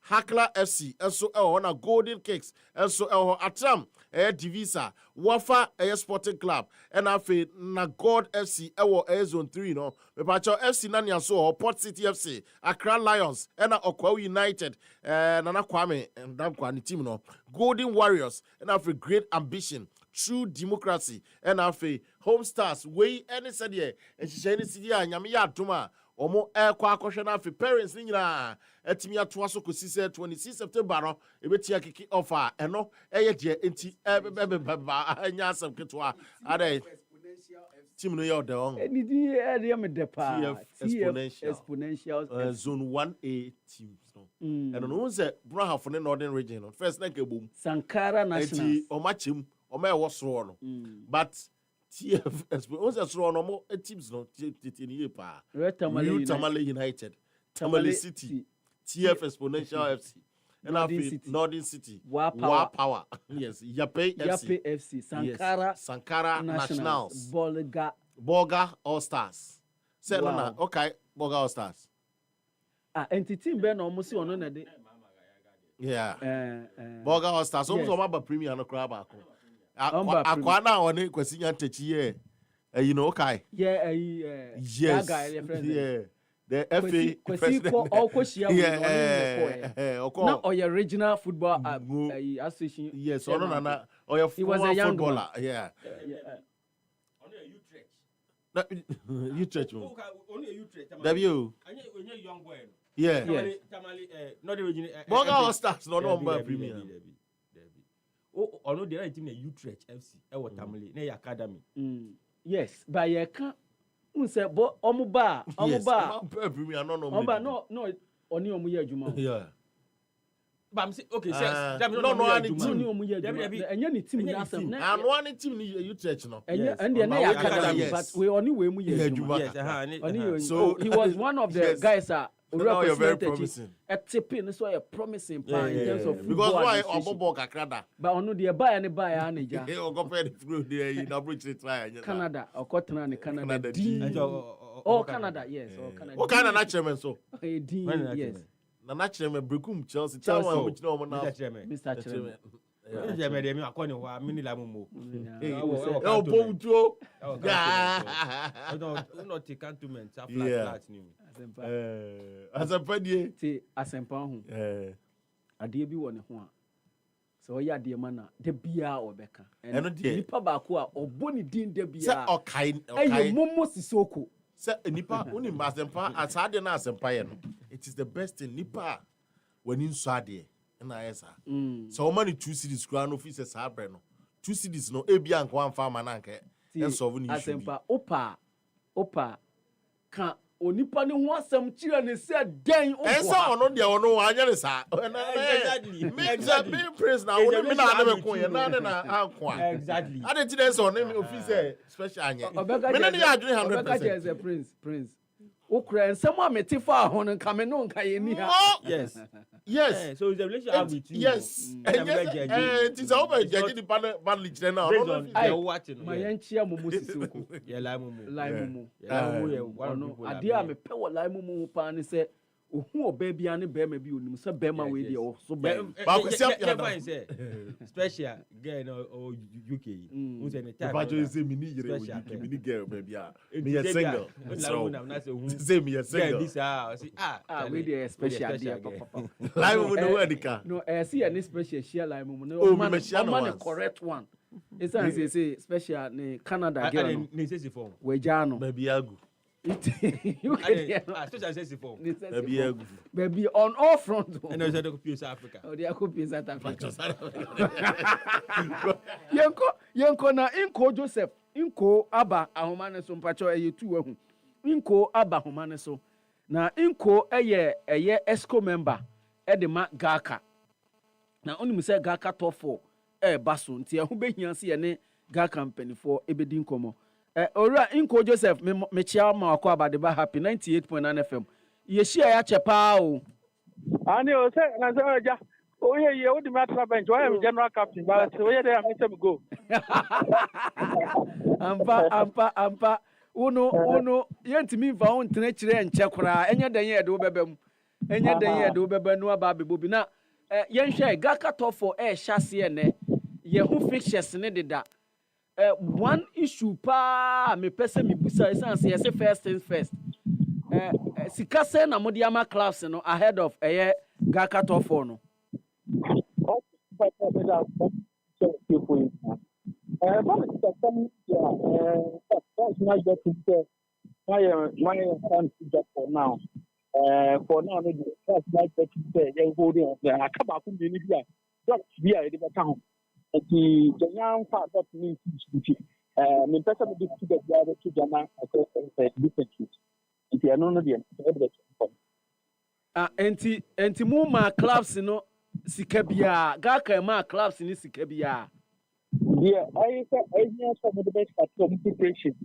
Hakla FC and so our Hona Golden Cakes and so our Atram Divisa Wafa Sporting Club and a fe Nagod FC our Zone 3 no me pacho FC Nanya so Port City FC Accra Lions and a Okwa United Nana Kwame and Damkwani team no Golden Warriors and after Great Ambition, True Democracy, and after Home Stars, way any said ye, and she said, Yamia Tuma, or more air quackoshan after parents, Nina, at Timia Twaso Kusisa 26 September, a bit kiki offer, and no, a year, and Yasam Kitwa, are they? Team New York, exponential zone 1A teams. And on who's a Braha for the Northern region, first like a boom. Sankara National. Or match him, or may was wrong. But TF was a strong or more teams not Tamale United, Tamale City, TF Exponential FC. And I feel Northern City. War Power. Yes. Yape FC. Sankara Nationals. Bolga All Stars. Say no, okay. Bolga All Stars. Entity Ben almost on a day. Yeah. Bolga All Stars. Almost on my premium no crab. Aquana on it, Quasian Techi. You know, okay. Yeah, yes. Yeah. The FA president. Now, or your regional football association. Yes, or your footballer. Yeah. Utrecht. Only Utrecht. W. Young boy. Yeah. Not the original. Boga All Stars, no number premium. Oh, no, the right team Utrecht FC. Ewo Tamale, ne academy. Yes, but you can't. Unse bo omuba. Premium no. Omuba no oni omu ye adwuma. Yeah. But I'm saying okay, no any team omu ye adwuma. Enye ni team na asem na. And one team ni Utrecht no. Enye and na ya academy, but we oni we mu ye adwuma. Yes, so he was one of the guys you're very promising. A tipping is why a promising plan in terms of football. Because why Obobo Kakrada? But on the buy and buy Anija. He will go pay the fruit there in Abuja try. Canada or Cotton Canada. Oh, Canada, yes. What kind of chairman so? Yes. The natural Brukum Chelsea. Tell which no one now. Mr. Chairman. Oh, Bonjo. Not the cantonment. As a penny, as a pound. A dear be one. So, yeah, dear mana, the Bia or Becca. And the Pabakua or Bonnie Dean de Bia or kind. Momo Sissoko. Say Nipa only Mazempa as hard as Empire. It is the best in Nipa when in Sadi. So many 2 cities crown officers have breno. 2 cities no Ebian one farm and anke. And so when Asempa Opa can onipa ni ho asem kire ne se den o. Esa ono de ono anya sa. Exactly. Me praise na ono me na na me ko ye na anko. Exactly. Ade ti den so ono officer special anya. Me na dey adwin 100%. Prince. Okra nsem a mete fa ho no nka me no nka ye ni ha. Yes. Yes. So the relationship with you. Yes. It is over judge the badly now. I watching. My enchia mumu sisoko. Yeah, lai mumu. Ade a me pe wo lai mumu pa ni se ohu obaby and bema be unim so bema we dey so bem. Special girl or UK. Who's any type? But you say mini girl baby. Me a single. Say me a single. We dey special dia. Live with the word ka. No, see any special share like no man the correct one. It's say special ne Canada girl. Ne say form. We jano. Baby agu. You can special say form. Baby agu. Baby on all front. And I said copy South Africa. Oh, they are copy South Africa. Yanko na inko Joseph. Inko aba ahomane so mpacho eye tu ehu. Inko aba ahomane so. Na inko eye ESCO member e de ma Gaka. Na oni mu say Gaka top 4 baso nti ehu behia se ye ne Gaka company for ebedi nkomo. Ora inko Joseph me chia ma akwa abadeba happy 98.9 FM. Ye shia ya chepa o. Ani o say na say oja. Oh yeah, what the matter bench? Why am general captain? But so yeah, there I me go. Ampa. Uno yentimi va on tene kire enche kora. Enye den ye de obebem. Enye den ye de obebe no aba bebobi na yenhwe Gaka top for hyase ne. Ye hu fixtures ne deda. One issue pa me pese me busa essence yes first things first. Sikase na modiama class no ahead of Gaka top 4 no. For now, that's like that. You're holding I come back from the India. Just be a town. The young part that means me person will be to get the other two Jama across different streets. If you are not the enti mu ma clubs no sikabia Gaka ma clubs ni sikabia. Yeah, I hear some of the best at preparation.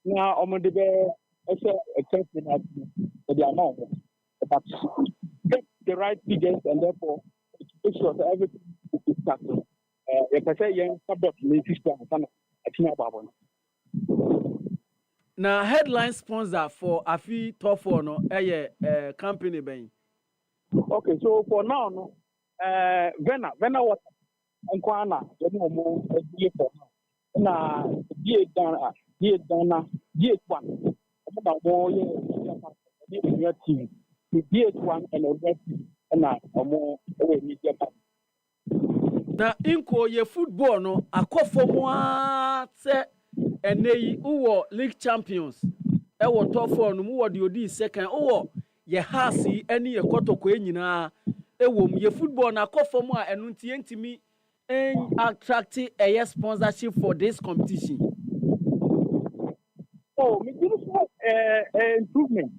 Now, I'm on the best exception at the amount, but get the right figures and therefore make sure that everything is started. If I say young subject, me sister, I think about one. Now, headline sponsor for Afi top 4 no, company ben. Okay, so for now, no, Vena was. Nkwana yɛde ɔmo adie for na die Ghana die one ɔmo na ɔmo yɛ media TV die one and ɔmo TV na ɔmo ɛwɔ media part. Na inko ye football no akɔfo mo a sɛ ɛnɛyi uwɔ league champions ɛwɔ top 4 no mu wɔ de odi second uwɔ ye hasi ɛne ye kɔtɔkɔ nyinaa ɛwɔ mu ye football na akɔfo mo a ɛno nti yɛntimi attracting a sponsorship for this competition. Oh, we do improvement.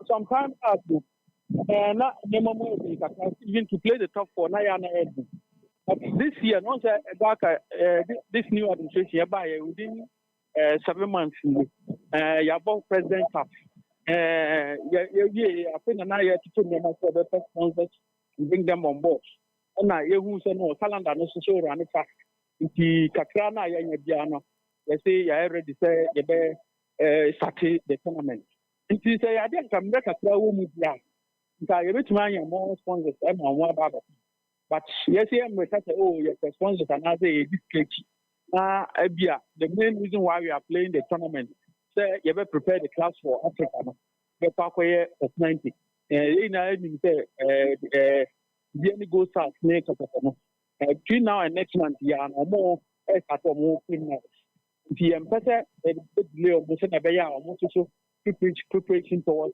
Sometimes not even to play the top 4. But this year, this new administration, within 7 months, you have both president have. I think another to sponsors and bring them on board. Na yehu se no calendar no so run fa nti kakra na ya nya bia no we say ya ready say ye be start the tournament nti say ya dey kam kakra wo mu bia nta ye betuma anya more sponsors e ma won aba but yes am we say oh yes sponsors and say this cake na bia the main reason why we are playing the tournament say ye be prepare the class for Africa no be Poakwa +90 ina ni say the only goes out make up between now and next month, yeah, no more start more criminals. If you emphasize delay of Musa Nabaya or also preparation towards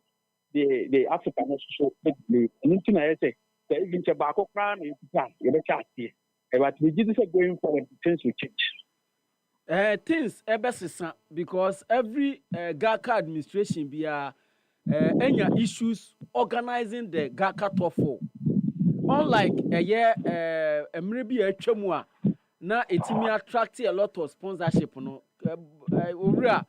the African social delay. And into I say, there is tobacco crown in class, you have a chat here. But we didn't say going forward, things will change. Things because every Gaka administration be any issues organizing the Gaka top 4. Unlike a year, maybe a chumwa, now it may attract a lot of sponsorship. No, Ura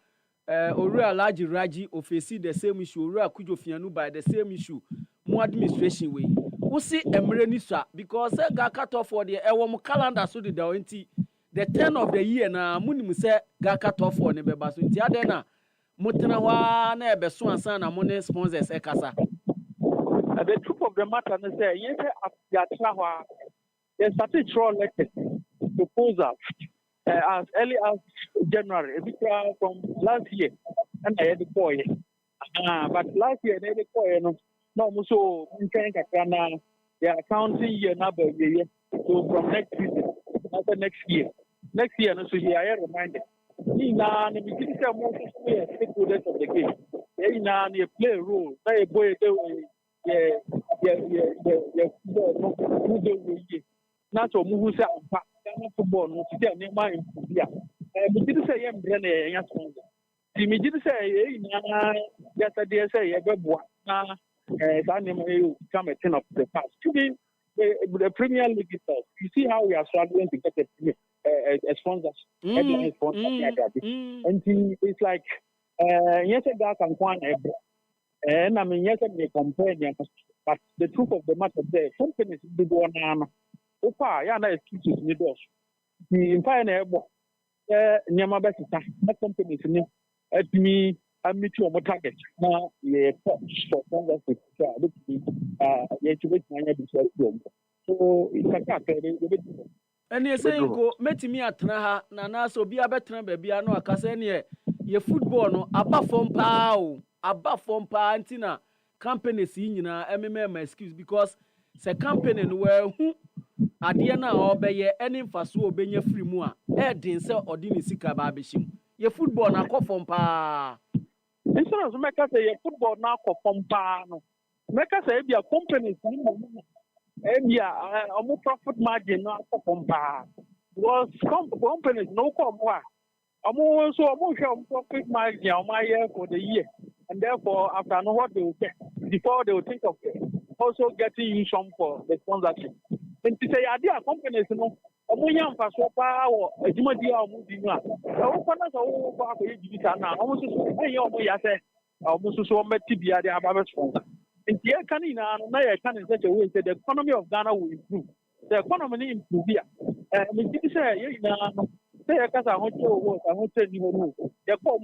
Laji Raji officially the same issue. Ura Kujo Fianu by the same issue. More administration way. We see Emrenisa because Gaka top 4 the Ewam calendar so the 10 of the year na Munimu say Gaka top 4 never basu. Tiadena motena hɔ na ebe so ansa na mo ne sponsors ekasa. The truth of the matter is that yes, they started throw letters proposal as early as January, from last year, and I had the boy. But last year they had the boy. No, so they are counting year number year. So from next season, after next year, so here I reminded. Now, the beginning of the stakeholders of the game. They now play a role. They boy not to move football, no, to near my India. We did say, I'm Brenner, yes, we did say, yesterday, say, a good one. Come a 10 of the past. The Premier League itself, you see how we are struggling to get a sponsor, headline sponsor. And it's like, yes, a guy can find and I mean, yes, I may compare them, but the truth of the matter is, companies do one arm. Opa, yeah, that excuses me those. The entire Nyama Bessa, that companies at me, I meet you on my target. Now, yeah, for sponsors, yeah, to wait my name. So it's a cat. And you say go met me at Naha, Nana, so be a better baby. I know a Cassania, your football, no, above from pow. Above from Pantina company seeing MMA excuse because the company where who Adiana or Bayer any faso benya free mua, didn't sell or didn't see Kababishim. Your football now call from pa. Instead of make us say your football now call from pa. Make us say your company, a more profit margin now call from pa. Because companies no come what. I'm also a profit margin on my year for the year. And therefore, after I know what they will get, before they will think of also getting you some for the sponsorship. And to say, idea companies, you know, a million for so far or a Jumadia or moving on. I open us all back with you now. Almost so much TBA, they have a sponsor. And here can in such a way that the economy of Ghana will improve. The economy improve here. And we did say, because I want to tell you, the form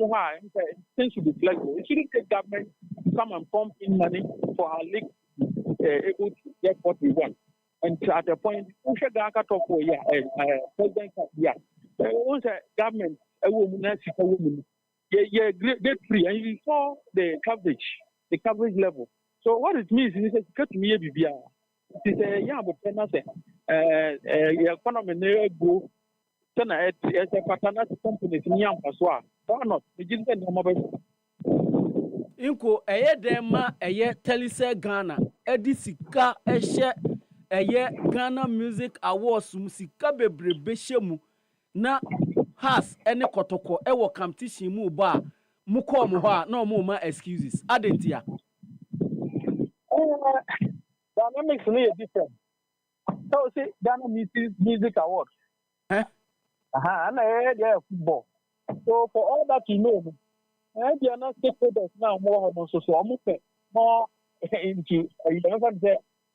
things should be flexible. It shouldn't take government to come and pump in money for our league able to get what we want. And at the point, we should talk for president once government a woman, great free, and you saw the coverage level. So what it means is cut me a BBR. It is a young economy go. As a patronage company in Yampaswa, why not? We didn't get no mobile. Inko, dema, Telise Ghana, Edisika, Ghana Music Awards, Musika Beshemu, na has any kotoko, competition mu ba, muko muha, no more excuses. Adentia. Dynamics really different. So, see, Ghana Music Awards. And I had football. So for all that you know, they are not stakeholders now more into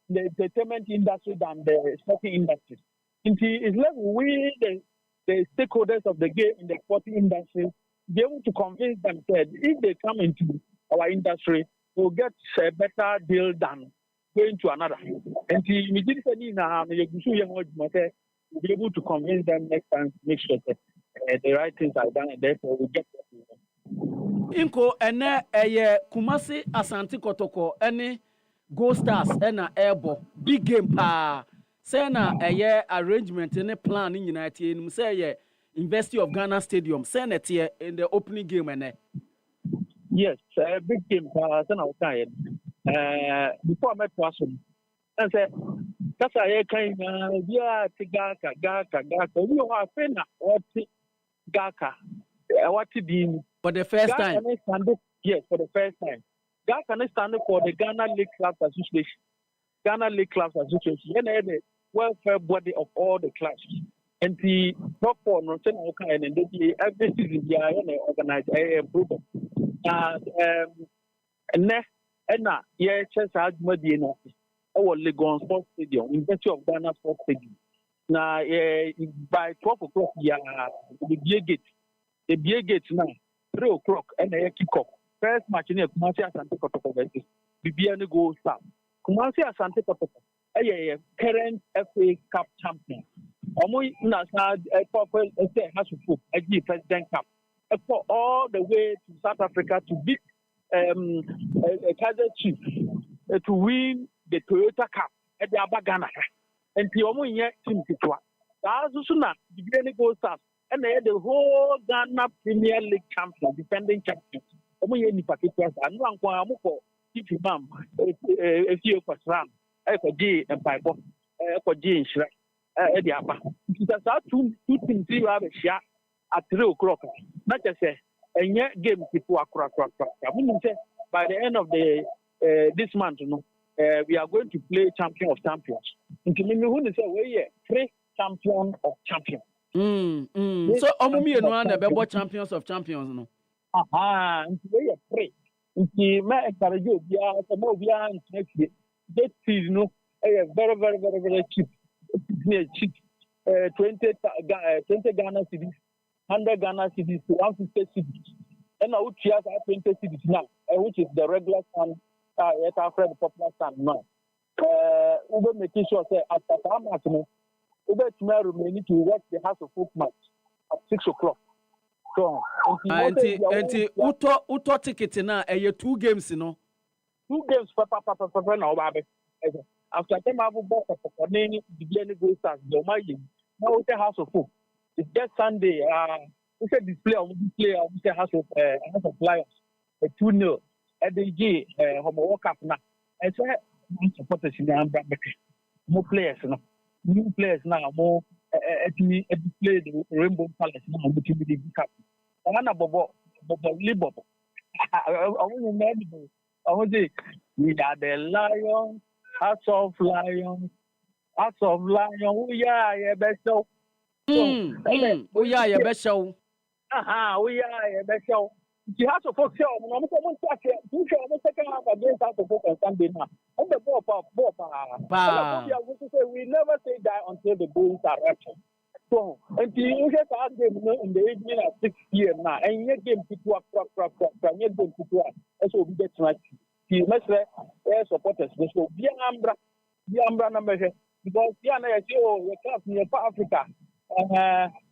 the entertainment industry than the sporting industry. It's like we the stakeholders of the game in the sporting industry be able to convince themselves if they come into our industry, we'll get a better deal than going to another. And we did say we'll be able to convince them next time to make sure that the right things are done, and therefore we get what we want. Inko ene Kumasi Asante Kotoko ene Go Stars ena Airbo big game pa say na arrangement ene plan in United in say University of Ghana Stadium say na in the opening game ene. Yes, big game pa say na okay. Before I met person and say that's a kind of Gaka. We are Fena what Gaka. What being for the first time? Yes, for the first time. Gaka can stand for the Ghana League Clubs Association. Ghana League Clubs Association. The welfare body of all the clubs. And the top for no and every season they are organized a program. And now, yeah, chess has Medina. Our Legon Sports Stadium, University of Ghana Sports Stadium. Now, by 12 o'clock, the beer gate now. 3 o'clock and a kick off. First match in Kumasi Asante Kotoko versus Bibiani Gold Star. Kumasi Asante Kotoko, a current FA Cup champion. Omo national has to a President Cup. For all the way to South Africa to beat Kaizer Chiefs to win the Toyota Cup at the Abagana. And the Omo yet team to try. That's also not the Bibiani Gold Stars. And they had the whole Ghana Premier League champion, defending champion. Omo ye ni paketwa sa anu anko amukọ tipi mam efie kwasram ekọji empaibo ekọji inshira e di apa kita sa two teams we have share at 3 o'clock na say enye game people akura we say by the end of the this month we are going to play champion of champions into me who say we three champion of champions so omo mi enu na be bo champions of champions no. Aha, into we free. Into me encourage you, some of you next year. That is very, very, very, very cheap. Cheap. 20 Ghana cedis, 100 Ghana cedis, 150 cedis. And now we have 20 cedis now, which is the regular stand. Yet after the popular stand now. We will make sure say after some match, we will need to watch the House of Folk match at 6 o'clock. So, enti uto ticket na 2 games no. 2 games papa na obabe. After them have bought for name the Bibiani Gold Stars the Omayi. Now we House of Folk. It's just Sunday. We say display we say House of Lions. 2-0 at the G Homo World Cup now. And so supporters in the Ambra more players no. New players now more play the Rainbow Palace now with the cup. Ana bobo libo. I want to say we are the lions, hearts of lions, we are your best show. We are your best show. We are your best show. The House of Folk show, I'm going to say, you show second half against House of Folk on Sunday now. On the ball, we never say die until the goals are raptured. So, and you get our game in the evening at 6 p.m. now, and you game people up, and you game people up. That's what we get tonight. The Mestre supporters, so be Ambra number because Diana, I say, oh, we come near Africa,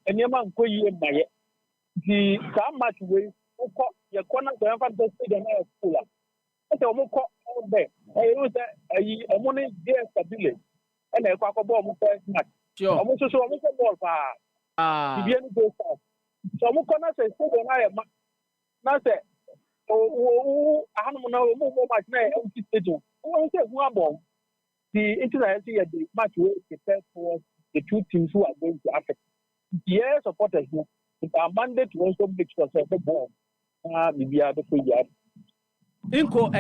and your man, the some much way. Your corner to have the stadium school. That's a more there. I was a money there stability. And a quack ball first match. Sure. I'm also so much ball for Bibiani Gold Stars. So I'm going to say, stadium I am not say, oh, I don't know much now. Stadium. I say, one ball. The international the match will prepare for the 2 teams who are going to Africa. Yes, supporters. It's a mandate to also make sure the ball. Inko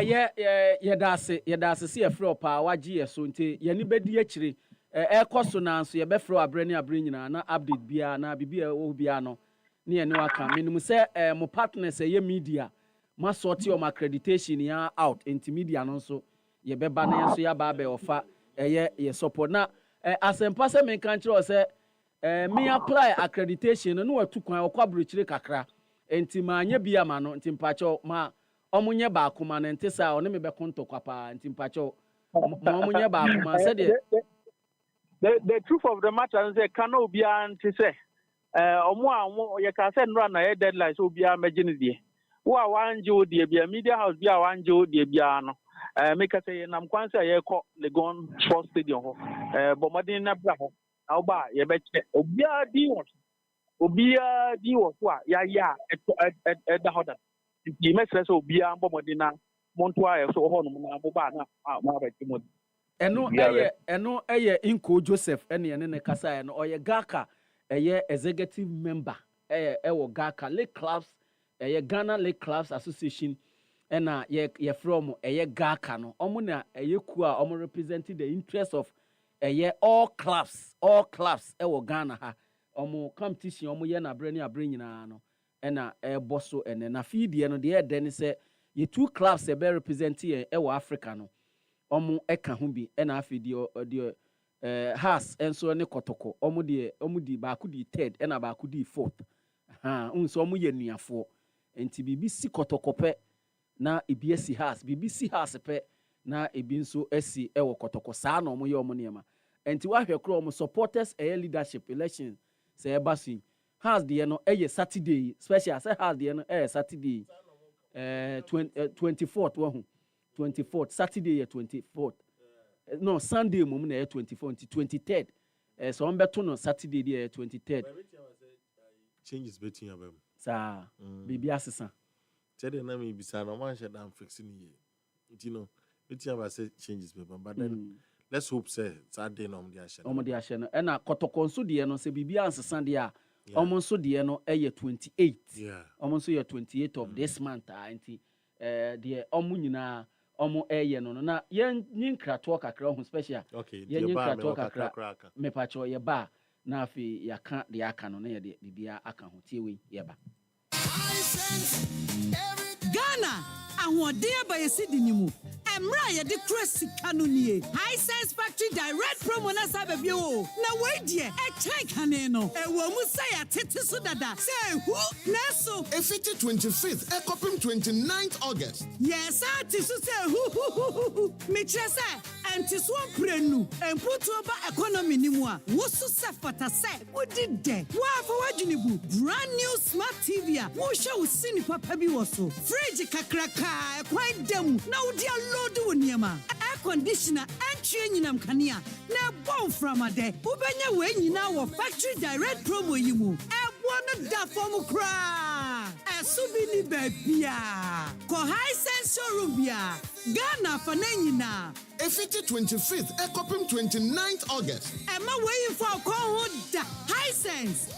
yedase se efro pa waji yeso nti ye ni bedi akire ekoso na nso ye befro abrani nyina na update bia na bibia wo bia no ne ye ne waka minimum se mo partners ye media ma sort your accreditation ya out nti media no nso ye beba na ye so ya ba be ofa ye support na asempa se me kan kire o se me apply accreditation no watu kwan okwa chire kakra enti ma anya bia ma no enti mpacho ma omunye ba akoma na enti sa one me be konto kwapa enti mpacho ma omunye ba akoma said the truth of the matter is can obi anti say omo ye ka say no na ye deadline so obi amagine die wo a wanje wo die bia media house bia wanje wo die bia no make say nam kwan say ye ko Legon Sports Stadium ho bomodin na bra ho na ba ye be che obi a di Obia di wakwa ya da hoda the message obia mbomodina montoa so ho no na boba na ma ba timo eno Inko Joseph ene ne kasa no oye Gaka executive member ewo Gaka Lake Clubs Ghana Lake Clubs Association ena ye from Gaka no omo na ku a omo representing the interest of all clubs ewo Ghana ha omo competition omo ye na abrani nyina no ena boso ene na feed no de den se ye 2 clubs be represent ye ewo Africa no omo eka ho bi ena afidi de has enso ne kotoko omo di ba ku di third ena ba ku di fourth unso omo ye nuafo enti bibi si kotokopɛ na ebi asi house bibi si house pɛ na ebi nso asi ɛwɔ kotoko saa na ɔmo yɛ ɔmo nneɛma enti wahwɛ koro ɔmo supporters ɛyɛ leadership election sɛ ɛba so yi house deɛ no ɛyɛ Saturday special sɛ house deɛ no ɛyɛ Saturday 24th wahu 24th Saturday yɛ 24th no Sunday mum na yɛ 24th nti 23rd so on beto no Saturday deɛ 23rd changes between abem saa bibi asesa tell na me bisa no man share down fixing here you know between about say changes but then let's hope say Saturday no om de ahye no ɛna kotoko nso deɛ no sɛ bibi ansesa deɛ a ɔmo nso deɛ no ɛyɛ 28 ɔmo nso yɛ 28 of this month nti deɛ ɔmo nyinaa ɔmo ɛyɛ no na yɛn nkratoɔ kakra ho special yɛn nkratoɔ kakra mepacho yɛ ba na afi yaka de aka no na yɛ de bibia aka ho tie we yɛ ba Ghana ahoɔden aba yɛsi di ni mu Emra ye de cross kanonie high sense factory direct promo na sa bebie o na we die e kyɛn kane no e wo mu sa ya tete so dada say hu na so e fiti 25th e kopim 29th August yes ati so say hu me kyerɛ sɛ anti so prenu emputu ba economy ni mu a wo so sɛ fata sɛ wodi de wa fa wadwinibu brand new smart TV a wo hwɛ wo sini papa bi wo so fridge kakraka e kwan dem na wodi load woniema air conditioner entry nyinam kania na bon from ade ubenya we nyina wo factory direct promo yi mu no da form kra esu bi ni babia ko high sense showroom bia Ghana fa na nyina e fiti 25th e kopim 29th August ema we for ko ho da high sense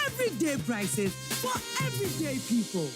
everyday prices for everyday people.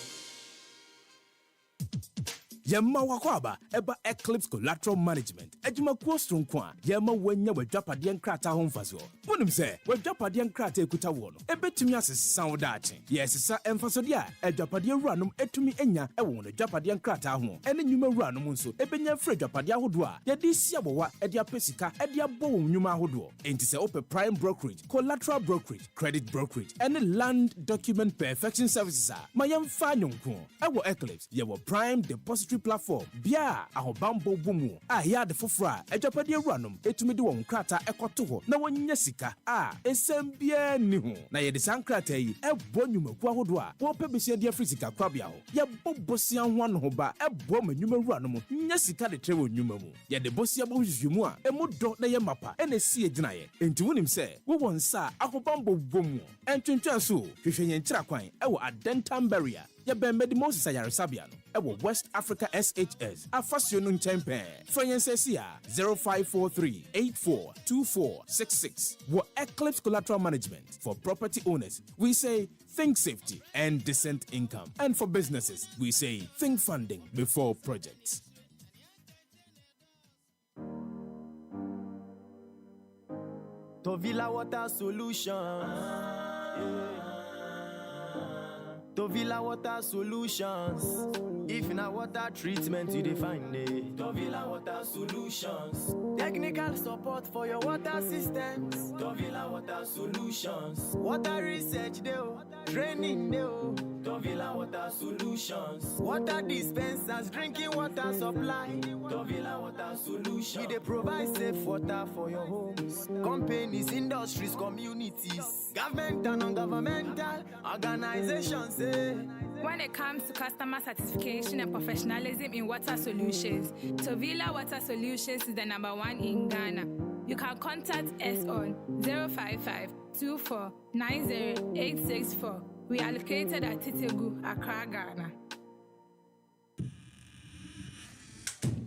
Yemma wakwaba eba Eclipse Collateral Management. Ejima kuo stronkwa yemma wanya wadwapade nkrata ho mfaso. Wonim se wadwapade nkrata ekuta wo no ebetumi asesa wo daache. Yesesa emfasode a adwapade wuranom etumi enya ewo no adwapade nkrata ho. Ene nyuma wuranom nso ebenya frɛ adwapade ahodo a yede si abowa ede apesika ede abo wo nyuma ahodo. Enti se ope prime brokerage, collateral brokerage, credit brokerage, ene land document perfection services a mayemfa nyonko. Ewo Eclipse yewo prime depository platform bia ahobambo bomu a ya de foforo a adwapade wuranom etumi de won krata ekoto ho na wonya sika a esem bia ni ho na ye de sankrata yi ebo nyumaku ahodo a wo pebesi de afrisika kwabia ho ye bobosia ho an ho ba ebo manyuma wuranom nya sika de trewo nyuma mu ye de bosia bo hwehwemu a emudo na ye mapa ena si egina ye enti wonim se wo wonsa ahobambo bomu entwentwa so hwehwenye nkyira kwan ewo adentam barrier ya bembe Moses Ayaresabiano ewo West Africa SHS afasio no nchempe Franyensesia 0543842466 wo Eclipse Collateral Management. For property owners we say think safety and decent income, and for businesses we say think funding before projects. Tovila Water Solutions. Tovila Water Solutions. If in a water treatment you define it. Tovila Water Solutions. Technical support for your water systems. Tovila Water Solutions. Water research deo, training deo. Tovila Water Solutions. Water dispensers, drinking water supply. Tovila Water Solutions. We they provide safe water for your homes, companies, industries, communities, government and non-governmental organizations. When it comes to customer satisfaction and professionalism in water solutions, Tovila Water Solutions is the #1 in Ghana. You can contact us on 055 24 90 864. We are located at Titegu, Accra, Ghana.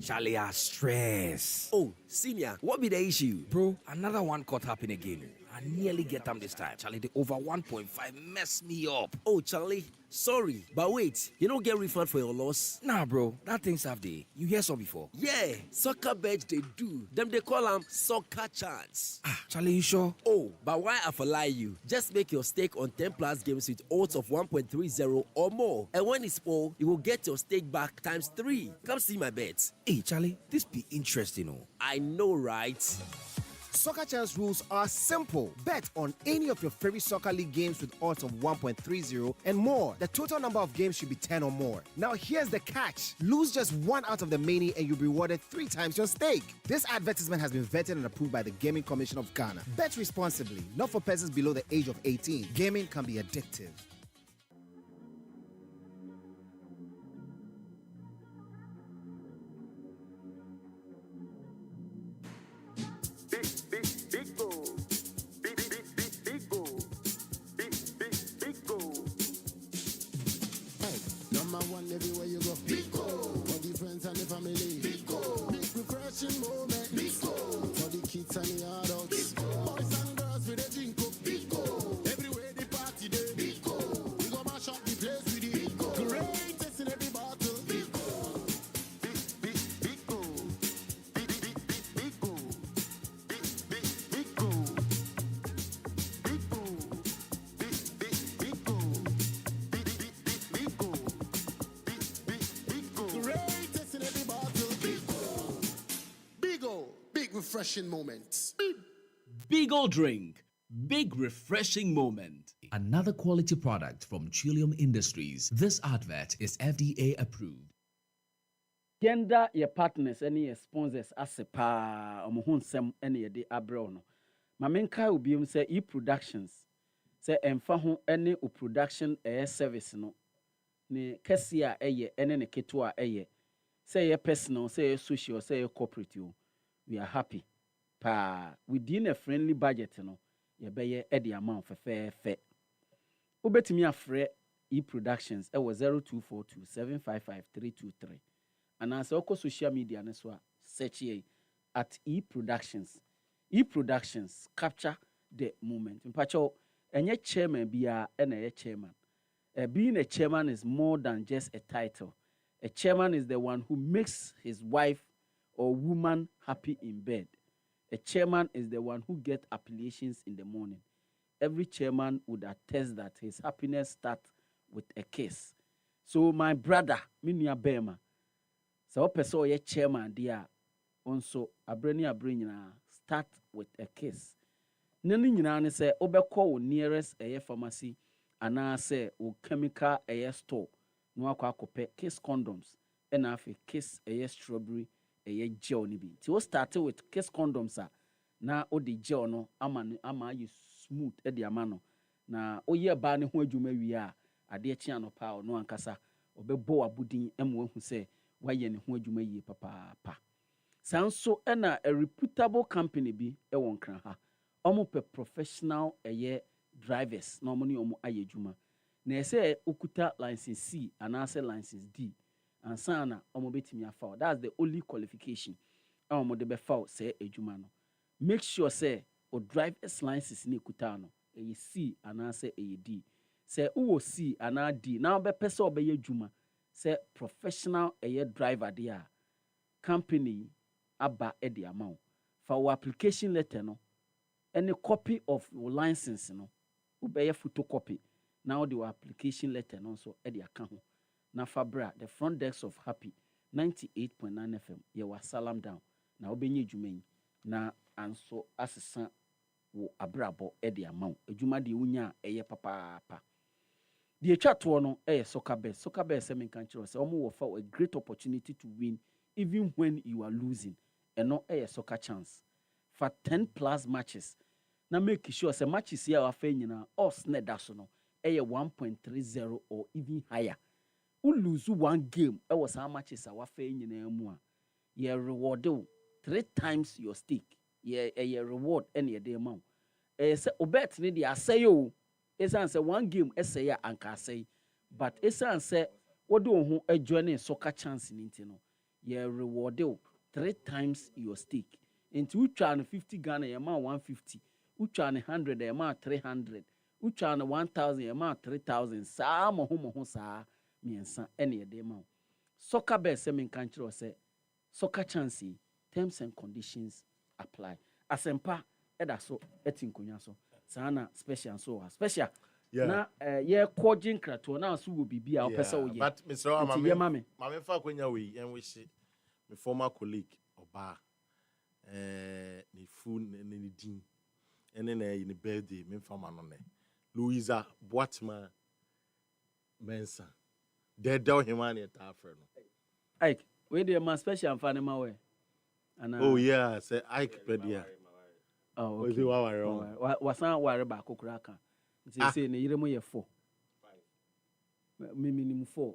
Charlie, I stress. Oh, senior, what be the issue? Bro, another one caught happening again. I nearly get them this time. Charlie, the over 1.5 messed me up. Oh, Charlie, sorry. But wait, you don't get refund for your loss? Nah, bro, that thing's have day. You hear some before? Yeah, soccer beds they do. Them they call them soccer chance. Ah, Charlie, you sure? Oh, but why I for lie you? Just make your stake on 10 plus games with odds of 1.30 or more. And when it's full, you will get your stake back ×3. Come see my bets. Hey, Charlie, this be interesting, oh. I know, right? Soccer Chance rules are simple. Bet on any of your favorite soccer league games with odds of 1.30 and more. The total number of games should be 10 or more. Now here's the catch. Lose just one out of the many and you'll be rewarded 3 times your stake. This advertisement has been vetted and approved by the Gaming Commission of Ghana. Bet responsibly, not for persons below the age of 18. Gaming can be addictive. Everywhere you go, Pico. For the friends and the family, Pico. Big refreshing moment, Pico. For the kids and the adults, Pico. Boys and girls with a drink of Pico. Everywhere the party day, Pico. We go mash up the place with the Pico. Greatest in every bottle, Pico. Pico. Refreshing moments. Big ol' drink, big refreshing moment. Another quality product from Trillium Industries. This advert is FDA approved. Gender your partners any your sponsors ase pa omo nsem ene ye de abro no. Ma menka obiom say e productions say emfa ho ene o production service no. Ne kese a eye ene ne keto a eye. Say your personal, say your social, say your corporate you. We are happy. Within a friendly budget, you be the amount for fair. Ubetimi afre e-productions, it was 0242 755 323. And as also social media, search ye at e-productions. E-productions capture the moment. In pacho, any chairman be a chairman. Being a chairman is more than just a title. A chairman is the one who makes his wife or woman happy in bed. A chairman is the one who gets appellations in the morning. Every chairman would attest that his happiness starts with a kiss. So my brother, Minya Bema, so person ye chairman dia also abreni start with a kiss. Nani nyina ne say obekọ nearest pharmacy ana say o chemical store no akọ akọpẹ kiss condoms and afi kiss strawberry gel ni bi. Ti o start with kiss condoms na o de gel no ama you smooth de ama no na o ye ba ne ho adwuma wi a ade chi anopa o no ankasa obebo abudin emo hu se waye ne ho adwuma yie papa. Sanso na a reputable company bi won kran ha. Omo pe professional drivers na omo ni omo aye adwuma. Na ese okuta license C and say license D. And sana omo betimi afa. That's the only qualification. Omo de be fa say adwuma no. Make sure say o driver's license ni kuta no e C and say e D. Say uwo C and D. Now be pese obeye adwuma. Say professional driver dia. Company aba the amount. For our application letter no. Any copy of your license no. Ubeye photocopy. Now the application letter no so the account. Na Fabra, the front desk of Happy 98.9 FM. Ye wa salam down. Na obenye dwumen. Na anso asesa wo abrabo the amount. Edwuma de unya papa. The chat no soccer best. Soccer best se men kan kire say omo wo fa a great opportunity to win even when you are losing. And no soccer chance. For 10 plus matches. Na make sure say matches here wa fa nyina odds na da so no 1.30 or even higher. You lose one game, was how much is our fee in a mua. Ye reward 3 times your stake. Ye reward any day amount. Obet need ya say you. It's answer one game essay and can say, but it's answer what do who a journey soccer chance in intino. Ye reward 3 times your stake. Into which 50 Ghana amount 150, which 100 amount 300, which 1,000 amount 3,000. Sa mo homo sa. Miensa any day man. Soccer best semen country or say soccer chance terms and conditions apply. Asempa eda so etinkonya so. Sana special so special. Na kojin krato na so will be our person we. But Mr. Mame fa kwenya we and we see my former colleague Oba. ni full ni din ene na ni birthday me fama no ne Louisa Boatma Mensa Dedo Himani ta afre no Ike we dey man special fan ma we oh yeah say Ike pedia oh okay wasan ware ba kokura kan say ne yire mo ye 4 minimum 4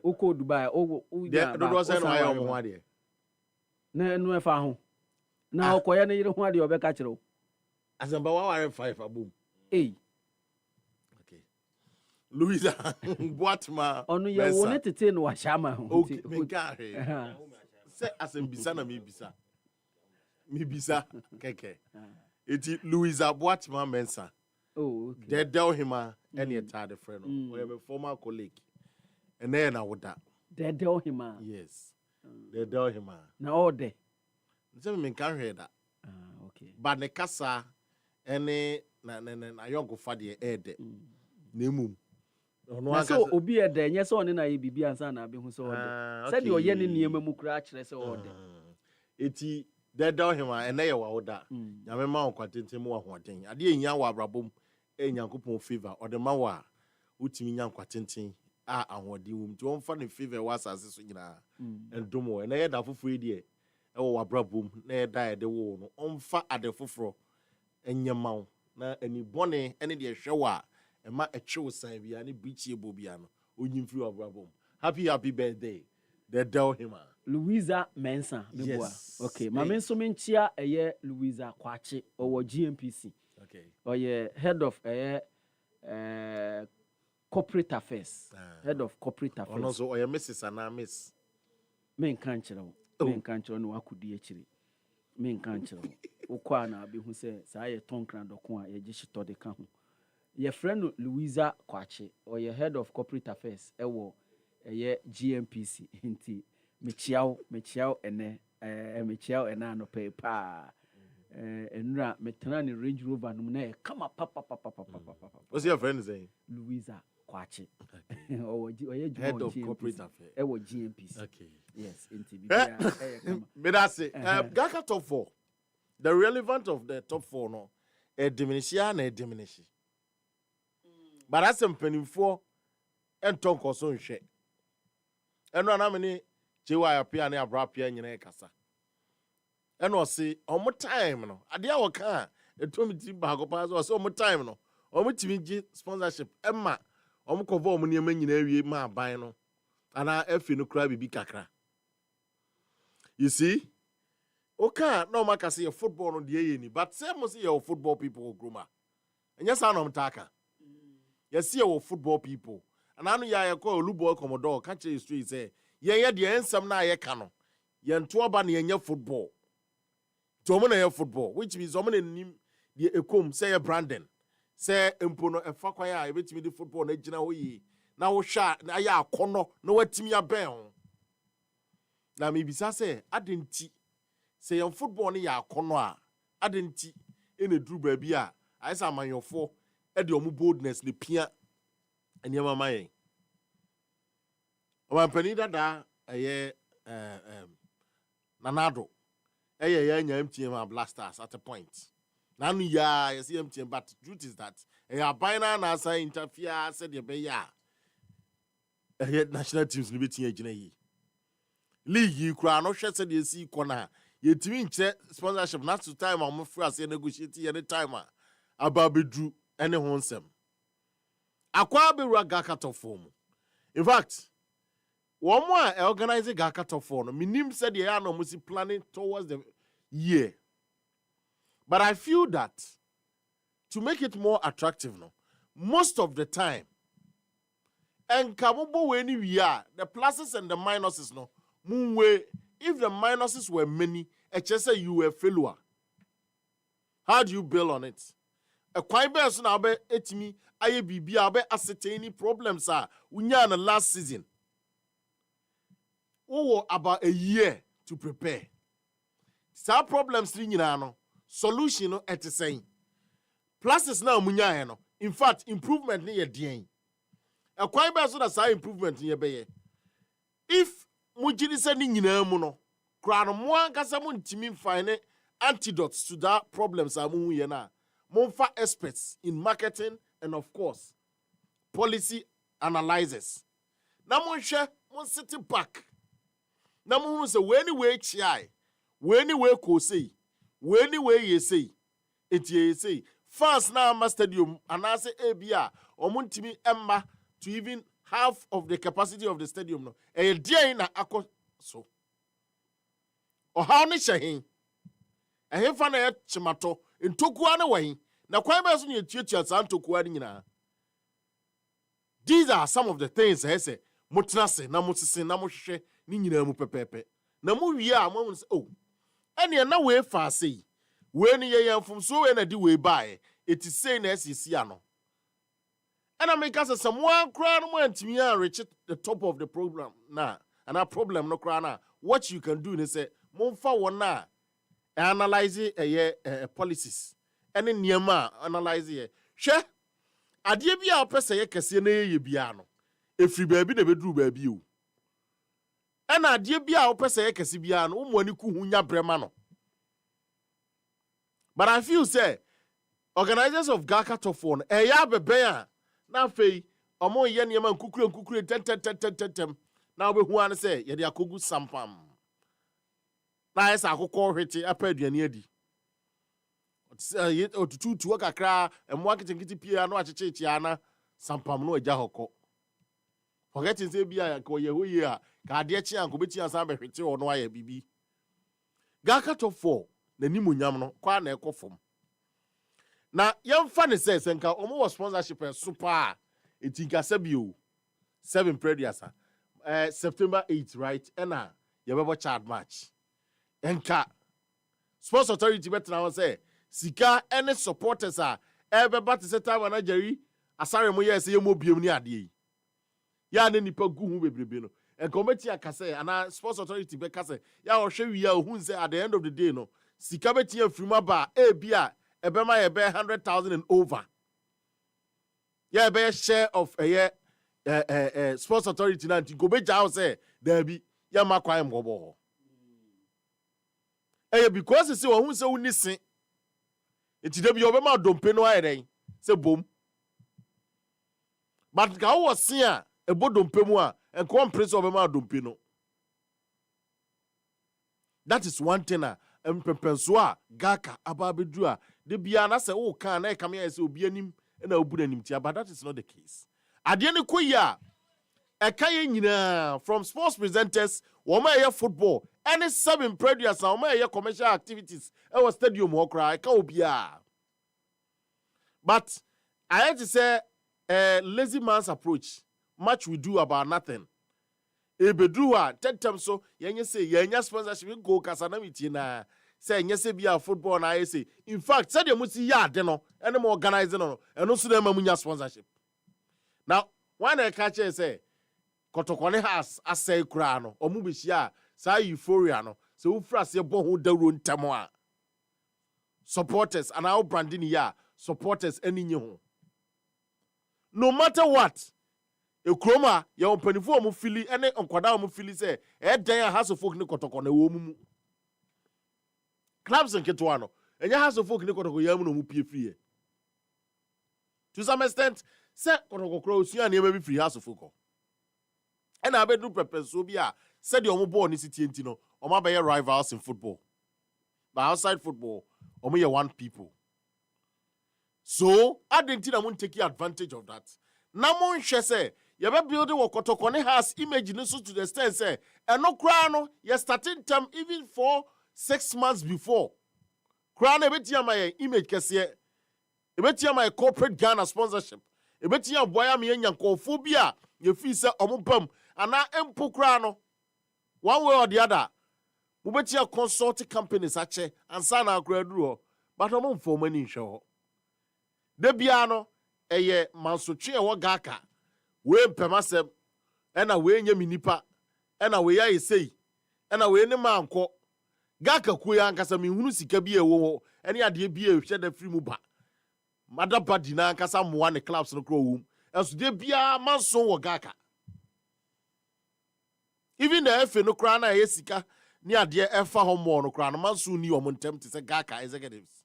oko Dubai o ya do say no ayo mo ade na enu e fa ho na okoye ne yire ho ade obeka kire o asamba ware 5 abom okay Louisa Boatma onu ye wo ne tete no wa shama ho okay me gare say asembisa na me bisa keke eti Louisa Boatma Mensa oh okay Dedo Hima any tade friend no we former colleague and then I would that Dedo Hima yes Dedo Hima na all day say me can hear that okay but ne kasa any na yongo fa de ede na mum no so obi ede nye so ne na ye bibi ansa na be hu so ode say de oye ne niema mu kura kire se ode eti Dedo Hima ene ye wa woda nyame ma onkwatente mu ahoden ade ehia wa abrabom enyankopon favor ode ma wa utimi nyankwatente a ahodi wum ti won fa ne favor wa asase so nyina endomo ene ye da foforo die e wo abrabom na ye da de wo no onfa ade foforo enyemaw na ani bone ene de hwewa ema echew san bia ne bichie bobia no onyimfiri abrabom happy birthday Dedo Hima Louisa Mensa meboa yes. Okay mama nso menchia eye Louisa Kwache owo GMPC okay oye head of corporate affairs head of corporate affairs ono so oye Mrs. ana Miss men kan kire no wakudi akire men kan kire wo kwa na be hu se sa ye tonkran doko a ye gi shito de ka ho ye friend Louisa Kwache oye head of corporate affairs ewo eye GMPC nti mechiao ene mechiao ena no pe pa enura metena ni Range Rover no na kama papa what's your friend saying Louisa Kwache oye head of corporate affairs ewo GMPC okay yes nti bibia kama me that say Gaka top 4 the relevant of the top 4 no diminish but as mpanimfo entonko so nhwe eno na me ni jewa apia na abrapia nyina kasa eno se omo time no ade a woka etomiti baako pa so omo time no omo timi gi sponsorship emma omo cover omo niam nyina awie ma aban no ana afi no kra bibi kakra you see okay no maka say football no de ye ni but say mo say your football people groma enya sa no mtaka yes your football people and anu ya ye call Olubo Commodore catch you straight say ye de ensam na ye ka no ye nto oba na ye football to mo na ye football which means omo na nim de ekom say ye Brandon say empo no efa kwa ya ebetimi de football na gina ho yi na wo hwa na ya akono na watimi aben ho na me bisa say adenti say your football ni ya akono a adenti ene duru ba bi a ayesa amanyofo e de omo boldness le pia eniema mayen o mampani dada eye nanado eye ya nya MTM Blasters at a point na nu ya yes MTM but the truth is that eye bina na say interfere said the be ya eye national teams ni betin agina yi league yi kura no hwe said the see corner yetimi nche sponsorship not to time am free as negotiate any time ababedru ene ho nsem akwa bewura Gaka top 4 mu in fact one more organizing Gaka top 4 no minim said the ya no musi planning towards the year but I feel that to make it more attractive no most of the time and kamobo we ni we are the pluses and the minuses no munwe if the minuses were many just say you were a failure how do you build on it a quite best na be etimi aye bibia be ascertain problems are unya na last season about a year to prepare some problems three nyina no solution no at saying pluses na munya no in fact improvement ni ye den a quite best na say improvement ni ye be if mujiri se ni nyina mu no krano mo ankasa mo ntimi find antidotes to that problems amu ye na. Monfa experts in marketing and of course policy analyzers. Na mon hwe mon sit back. Na mon say we anyway chiai. We anyway ko say. We anyway ye say. Eti ye say fans na ama stadium anase ebia omuntimi emma to even half of the capacity of the stadium no. E dey na akọ so. Ohaw ne hyehin. Ehemfa na ye chimato ntokua ne wahin. Na kwan ba so ne tuatua san ntokua ne nyina. These are some of the things I say. Mutrase na musisi na muhwehwe ni nyina mu pepepe. Na mu wie a mo say oh. Ene na we fa sei. We ni ye yamfum so we na di we bae. It is say na esisi ano. And I make us some one crown antimi a reach the top of the program na. And our problem no crown na. What you can do is say monfa wona analyze policies. Ene niema analyze ye. Hwe ade bia opese ye kese na ye bia no. Efri baabi na beduru baabi o. Ena ade bia opese ye kese bia no umwani ku hunya brema no. But I feel say organizers of Gaka Top 4 eya bebe a na fei omo ye niema nkukure tem na obehu an say ye de akogu sampam na esa akokọ hwete apaduane adi otutu kakra emwa kitinkiti pia no achechechi ana sampam no agya hokọ forgetting say bia ko ye hoye a ka ade chi anko beti ansa be hwete ono aye bibi Gaka Top 4 na nimunyam no kwa na ekofom na yemfa ne say senka omo was sponsorship super etinka sabio 7 predias September 8 right ena yebebo child match enka sports authority betra won say sika any supporters a ebeba te set time na jeri asare mo yes ye mo biem ni ade ya ne nipa gu hu bebrebe no enkometi akase ana sports authority be kase ya wo hwe wi a hu say at the end of the day no sika beti afirima ba bia ebema ye be 100,000 and over ya be share of sports authority na nti go be jaw say there be ya makwan mgobo because say wo hu say uni sin enti de bi obema dompe no ayeren say bom but ga wo sin a ebo dompe mu a enko mpres obema dompe no. That is one thing empepenso a Gaka ababedu a de bia na say wo kan na ekame ya say obi anim na obu nanim tia, but that is not the case. Ade ne koya ekaye nyina from sports presenters wo ma ye football any 7 produce wo ma ye commercial activities e was stadium ho kra eka obi a. But I had to say lazy man's approach, much we do about nothing. Ebedu a tentem so yenye say yenya sponsorship go kasana miti na say yenye say bia football na I say in fact say dem musi ya ade no ene mo organize no eno so dem amunya sponsorship. Now when I catch say kotokone has asay kura no omu be hia sa euphoria no se ufra se bo ho dawro ntamo a supporters and our branding ya supporters any ho no matter what ekroma ya ompanifo omu fili ene onkwada omu fili say dan a house of folk ne kotokone wo mu clubs nketwa no enya house of folk ne kotoko ya mu no mu pie free to some extent say kotoko kro osia na e be free house of folk and I do purpose so be a said the omo ball ni city enti no omo be rivals in football but outside football omo ye one people so I didn't think I won't take advantage of that na mo nhwe say ye be build wo kotokone house image ni so to the extent say eno kra no ye starting term even for 6 months before kra na betia my image kese e betia my corporate Ghana sponsorship e betia boya me nyankofo bi a ye fi say omo pam ana empo kra no one way or the other mo betia consult companies ache ansa na akra duro but omo mfo mani nhwe ho de bia no eye mansotwe e wo Gaka we pemasem ena we nya minipa ena we ya esei ena we ne manko Gaka ku ya nkasa mi hunu sika bi ewo ho ene ade bi e hwe da free mu ba madaba di na nkasa moa ne clubs no kro wum enso de bia manso wo Gaka even the FA no kra na ye sika ni ade efa ho mo no kra no man so ni omo ntem te se Gaka executives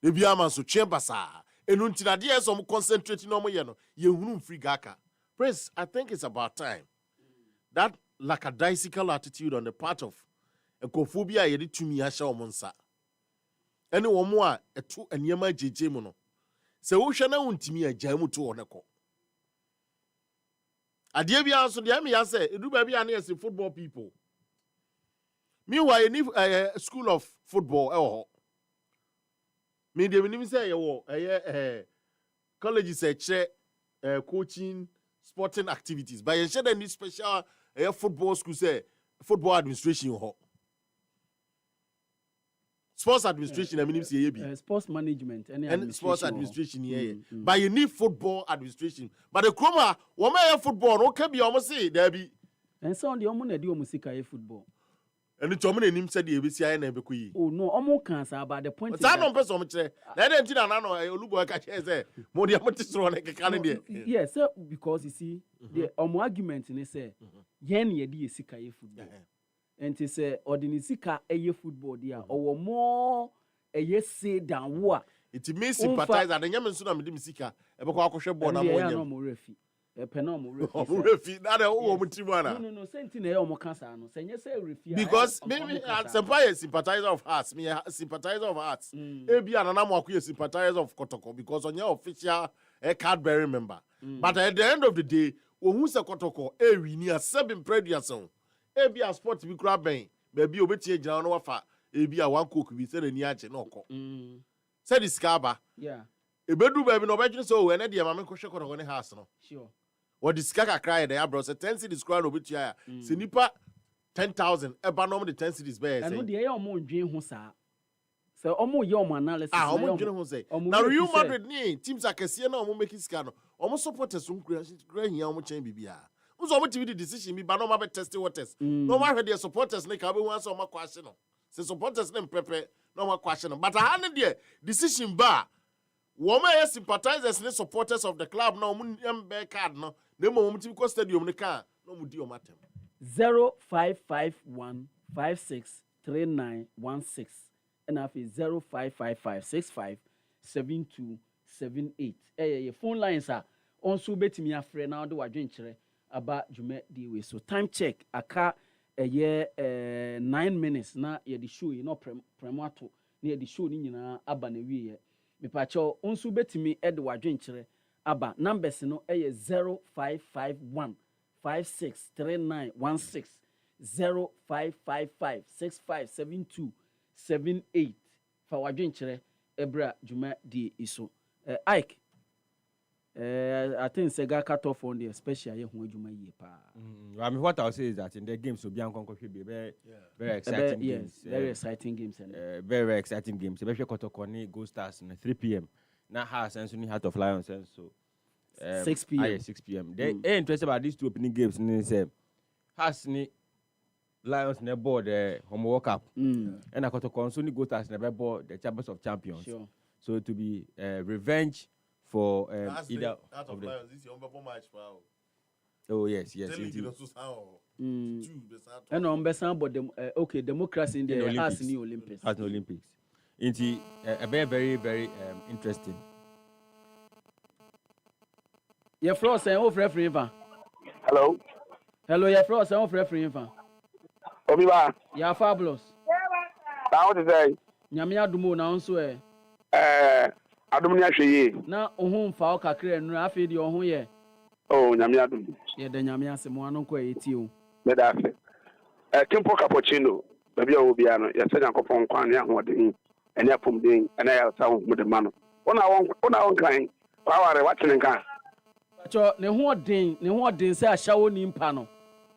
de bia man so chambasa enu ntina de so mo concentrate no mo ye no ye hunu free Gaka. Prince, I think it's about time that lackadaisical attitude on the part of ekophobia ye de tumi ahya omo nsa ene wo mo a eto aniema jeje mu no se wo hwe na wontimi agya mu to oneko ade bia so de me ya say edu ba bia na yes football people meanwhile any school of football me de me say ye college say che coaching sporting activities but you should any special football school say football administration sports administration I mean say sports management and sports administration here but you need football administration but the chroma wo me football no can be almost say there be and so on the omo na di omo sika football and it's omo nim say the ebesi aye na be koyi oh no omo kan say about the point that no person omo kire na dey ntina na no olubo ka kire say mo dia mo tisoro na keka ne dey yes sir, because you see the omo argument ni say yen ye di sika football and to say ordinary sika football dia or more say than what it means sympathize and nyame nso na me di sika e be kwa akohwe ball na mo nyam no mo refi pena mo refi o refi na dey wo mo timu ana no senti na e omo kansa no say nye say refi because maybe sympathizer of hearts me sympathizer of hearts e bia na mo akoye sympathizer of Kotoko because onye official card bearing member but at the end of the day ohun se Kotoko e wi ni a 7 prediason ebi a sport bi kura ben baby obetie gina no wafa ebi a one cook bi se ni age na okọ se di skaba yeah ebedu baby no obedwene so we na de ma me kohwe Kotoko ne house no sure what the skaka cry there bro se 10 cities kura no obetia ya se nipa 10,000 eba no the 10 cities be say and no de ye omo ndwen ho saa se omo ye omo analysis omo ndwen ho say na Real Madrid ni teams akese na omo make ska no omo supporters kura hia omo chen bibia who's over to the decision be but no matter testing waters. No matter the supporters like we want some question. The supporters them prepare no more question. But I had the decision bar. Woman sympathizers and supporters of the club no bear card no. The moment you go stadium the car no mudi o matter. 0551563916 and after 0555657278. Your phone lines are on so betimi afre now do wadwen kire about Jume Diwe. So time check aka a year 9 minutes na ye the show you know premato near the show ni nyina aba na wie me pa cho onsu betimi ed wadwen kire aba numbers no 0551 563916 0555657278 fa wadwen kire ebra Jume di iso Ike I think Sega cut off on the especially when you may I mean, what I'll say is that in the games, so Bianco should be very exciting games. Very exciting games. Very exciting games. Especially Kotoko Go Stars at 3 p.m. Now, has and Heart of Lions and so 6 p.m. 6 p.m. They interested about these two opening games. And they say, has ni Lions never board the Home World Cup. And I Kotoko so Go Stars never board the Champions of Champions. Sure. So to be revenge for either of the Lions, this is your match, wow. Oh yes. And on Bessan, but okay, democracy in the has in the Olympics. Has no Olympics. It's a very, very interesting. Your floor saying off referee. Hello, your floor saying off referee. Obiba. Yeah, fabulous. Now what is that? Nyamia Dumo now so Adumnia Sheye. Na ohun fa o kakre nu afi di ohun ye. Oh, nyamia dum. Ye de nyamia se mo anu ko eti o. Me da fe. Tempo cappuccino. Baby o bia no, ye se nyankopon kwan ne ahoden. Ene apom den, ene ya sa hu de ma no. Ona won kan. Kwa ware watene kan. Cho ne ho den se ahyawo ni mpa no.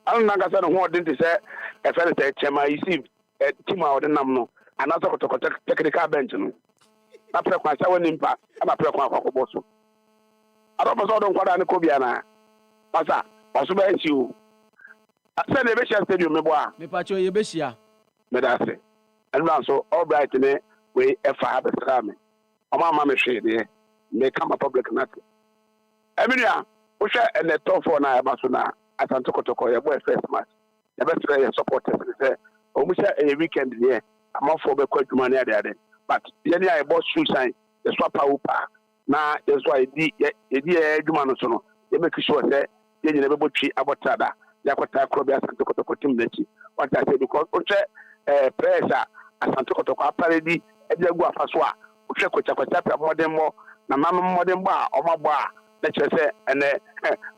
Anu na ga se ne ho den te se e fe te chema receive team a odem no. Ana so kotoko technical bench no. Na prekwa sa woni mpa aba prekwa akwakobo so ado so don kwada ne ko bia na pasa oso ba nchi o ase na be share stadium me bo a me pa cho ye be shia me da se and so all bright ne we efa be sra me o ma me hwe de me kama public na emilia o hwe ene top 4 na aba so na asanto kotoko ye bo first match the best way supporters say almost a weekend here I'm for be quite money there but any I boss shoe sign the swap out na that's why the adwuma no so no they make sure say they never be tree about tada they kwata krobia santo kotoko team nachi what I say because pressure asanto kotoko aparedi e dey go afaso a o hwe kwacha pra modern mo na mama modern ba o mabo a na chere say ene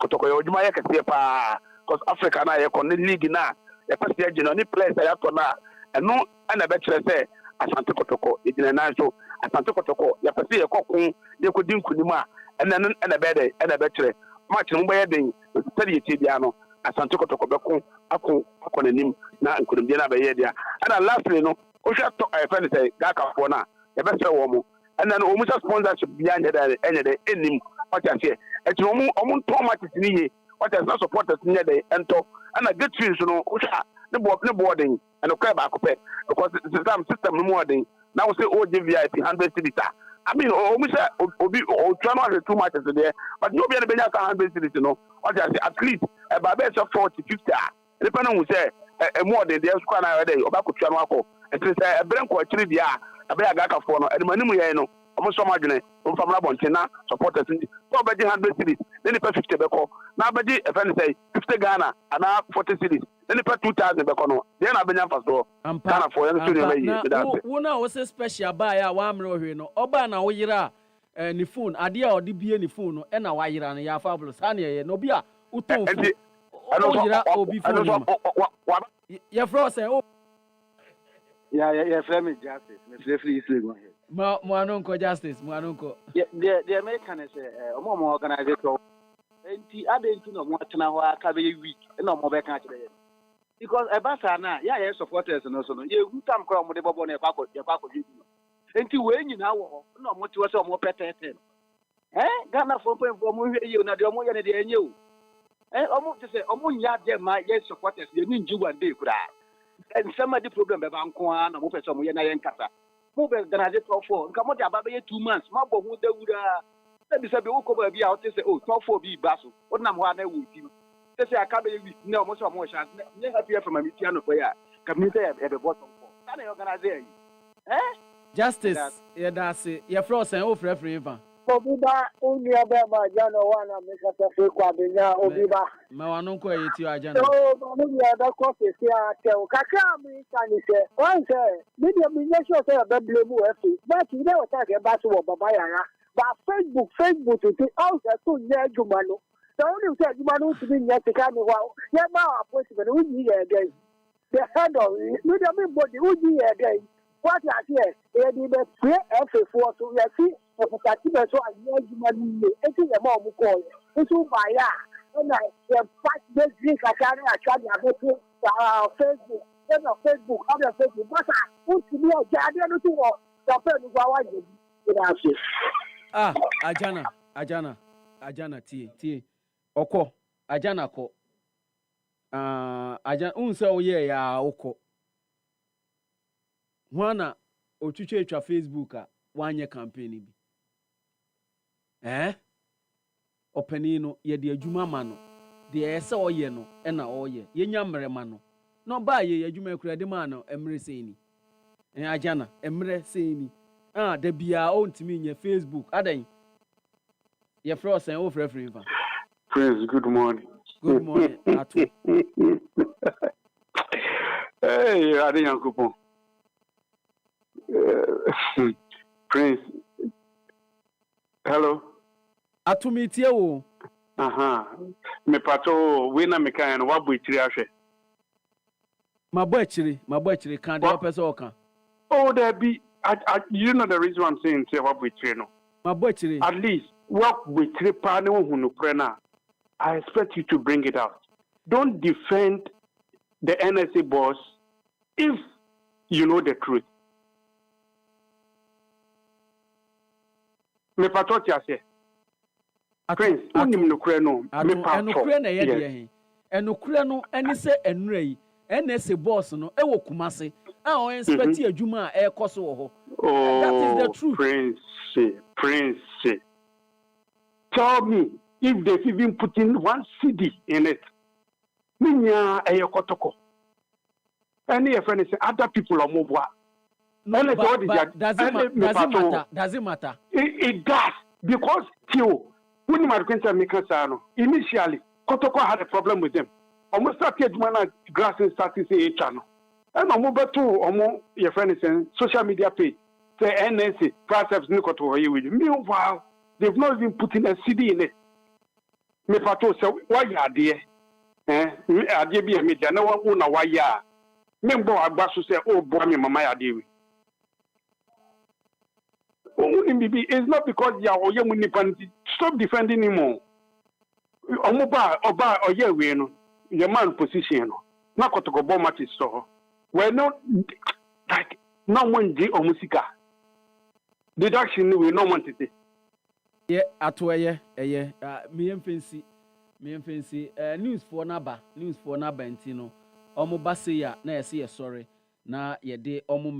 kotoko yo adwuma ye kese pa because Africa na ye kon league na ye pass ye gino ni players ya to na eno na be chere say asante kotoko e gina na so asante kotoko ye pass ye kokun ye ko din kunim a ena be dey ena be chere match no be ye den study ti dia no asante kotoko be ko akon nanim na nkunim dia na be ye dia ana lastly no o hwa to friend say gaka fo na ye be chere wo mo ana no o mu sponsorship bia nya de enim what I say eti o mu to match ni ye what is not supporters nya de ento ana get fees no o hwa ne boarding and okay back up because the system no more than now say oh VIP 100 cities. I mean we say obi o try not too much there but you be able to 100 cities no what I say at least about 40 50 depending we say more than there squad na there oba ko try no akọ and say e bren ko akiri dia abe aga ka fo no e mani mu ye no omo so madwene o famra bontina supporters so be 100 cities then pay 50 beko na be e friend say 50 Ghana and 40 cities then pay 2000 beko no then abenya faso Ghana for you to dey here wo na wo say special buy a wa amre ohwe no oba na wo yira ni phone ade a odi bie ni phone no e na wa yira no ya fabulous ha na ye no bi a uton phone o yira obi phone no ye fro say o yeah frame justice me free is legal here mo anonko justice mo anonko the American say omo organizer enti adenti no mo tena ho aka be week na mo be kan kire because ebasa na ya supporters no so no ye hu tam kro mo de bobo na kwakọ enti we nyina wo ho na mo ti wo se mo petete Ghana for mo hwe ye na de mo ye ne de enye o omo ti se omo nya de ma ye supporters ye ni nji one day kura and some of the problem be ban ko na mo pese mo ye na ye nkasa mo be organize 12 nka mo de aba be 2 months ma bo hu dawura sabi wo ko ba bia o te se o 12 bi baso o na mo ana wo ti te se aka be week na mo so mo chance ne happy from my meeting no for ya community e be bottom for ka na organize yi justice ye da se ye fro sen o frefre Eva Obiba uni abema jana wana mekata fe kwa benya Obiba ma wanu ko ye ti ajana no no ya da ko se sia te o kaka mi tani se on se mi de mi ye sure say be blame o efi but you know what I ba so baba yara ba Facebook ti all se to nye adwuma no so only say adwuma no ti nye tika ni wa ye ma appointment we ni ye again the head of mi de mi body we ni ye again what I say e di be free F4 so you see Opportunity so I know you money. It's a mom call. It's all by ya. And I fight this drink I carry a charge Facebook. Then on Facebook, other Facebook. But I want to be a guardian to what the person who Ajana T. Oko. Ajana ko. Ajana unse oye ya oko. Wana ochuche etwa Facebook a wanye campaign bi. Openino ye de adwuma ma no de ese oye no e na oye ye nya mrema no no ba ye adwuma kura de ma no emre seni ajana emre seni da bia o ntimi nya Facebook adan ye frozen o frefre fa Prince, good morning atu hey ade yankopon Prince hello atumitie wo me pato we na me kan no wabo itiri ahwe mabo achiri kan de person oka oh there be you know the reason I'm saying say wabo itiri no mabo achiri at least wabo itiri pa ne hu no kure na I expect you to bring it out. Don't defend the NSA boss if you know the truth. Me pato ti ase Prince, unim nukure no. Me pato. Enukure na ye de he. Enukure no eni se enura yi. NSA boss no e wo kumase. A o inspect adwuma a e koso wo ho. That is the truth. Prince. Tell me if they've even put in one CD in it. Minya eyokotoko. any friend say other people are more. Does it matter? It does because when my friends initially Kotoko had a problem with them. Almost started grass and started say channel. And I'm over to your friend is social media page. Say NSA perhaps Nikoto with you. Meanwhile, they've not even put in a CD in it. Me pato say why you are there? Adie be a media. No one who know why you are. Member Abasu say, oh boy, me mama adie. It's not because you are young when stop defending him more. Oba or yeah we no your man position no. Na koto go match so. We not like no one di omusika. Deduction we no want it. Yeah, atwaye me mfensi news for naba ntino omo ba say ya na yesi sorry na ye de omo